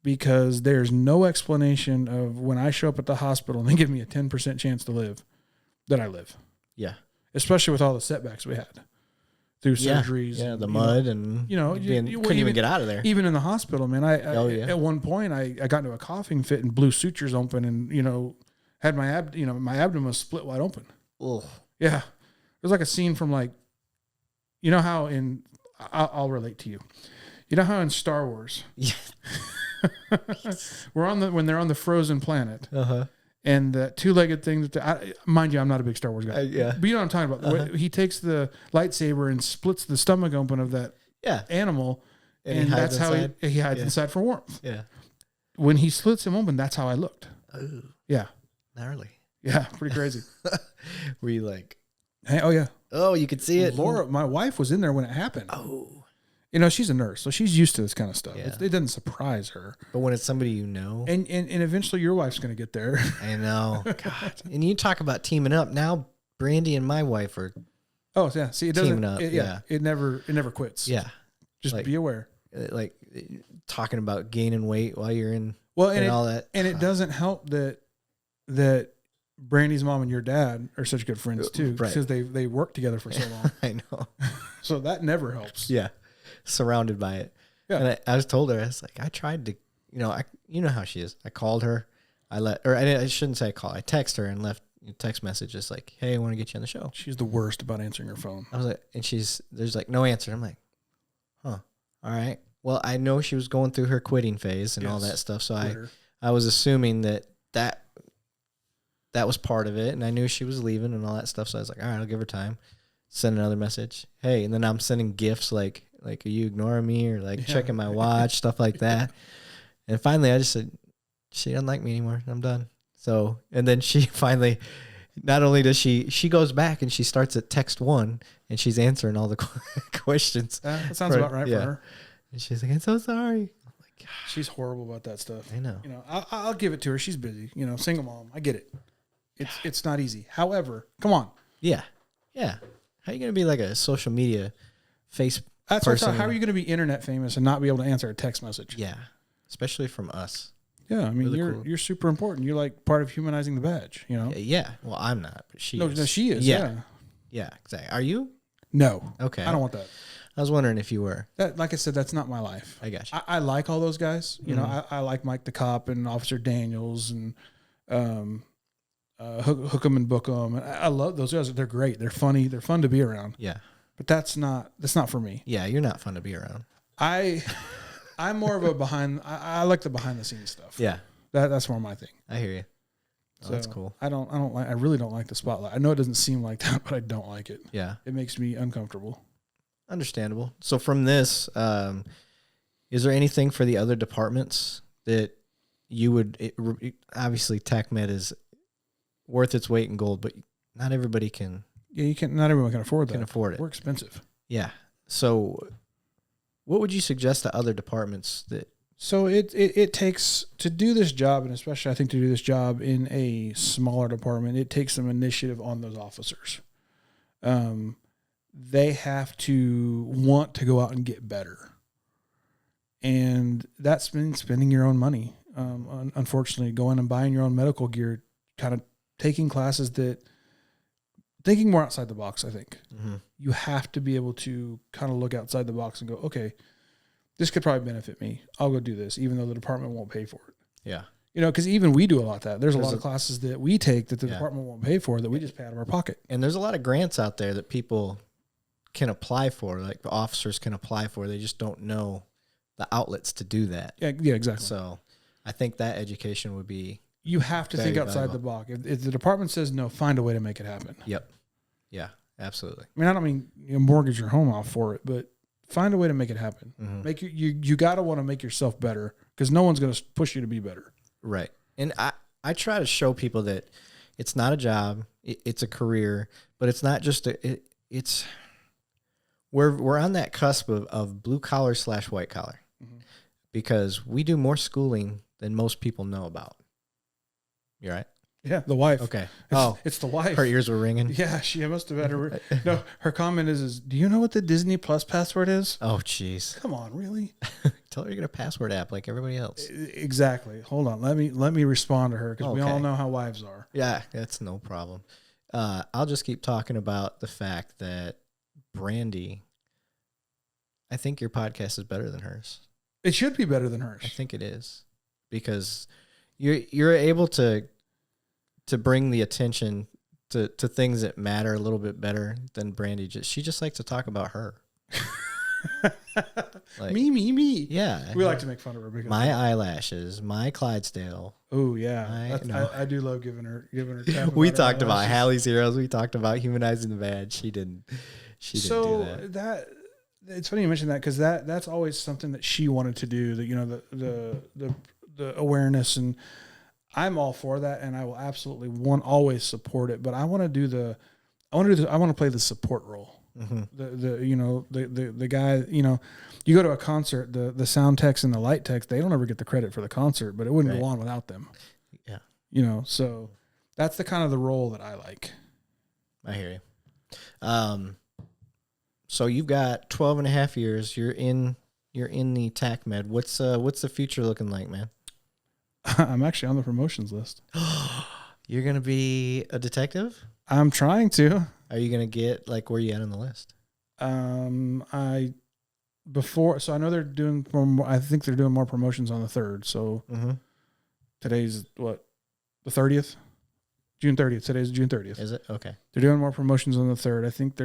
because there's no explanation of when I show up at the hospital and they give me a 10% chance to live, that I live. Yeah. Especially with all the setbacks we had through surgeries. Yeah, the mud and couldn't even get out of there. Even in the hospital, man, at one point I got into a coughing fit and blew sutures open, and, had my abdomen was split wide open. Oh. Yeah. It was like a scene from how I'll relate to you. You know how in Star Wars, yeah. when they're on the frozen planet, And that two-legged thing mind you, I'm not a big Star Wars guy. Yeah. But you know what I'm talking about. He takes the lightsaber and splits the stomach open of that animal. And that's how he hides inside for warmth. Yeah. When he slits him open, that's how I looked. Oh. Yeah. Gnarly. Yeah, pretty crazy. Were you like... Hey, oh, yeah. Oh, you could see it. Laura, my wife, was in there when it happened. Oh. You know, she's a nurse, so she's used to this kind of stuff. Yeah. It doesn't surprise her. But when it's somebody you know... And eventually your wife's going to get there. I know. God. And you talk about teaming up. Now, Brandy and my wife are... Oh, yeah. See, it doesn't... Teaming up, It never quits. Yeah. Just like, be aware. Like, talking about gaining weight while you're in... Well, and all that. And it doesn't help that Brandy's mom and your dad are such good friends too, because they worked together for so long. I know. So that never helps. Yeah, surrounded by it. Yeah. And I was told her, I was like, I tried to, you know how she is. I called her, I shouldn't say I called. I texted her and left a text message just like, hey, I want to get you on the show. She's the worst about answering her phone. I was like, and there's like no answer. I'm like, huh, all right. Well, I know she was going through her quitting phase and all that stuff. So I was assuming that was part of it. And I knew she was leaving and all that stuff. So I was like, all right, I'll give her time. Send another message. Hey, and then I'm sending gifts like, are you ignoring me or like checking my watch, stuff like that. And finally I just said, she doesn't like me anymore. I'm done. So, and then she finally, not only does she goes back and she starts at text 1 and she's answering all the questions. That sounds about right for her. And she's like, I'm so sorry. I'm like, gosh. She's horrible about that stuff. I know. I'll give it to her. She's busy. Single mom. I get it. It's not easy. However, come on. Yeah. Yeah. How are you going to be like a social media face That's person? How are you going to be internet famous and not be able to answer a text message? Yeah. Especially from us. Yeah. I mean, really you're super important. You're like part of humanizing the badge, Yeah. Well, I'm not, but she is. No, she is. Yeah. Yeah, exactly. Are you? No. Okay. I don't want that. I was wondering if you were. Like I said, that's not my life. I got you. I like all those guys. I like Mike the Cop and Officer Daniels and Hook 'em and Book 'em. I love those guys. They're great. They're funny. They're fun to be around. Yeah. But that's not for me. Yeah, you're not fun to be around. I'm more of a I like the behind the scenes stuff. Yeah. That's more my thing. I hear you. Oh, So that's cool. I really don't like the spotlight. I know it doesn't seem like that, but I don't like it. Yeah. It makes me uncomfortable. Understandable. So from this, is there anything for the other departments that you would, obviously Tac-Med is worth its weight in gold, but not everybody can. Yeah, not everyone can afford that. Can afford it. We're expensive. Yeah. So what would you suggest to other departments that? So it takes, to do this job, and especially I think to do this job in a smaller department, it takes some initiative on those officers. They have to want to go out and get better. And that's been spending your own money. Unfortunately, going and buying your own medical gear, kind of taking classes thinking more outside the box, I think. Mm-hmm. You have to be able to kind of look outside the box and go, okay, this could probably benefit me. I'll go do this, even though the department won't pay for it. Yeah. Because even we do a lot of that. There's a lot of classes that we take that the department won't pay for that we just pay out of our pocket. And there's a lot of grants out there that people can apply for, like the officers can apply for. They just don't know the outlets to do that. Yeah, exactly. So I think that education would be. You have to think outside the box. If the department says no, find a way to make it happen. Yep. Yeah, absolutely. I mean, I don't mean mortgage your home off for it, but find a way to make it happen. Mm-hmm. You got to want to make yourself better because no one's going to push you to be better. Right. And I try to show people that it's not a job, it's a career, but it's not just it's we're on that cusp of blue collar / white collar, because we do more schooling than most people know about. You right? Yeah, the wife. Okay. It's the wife. Her ears were ringing. Yeah, she must have had her. No, her comment is, do you know what the Disney Plus password is? Oh, jeez. Come on, really? Tell her you're gonna password app like everybody else. Exactly. Hold on. Let me respond to her because we all know how wives are. Yeah, that's no problem. I'll just keep talking about the fact that Brandy, I think your podcast is better than hers. It should be better than hers. I think it is, because you're able to bring the attention to things that matter a little bit better than Brandy. She just likes to talk about her. Like, me. Yeah. We like to make fun of her because my eyelashes, my Clydesdale. Oh yeah, I do love giving her crap. We talked about Hallie's Heroes. We talked about humanizing the badge. She didn't do that. It's funny you mentioned that because that's always something that she wanted to do. That, you know, the awareness, and I'm all for that, and I will absolutely always support it. But I want to play the support role. The guy, you know, you go to a concert, the sound techs and the light techs, they don't ever get the credit for the concert, but it wouldn't go on without them. Yeah. You know, so that's the kind of the role that I like. I hear you. So you've got 12 and a half years. You're in the Tac-Med. What's the future looking like, man? I'm actually on the promotions list. You're going to be a detective? I'm trying to. Are you going to get, like, where you at on the list? So I know they're doing, I think they're doing more promotions on the 3rd. So today's what? The 30th? June 30th. Today's June 30th. Is it? Okay. They're doing more promotions on the 3rd. I think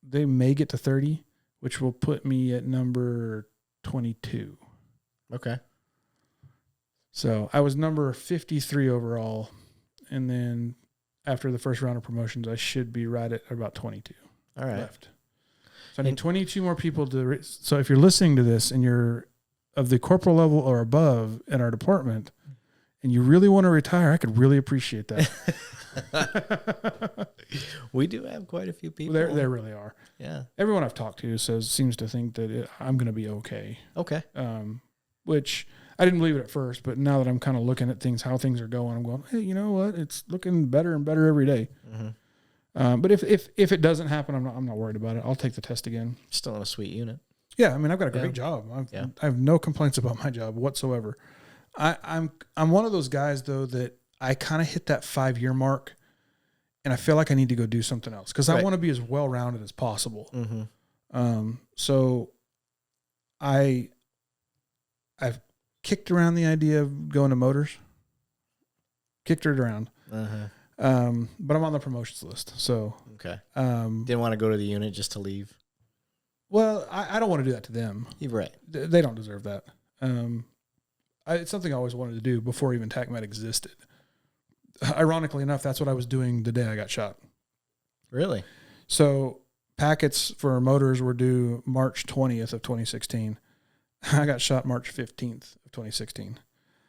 they may get to 30, which will put me at number 22. Okay. So I was number 53 overall. And then after the first round of promotions, I should be right at about 22. All right. Left. So I need 22 more people to. So if you're listening to this and you're of the corporal level or above in our department, and you really want to retire, I could really appreciate that. We do have quite a few people. There really are. Yeah. Everyone I've talked to seems to think that I'm going to be okay. Okay. Which I didn't believe it at first, but now that I'm kind of looking at how things are going, I'm going, hey, you know what? It's looking better and better every day. But if it doesn't happen, I'm not worried about it. I'll take the test again. Still in a sweet unit. Yeah, I mean, I've got a great job. I have no complaints about my job whatsoever. I'm one of those guys though that I kind of hit that 5-year mark, and I feel like I need to go do something else because I want to be as well rounded as possible. So I've kicked around the idea of going to motors. Kicked it around. But I'm on the promotions list. So okay. Didn't want to go to the unit just to leave. Well, I don't want to do that to them. You're right. They don't deserve that. It's something I always wanted to do before even Tac-Med existed. Ironically enough, that's what I was doing the day I got shot. Really? So packets for motors were due March 20th of 2016. I got shot March 15th of 2016.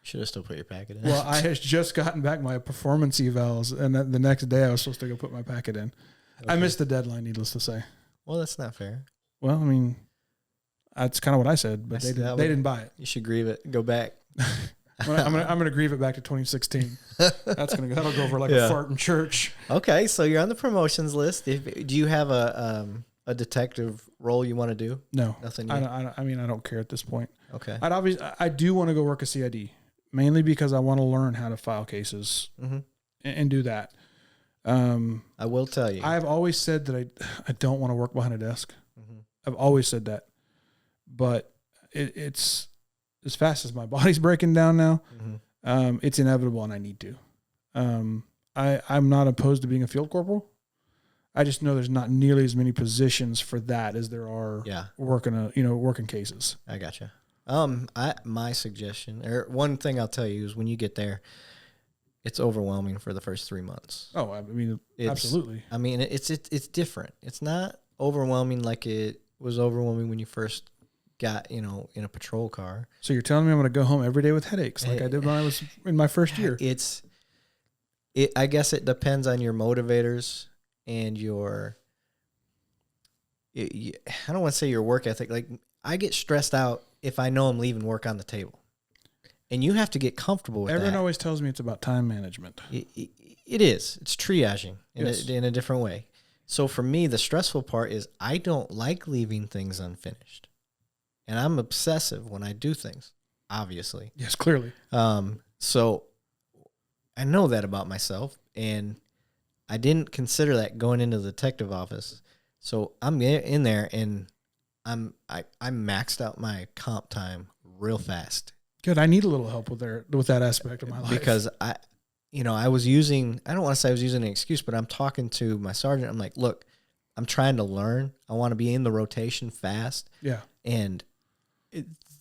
Should have still put your packet in. Well, I had just gotten back my performance evals, and the next day I was supposed to go put my packet in. Okay. I missed the deadline, needless to say. Well, that's not fair. Well, I mean, that's kind of what I said, but they didn't buy it. You should grieve it. Go back. I'm gonna grieve it back to 2016. That'll go over like a fart in church. Okay, so you're on the promotions list. Do you have a detective role you want to do? No, nothing. I don't care at this point. Okay. I do want to go work a CID, mainly because I want to learn how to file cases and do that. I will tell you. I've always said that I don't want to work behind a desk. I've always said that, but it's as fast as my body's breaking down now. It's inevitable, and I need to. I'm not opposed to being a field corporal. I just know there's not nearly as many positions for that as there are working cases. I gotcha. My suggestion, or one thing I'll tell you is when you get there, it's overwhelming for the first 3 months. Oh, I mean, absolutely. I mean, it's different. It's not overwhelming like it was overwhelming when you first got, in a patrol car. So you're telling me I'm going to go home every day with headaches like I did when I was in my first year? I guess it depends on your motivators and I don't want to say your work ethic. Like, I get stressed out if I know I'm leaving work on the table. And you have to get comfortable with that. Everyone always tells me it's about time management. It is. It's triaging in a different way. So for me, the stressful part is I don't like leaving things unfinished. And I'm obsessive when I do things, obviously. Yes, clearly. So I know that about myself, and I didn't consider that going into the detective office. So I'm in there, and I maxed out my comp time real fast. Good. I need a little help with that aspect of my life. Because I was using, I don't want to say I was using an excuse, but I'm talking to my sergeant. I'm like, look, I'm trying to learn. I want to be in the rotation fast. Yeah. And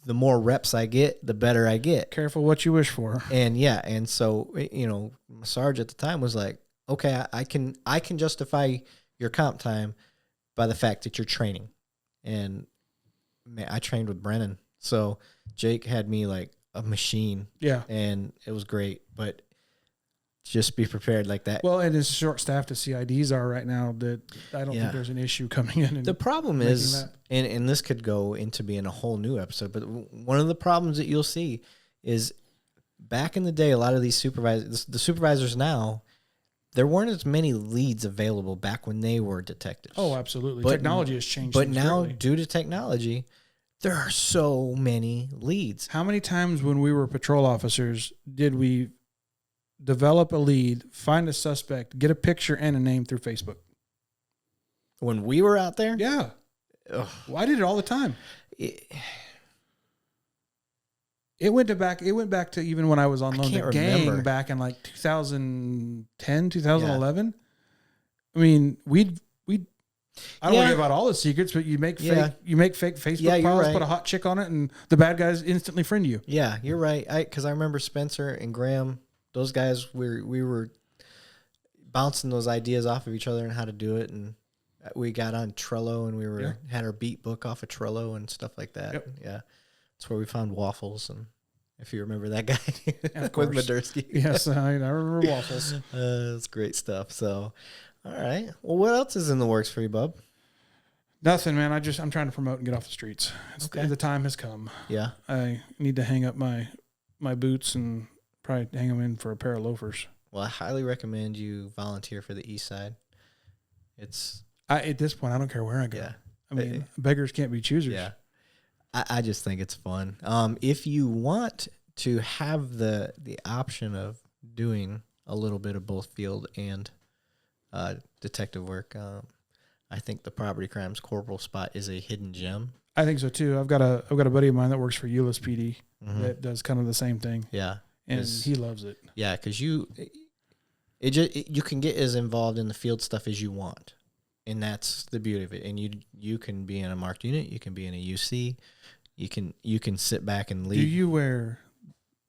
the more reps I get, the better I get. Careful what you wish for. And so, Sarge at the time was like, okay, I can justify your comp time by the fact that you're training. And man, I trained with Brennan. So Jake had me like a machine. Yeah. And it was great, but just be prepared like that. Well, and as short-staffed as CIDs are right now, that I don't think there's an issue coming in. And the problem is, and this could go into being a whole new episode, but one of the problems that you'll see is back in the day, a lot of these supervisors, the supervisors now, there weren't as many leads available back when they were detectives. Oh, absolutely. Technology has changed. But now, due to technology, there are so many leads. How many times when we were patrol officers did we develop a lead, find a suspect, get a picture and a name through Facebook? When we were out there? Yeah. Well, I did it all the time. It went back to even when I was on loan to gang back in like 2010, 2011. Yeah. I mean, I don't want to give out all the secrets, but you make fake Facebook files, put a hot chick on it, and the bad guys instantly friend you. Yeah, you're right. Because I remember Spencer and Graham, those guys, we were bouncing those ideas off of each other and how to do it, and we got on Trello, and we had our beat book off of Trello and stuff like that. Yep. Yeah, that's where we found Waffles, and if you remember that guy with Madursky. Yes, I remember Waffles. That's great stuff. So, all right. Well, what else is in the works for you, bub? Nothing, man. I'm trying to promote and get off the streets. The time has come. Yeah. I need to hang up my boots and probably hang them in for a pair of loafers. Well, I highly recommend you volunteer for the East Side. At this point, I don't care where I go. Yeah. I mean, beggars can't be choosers. Yeah. I just think it's fun. If you want to have the option of doing a little bit of both field and detective work, I think the property crimes corporal spot is a hidden gem. I think so too. I've got a buddy of mine that works for Euless PD that does kind of the same thing. Yeah, and he loves it. Yeah, because you can get as involved in the field stuff as you want, and that's the beauty of it. And you can be in a marked unit, you can be in a UC, you can sit back and lead. Do you wear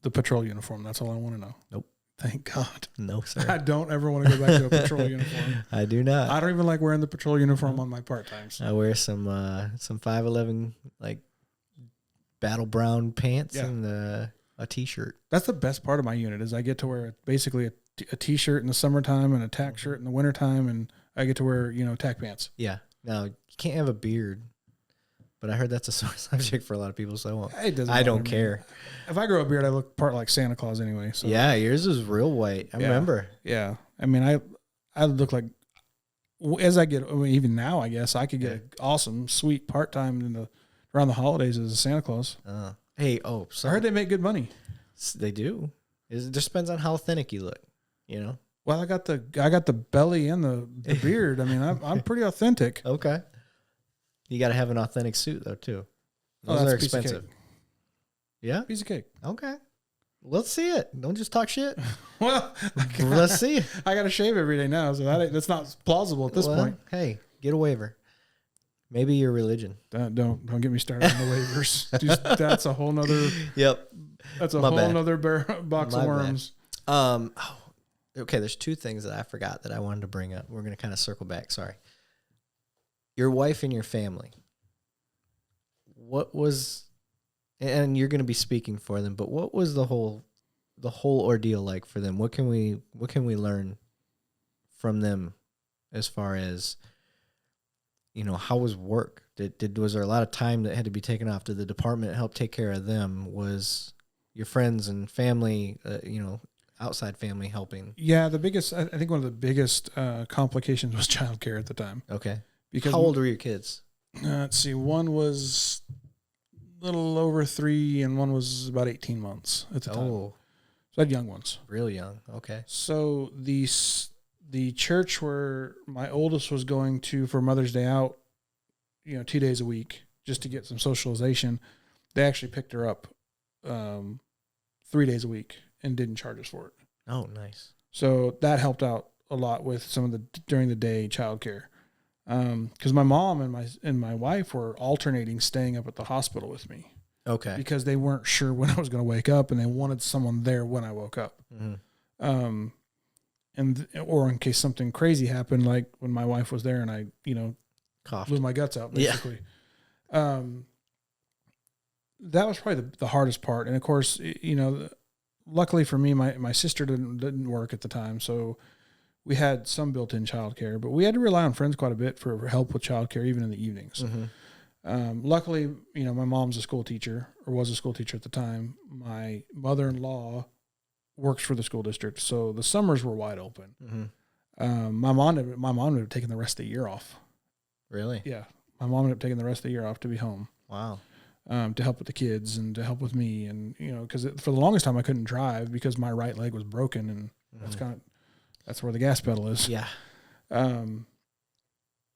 the patrol uniform? That's all I want to know. Nope. Thank God. No, sir. I don't ever want to go back to a patrol uniform. I do not. I don't even like wearing the patrol uniform on my part times. I wear some 511 like battle brown pants and a t-shirt. That's the best part of my unit is I get to wear basically a t-shirt in the summertime and a tac shirt in the wintertime, and I get to wear tac pants. Yeah. Now you can't have a beard, but I heard that's a sore subject for a lot of people, so I won't. I don't care. If I grow a beard, I look part like Santa Claus anyway. So yeah, yours is real white. I remember. Yeah, I mean, I look like as I get even now, I guess I could get an awesome, sweet part time around the holidays as a Santa Claus. Hey, I heard they make good money. They do. It just depends on how authentic you look. Well, I got the belly and the beard. I mean, I'm pretty authentic. Okay. You got to have an authentic suit though too. Those are expensive. Yeah, piece of cake. Okay, let's see it. Don't just talk shit. Well, let's see it. I got to shave every day now, so that's not plausible at this point. Hey, get a waiver. Maybe your religion. Don't get me started on the waivers. That's a whole nother. Yep. That's a whole nother box of worms. Okay. There's two things that I forgot that I wanted to bring up. We're gonna kind of circle back. Sorry. Your wife and your family. What was, and you're going to be speaking for them, but what was the whole ordeal like for them? What can we learn from them as far as, how was work? Was there a lot of time that had to be taken off? Did the department help take care of them? Was your friends and family, outside family helping? Yeah, I think one of the biggest complications was childcare at the time. Okay. Because how old were your kids? Let's see. One was a little over 3, and one was about 18 months at the time. So I had young ones. Real young. Okay. So the church where my oldest was going to for Mother's Day out, 2 days a week just to get some socialization, they actually picked her up 3 days a week and didn't charge us for it. Oh, nice. So that helped out a lot with some of the during the day childcare. Because my mom and my wife were alternating staying up at the hospital with me. Okay. Because they weren't sure when I was going to wake up, and they wanted someone there when I woke up. Mm-hmm. Or in case something crazy happened, like when my wife was there and I, Coughed. blew my guts out, basically. Yeah. That was probably the hardest part. And of course, luckily for me, my sister didn't work at the time, so we had some built-in childcare, but we had to rely on friends quite a bit for help with childcare, even in the evenings. Mm-hmm. Luckily, my mom's a school teacher, or was a school teacher at the time. My mother-in-law works for the school district, so the summers were wide open. Mm-hmm. My mom ended up taking the rest of the year off. Really? Yeah, my mom ended up taking the rest of the year off to be home. Wow. To help with the kids and to help with me, and because for the longest time I couldn't drive because my right leg was broken, and that's where the gas pedal is. Yeah.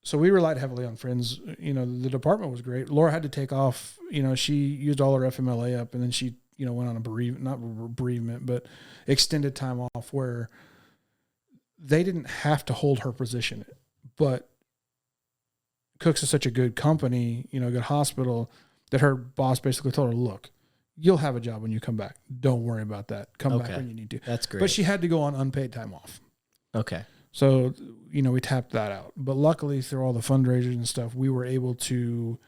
So we relied heavily on friends. The department was great. Laura had to take off. She used all her FMLA up, and then she went on a not bereavement, but extended time off where they didn't have to hold her position. But Cook's is such a good company, good hospital, that her boss basically told her, look, you'll have a job when you come back. Don't worry about that. Come back when you need to. That's great. But she had to go on unpaid time off. Okay. So, we tapped that out. But luckily, through all the fundraisers and stuff, we were able to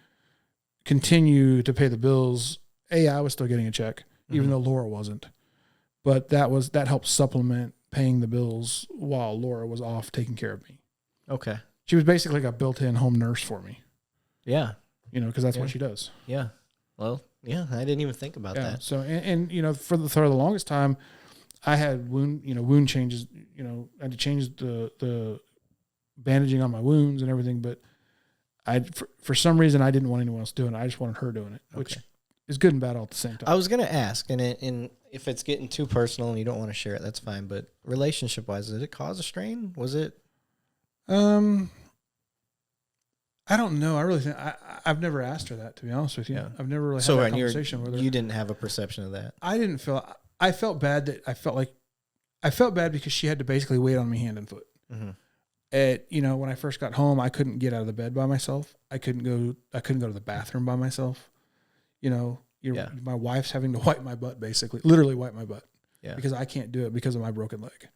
continue to pay the bills. I was still getting a check, even though Laura wasn't. But that helped supplement paying the bills while Laura was off taking care of me. Okay. She was basically like a built-in home nurse for me. Yeah. Because that's what she does. Yeah. Well, yeah, I didn't even think about that. So, and for the longest time, I had wound changes. I had to change the bandaging on my wounds and everything. But for some reason, I didn't want anyone else doing it. I just wanted her doing it, which is good and bad all at the same time. I was going to ask, and if it's getting too personal and you don't want to share it, that's fine. But relationship-wise, did it cause a strain? Was it? I don't know. I really think I've never asked her that, to be honest with you. Yeah. I've never really had that conversation with her. You didn't have a perception of that. I felt bad I felt bad because she had to basically wait on me hand and foot. Mm-hmm. When I first got home, I couldn't get out of the bed by myself. I couldn't go to the bathroom by myself. My wife's having to wipe my butt, basically, literally wipe my butt. Yeah. Because I can't do it because of my broken leg.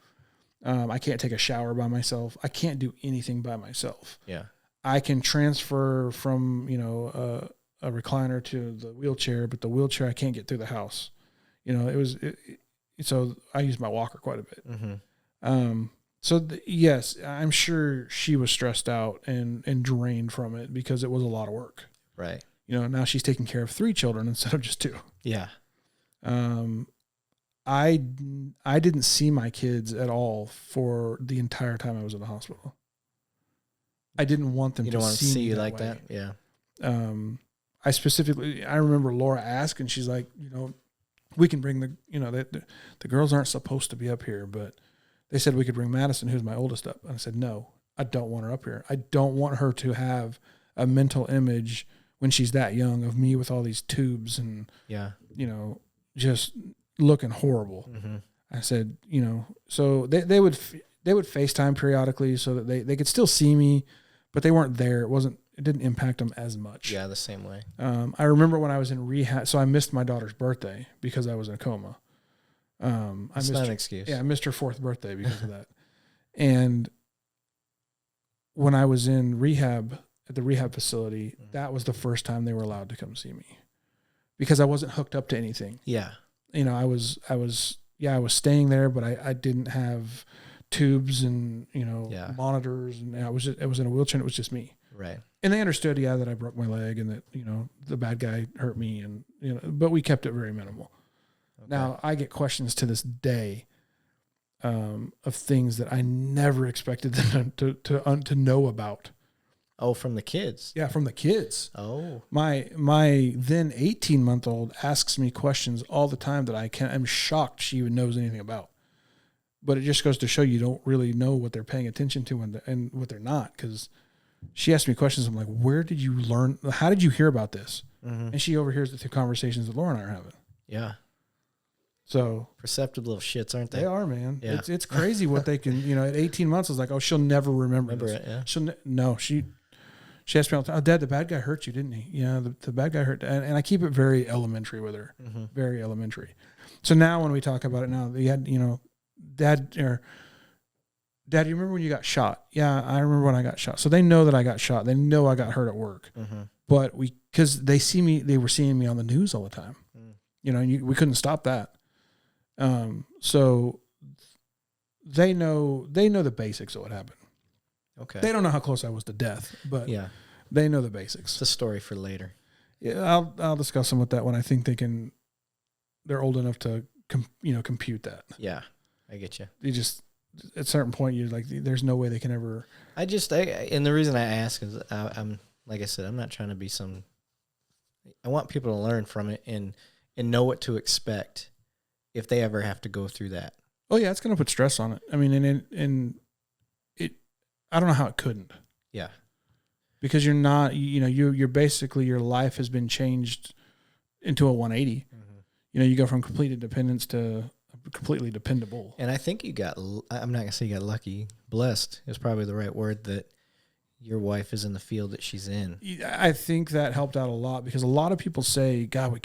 I can't take a shower by myself. I can't do anything by myself. Yeah. I can transfer from, a recliner to the wheelchair, but the wheelchair, I can't get through the house. So I use my walker quite a bit. Mm-hmm. Yes, I'm sure she was stressed out and drained from it because it was a lot of work. Right. Now she's taking care of 3 children instead of just 2. Yeah. I didn't see my kids at all for the entire time I was in the hospital. I didn't want them to see you like that. Yeah. I remember Laura asked, and she's like, we can bring the girls aren't supposed to be up here, but they said we could bring Madison, who's my oldest, up. And I said, no, I don't want her up here. I don't want her to have a mental image when she's that young of me with all these tubes and, just looking horrible. Mm-hmm. I said, so they would FaceTime periodically so that they could still see me, but they weren't there. It didn't impact them as much. Yeah, the same way. I remember when I was in rehab, so I missed my daughter's birthday because I was in a coma. That's not an excuse. Yeah, I missed her 4th birthday because of that. And when I was in rehab at the rehab facility, that was the first time they were allowed to come see me because I wasn't hooked up to anything. Yeah. I was staying there, but I didn't have tubes and, monitors, and I was in a wheelchair, and it was just me. Right. And they understood, that I broke my leg and that, the bad guy hurt me, and, but we kept it very minimal. Okay. Now I get questions to this day, of things that I never expected them to know about. Oh, from the kids? Yeah, from the kids. Oh. My then 18-month-old asks me questions all the time that I'm shocked she even knows anything about. But it just goes to show you don't really know what they're paying attention to and what they're not. Because she asked me questions. I'm like, where did you learn? How did you hear about this? Mm-hmm. And she overhears the 2 conversations that Laura and I are having. Yeah. So perceptive little shits, aren't they? They are, man. Yeah. It's crazy what they can. At 18 months, I was like, oh, she'll never remember this. It. Yeah. She asked me all the time, "Oh, Dad, the bad guy hurt you, didn't he?" Yeah, the bad guy hurt. And I keep it very elementary with her, very elementary. So now when we talk about it now, they had, Dad, you remember when you got shot? Yeah, I remember when I got shot. So they know that I got shot. They know I got hurt at work. But because they were seeing me on the news all the time. And we couldn't stop that. So they know the basics of what happened. Okay. They don't know how close I was to death, but they know the basics. It's a story for later. Yeah, I'll discuss them with that when I think they're old enough to compute that. Yeah, I get you. You just at a certain point you're like, there's no way they can ever. And the reason I ask is I'm like I said, I'm not trying to be I want people to learn from it and know what to expect if they ever have to go through that. Oh yeah, it's going to put stress on it. I mean, and it, I don't know how it couldn't. Yeah. Because you're not, you're basically, your life has been changed into a 180. You go from complete independence to completely dependable. And I think I'm not going to say you got lucky. Blessed is probably the right word, that your wife is in the field that she's in. I think that helped out a lot, because a lot of people say, God,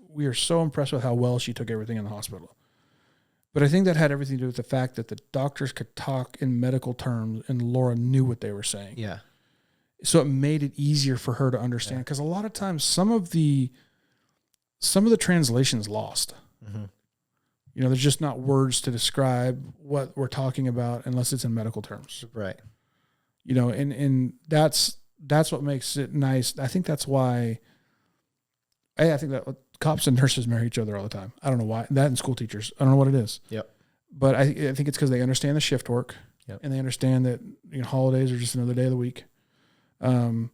we are so impressed with how well she took everything in the hospital. But I think that had everything to do with the fact that the doctors could talk in medical terms and Laura knew what they were saying. Yeah. So it made it easier for her to understand, because a lot of times some of the translation's lost. There's just not words to describe what we're talking about unless it's in medical terms. Right. And that's what makes it nice. I think that's why I think that cops and nurses marry each other all the time. I don't know why. That and school teachers. I don't know what it is. Yep. But I think it's because they understand the shift work. Yep. And they understand that holidays are just another day of the week. But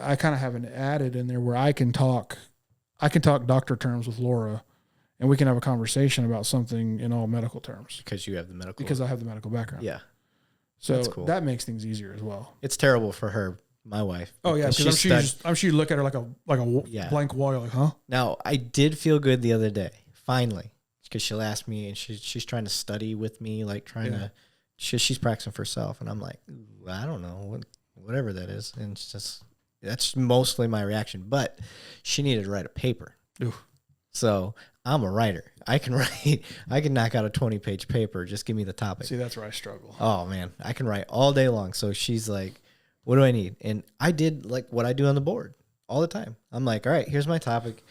I kind of have an added in there where I can talk doctor terms with Laura, and we can have a conversation about something in all medical terms. Because you have the medical. Because I have the medical background. Yeah. So that's cool. That makes things easier as well. It's terrible for her, my wife. Oh yeah, because I'm sure you look at her like a blank wall. You're like, huh? Now I did feel good the other day, finally, because she'll ask me, and she's trying to study with me, like she's practicing for herself, and I'm like, I don't know, whatever that is, and it's just that's mostly my reaction. But she needed to write a paper. Ooh. So I'm a writer. I can write. I can knock out a 20-page paper. Just give me the topic. See, that's where I struggle. Oh man, I can write all day long. So she's like, "What do I need?" And I did like what I do on the board all the time. I'm like, "All right, here's my topic.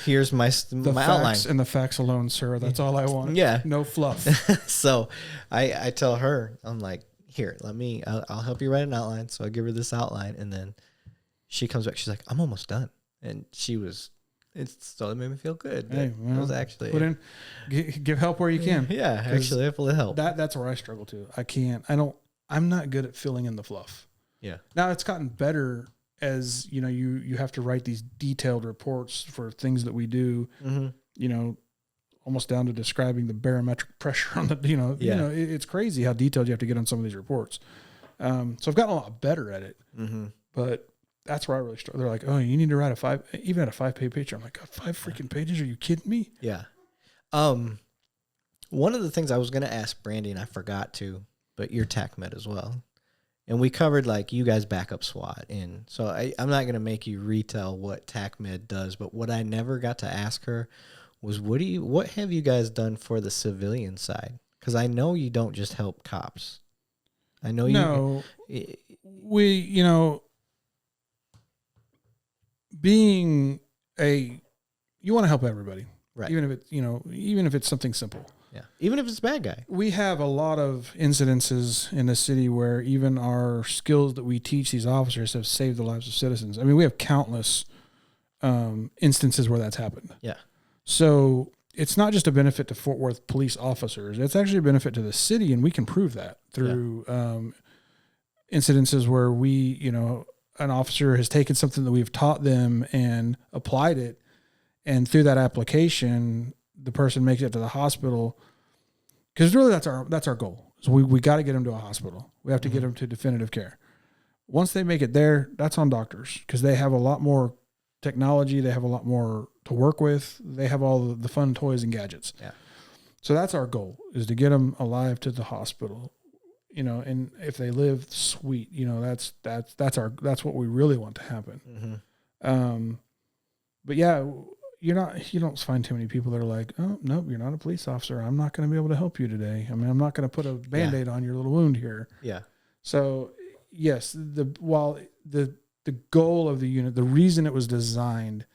Here's my facts outline." And the facts alone, sir. That's all I want. Yeah, no fluff. So I tell her, I'm like, "Here, I'll help you write an outline." So I give her this outline, and then she comes back. She's like, "I'm almost done," and it still made me feel good. Hey, That was actually put in, give help where you can. Yeah, actually, able to help. That's where I struggle too. I'm not good at filling in the fluff. Yeah. Now it's gotten better as you have to write these detailed reports for things that we do. Almost down to describing the barometric pressure on the. It's crazy how detailed you have to get on some of these reports. So I've gotten a lot better at it. But that's where I really struggle. They're like, "Oh, you need to write a 5-page paper." I'm like, 5 freaking pages? Are you kidding me? Yeah. One of the things I was going to ask Brandy, and I forgot to, but you're Tac-Med as well. And we covered like you guys backup SWAT. And so I'm not going to make you retell what Tac-Med does, but what I never got to ask her was, what have you guys done for the civilian side? Because I know you don't just help cops. I know you want to help everybody, right? Even if it's something simple. Yeah. Even if it's a bad guy. We have a lot of incidences in the city where even our skills that we teach these officers have saved the lives of citizens. I mean, we have countless instances where that's happened. Yeah. So it's not just a benefit to Fort Worth police officers. It's actually a benefit to the city, and we can prove that through incidences where an officer has taken something that we've taught them and applied it, and through that application, the person makes it to the hospital. Because really, that's our goal. So we got to get them to a hospital. We have to get them to definitive care. Once they make it there, that's on doctors, because they have a lot more technology. They have a lot more to work with. They have all the fun toys and gadgets. Yeah. So that's our goal, is to get them alive to the hospital. you know, and if they live, sweet, you know, that's what we really want to happen. But yeah, you don't find too many people that are like, oh, nope, you're not a police officer. I'm not going to be able to help you today. I mean, I'm not going to put a Band-Aid on your little wound here. Yeah. So yes, while the goal of the unit, the reason it was designed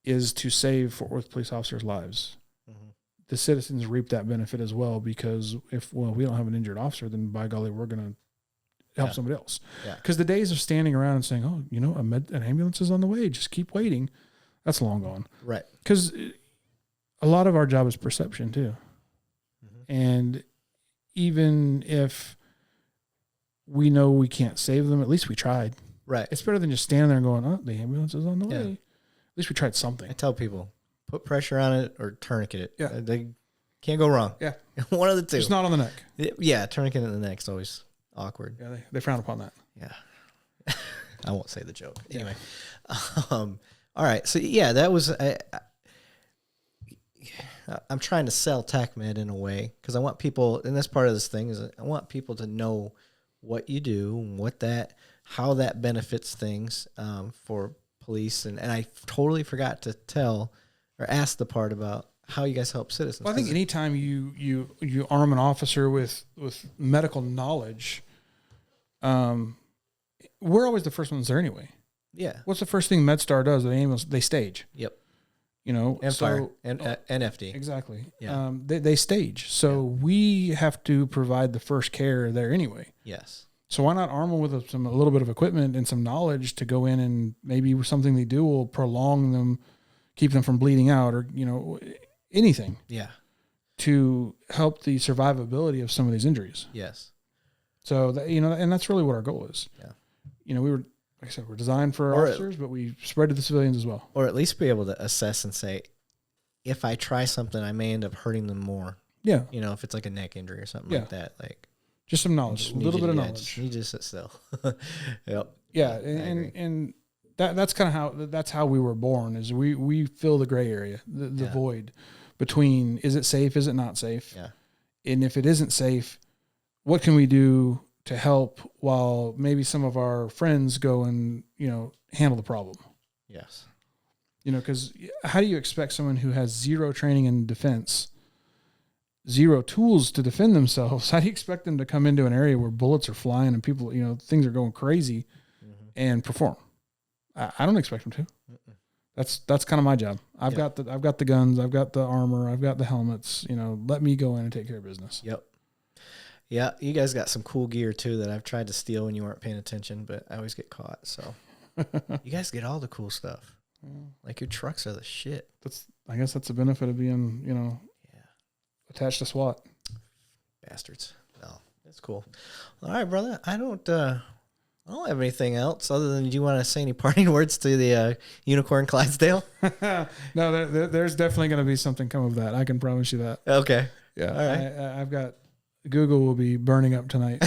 is to save Fort Worth police officers' lives. The citizens reap that benefit as well, because if we don't have an injured officer, then by golly, we're going to help somebody else. Because the days of standing around and saying, oh, you know, an ambulance is on the way, just keep waiting, that's long gone. Right. Because a lot of our job is perception too. And even if we know we can't save them, at least we tried. Right. It's better than just standing there and going, oh, the ambulance is on the way. At least we tried something. I tell people, put pressure on it or tourniquet it. Yeah. They can't go wrong. Yeah. One of the two. Just not on the neck. Yeah, tourniquet in the neck's always awkward. Yeah, they frown upon that. Yeah. I won't say the joke. Anyway. All right. So, yeah, that was... I'm trying to sell Tac-Med in a way, because I want people, and that's part of this thing, is I want people to know what you do, and how that benefits things for police. And I totally forgot to tell or ask the part about how you guys help citizens. Well, I think anytime you arm an officer with medical knowledge, we're always the first ones there anyway. Yeah. What's the first thing MedStar does? They stage. Yep. You know, and fire and FD. Exactly. Yeah. They stage. So we have to provide the first care there anyway. Yes. So why not arm them with a little bit of equipment and some knowledge to go in, and maybe something they do will prolong them, keep them from bleeding out, or, you know, anything. Yeah. To help the survivability of some of these injuries. Yes. So that, you know, and that's really what our goal is. Yeah. You know, like I said, we're designed for our officers, but we spread to the civilians as well. Or at least be able to assess and say, if I try something, I may end up hurting them more. Yeah. You know, if it's like a neck injury or something like that. Like, just some knowledge, a little bit of knowledge. You just sit still. Yep. Yeah. And that's kind of that's how we were born, is we fill the gray area, the void between, is it safe? Is it not safe? Yeah. And if it isn't safe, what can we do to help while maybe some of our friends go and, you know, handle the problem? Yes. You know, because how do you expect someone who has zero training in defense, zero tools to defend themselves, how do you expect them to come into an area where bullets are flying and people, you know, things are going crazy and perform? I don't expect them to. That's kind of my job. I've got the guns, I've got the armor, I've got the helmets, you know, let me go in and take care of business. Yep. Yeah, you guys got some cool gear too that I've tried to steal when you weren't paying attention, but I always get caught. So you guys get all the cool stuff. Like, your trucks are the shit. I guess that's the benefit of being, you know, attached to SWAT. Bastards. No, that's cool. All right, brother. I don't have anything else other than, do you want to say any parting words to the Unicorn Clydesdale? No, there's definitely going to be something come of that. I can promise you that. Okay. Yeah. All right. I've got, Google will be burning up tonight.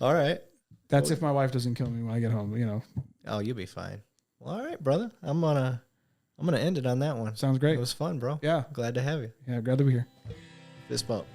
All right. That's if my wife doesn't kill me when I get home, you know. Oh, you'll be fine. Well, all right, brother. I'm gonna end it on that one. Sounds great. It was fun, bro. Yeah. Glad to have you. Yeah, glad to be here. Fist bump.